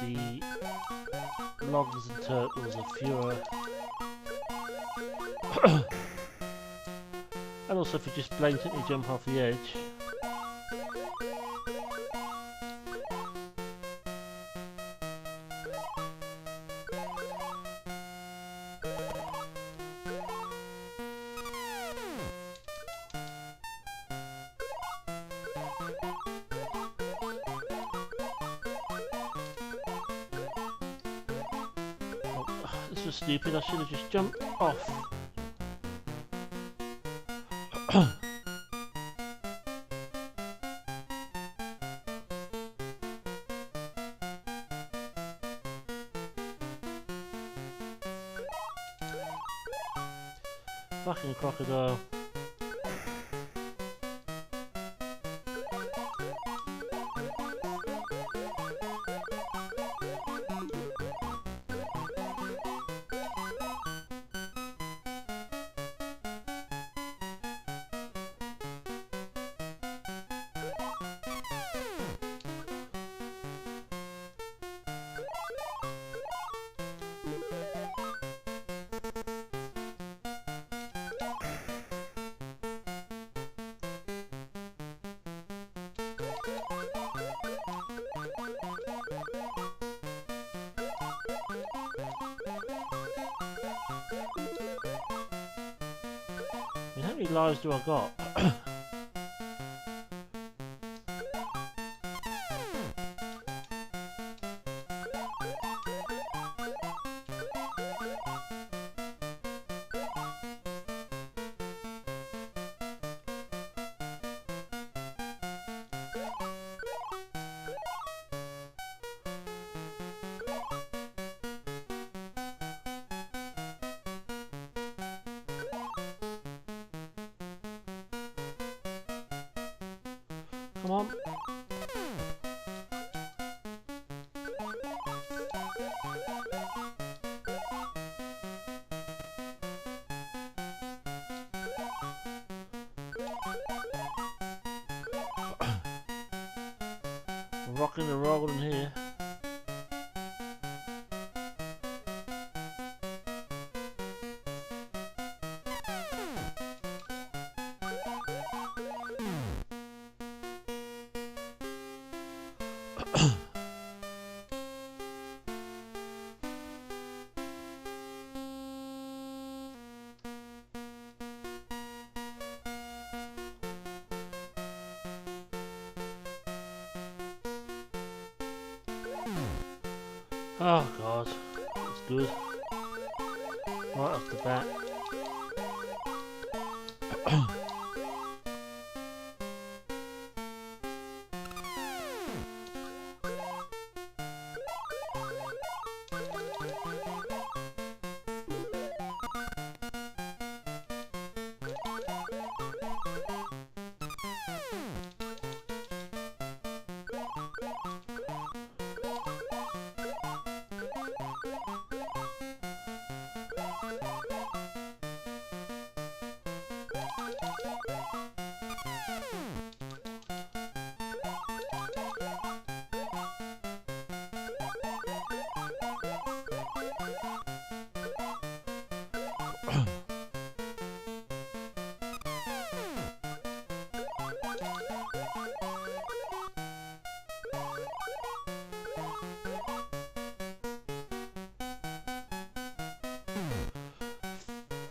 the logs and turtles are fewer. And also if you just blatantly jump off the edge. This was stupid, I should have just jumped off. Fucking crocodile. How many lives do I got? Come on. I'm rocking and rolling here. Oh god, that's good. Right off the bat.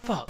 Fuck.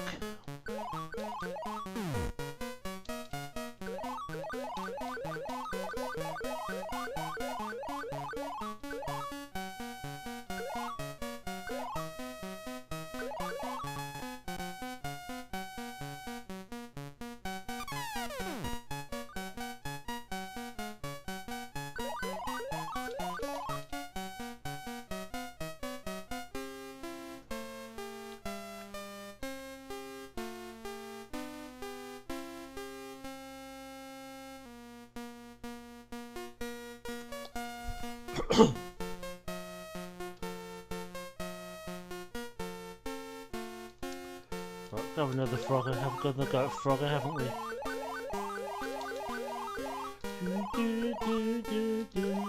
Right, have another frogger. Have got another go at frogger, haven't we? Do, do, do, do, do.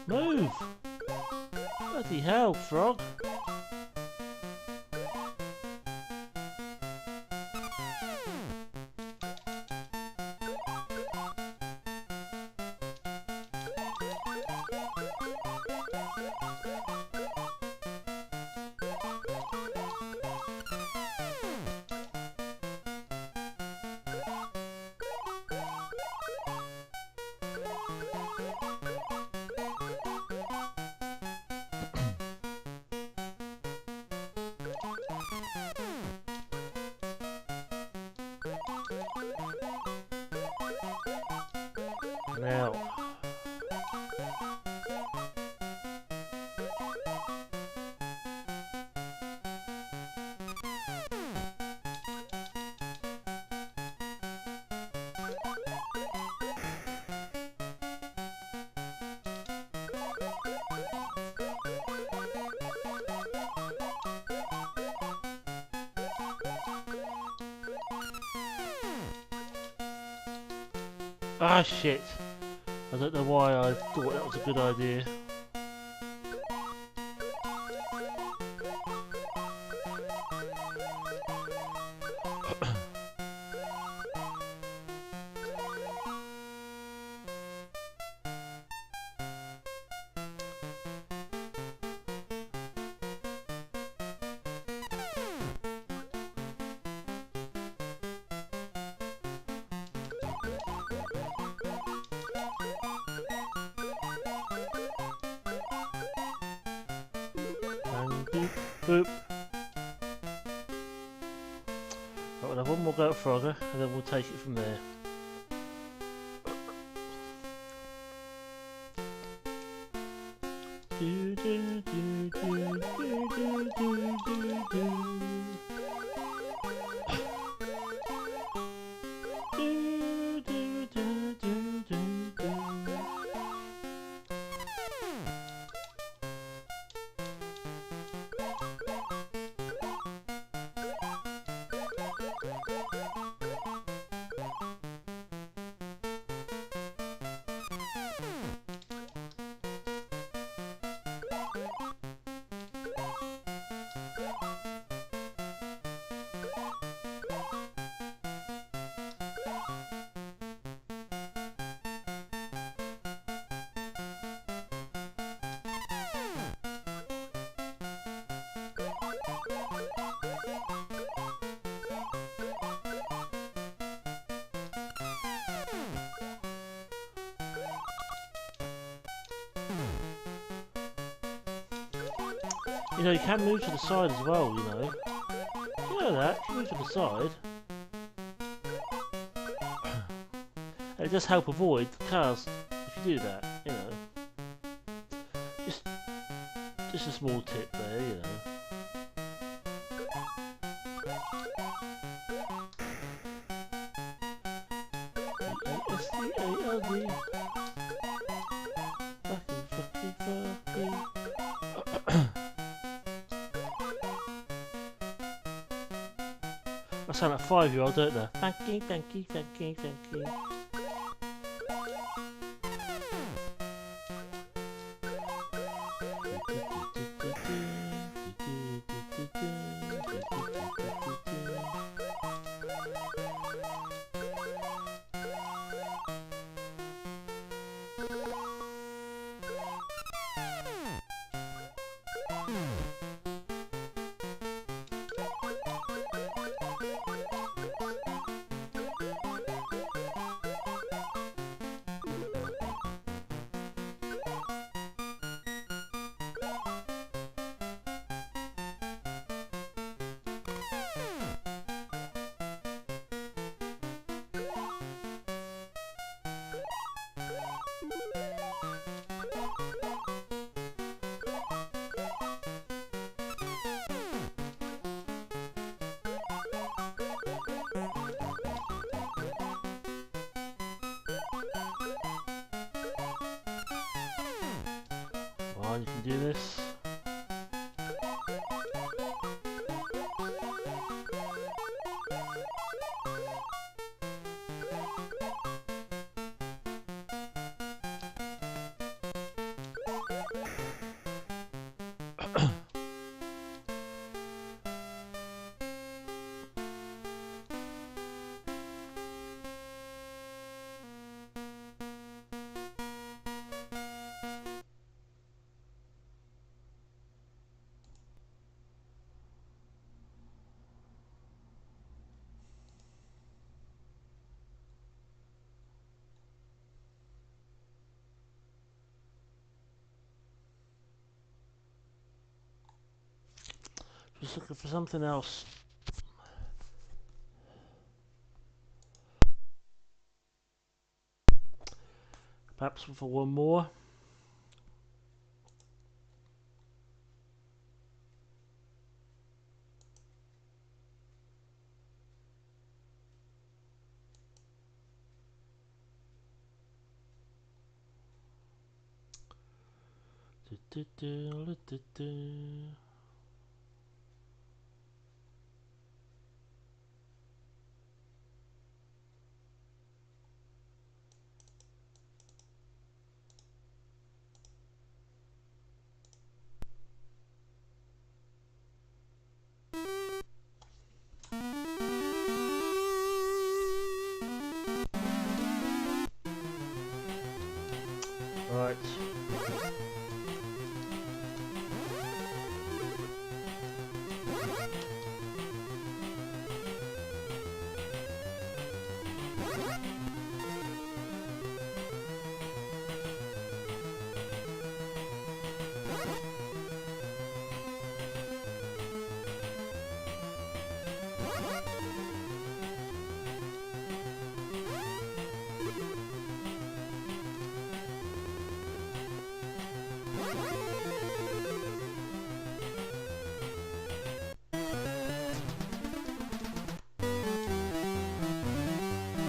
Move! Bloody hell, frog! Now, ah shit! I don't know why I thought that was a good idea. And boop, boop. Right, we'll have one more go at Frogger, and then we'll take it from there. Do, do, do, do, do, do, do, do, do. Do, do, do, do, do, do. You know, you can move to the side as well, you know. You know that, you move to the side. And it does help avoid cars if you do that, you know. Just a small tip there, you know. B-A-S-T-A-L-D. Fucking. I sound like a 5-year-old, don't I? Funky, funky, funky, funky. You can do this. Just looking for something else. Perhaps for one more. Right.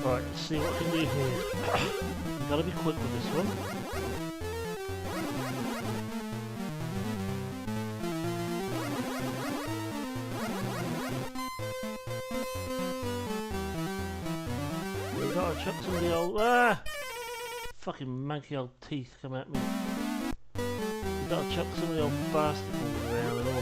Right, let's see what we can do here. Gotta be quick with this one. We gotta chuck some of the old fucking manky old teeth come at me. We gotta chuck some of the old bastard ones around and all.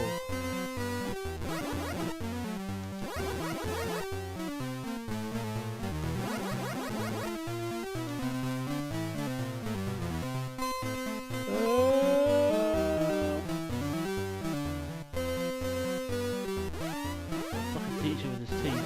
Teacher with his teeth.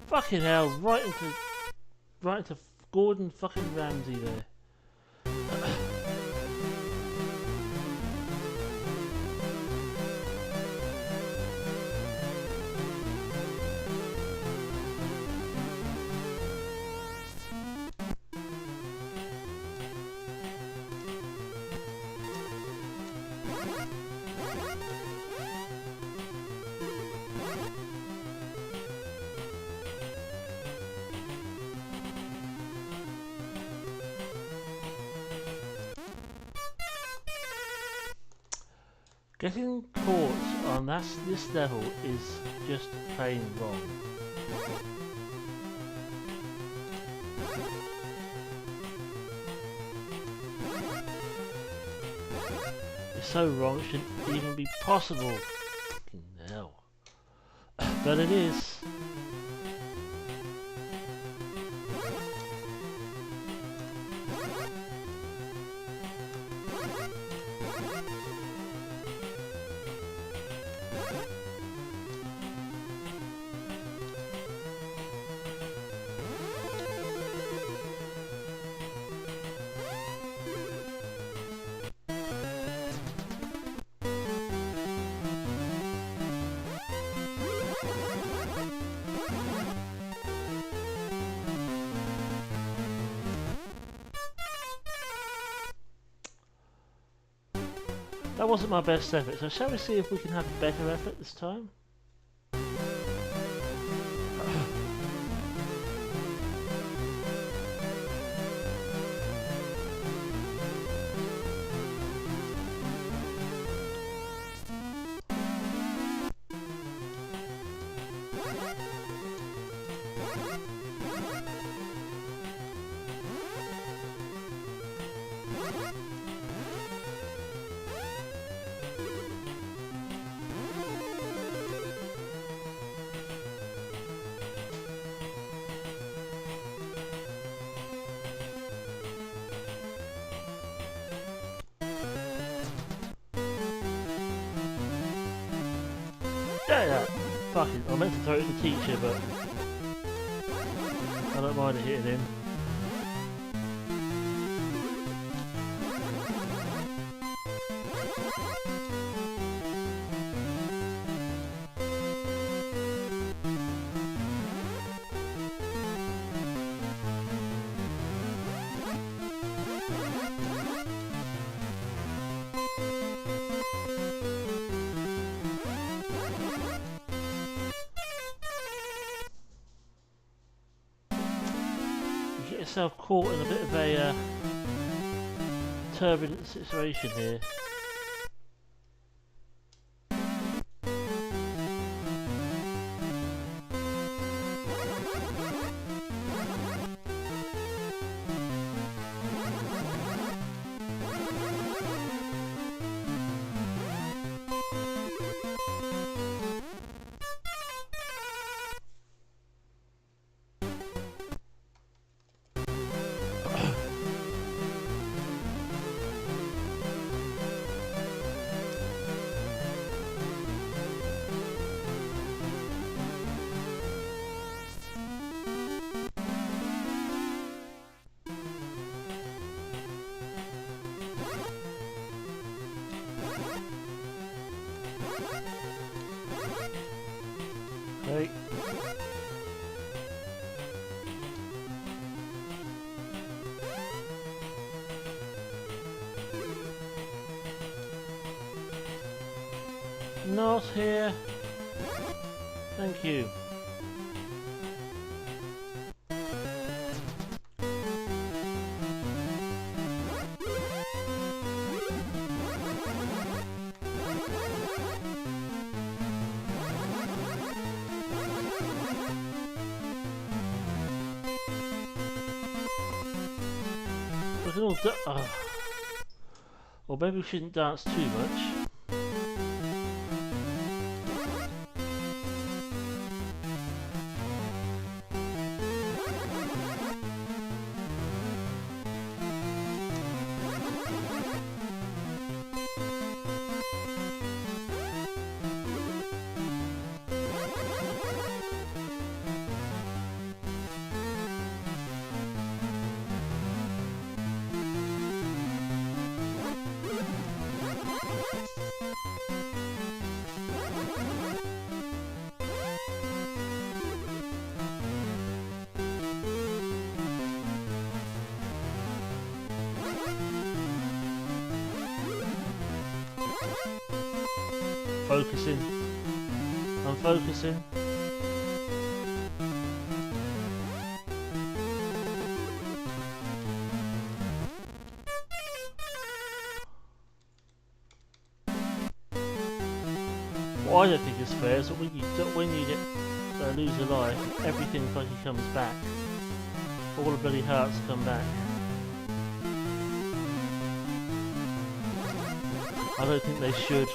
Fucking hell, right into Gordon fucking Ramsay there. Getting caught on this level is just plain wrong. It's so wrong it shouldn't even be possible. Fucking hell. But it is. That wasn't my best effort, so shall we see if we can have a better effort this time? Yeah. Fuck it. I meant to throw it at the teacher, but I don't mind it hitting him. Yourself caught in a bit of a turbulent situation here. Okay. Not here. Thank you. We can all or maybe we shouldn't dance too much. Focusing. I'm focusing. What I don't think is fair is that when you get lose a life, everything fucking comes back. All the bloody hearts come back. I don't think they should.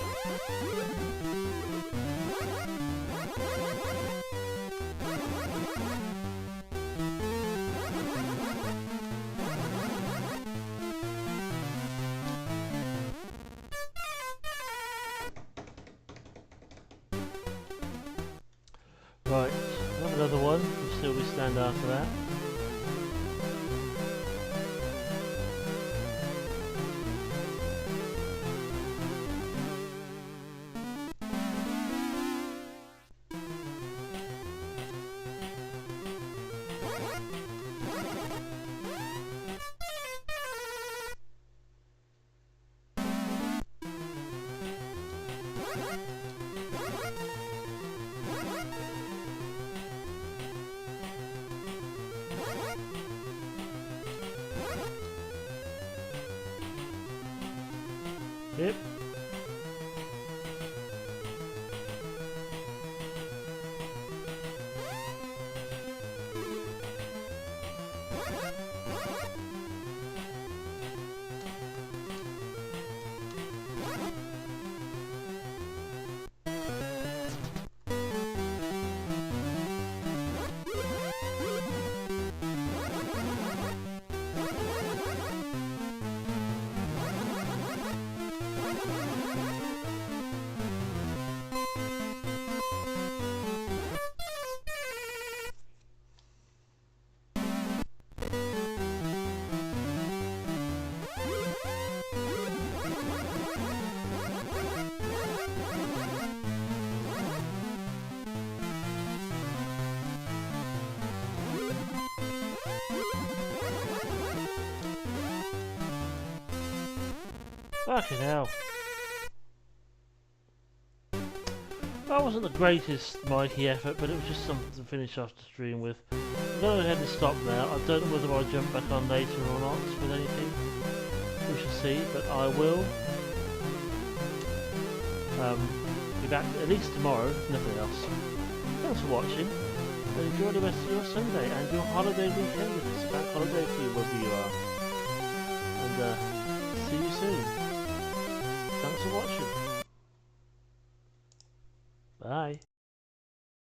Right, not another one. We'll still be stand after that. Yep. Fucking hell. That wasn't the greatest mighty effort, but it was just something to finish off the stream with. I'm going to go ahead and stop now. I don't know whether I'll jump back on later or not with anything. We shall see, but I will be back at least tomorrow, if nothing else. Thanks for watching, and enjoy the rest of your Sunday and your holiday weekend if it's a bank holiday for you, wherever you are. And see you soon. Thanks for watching. Bye.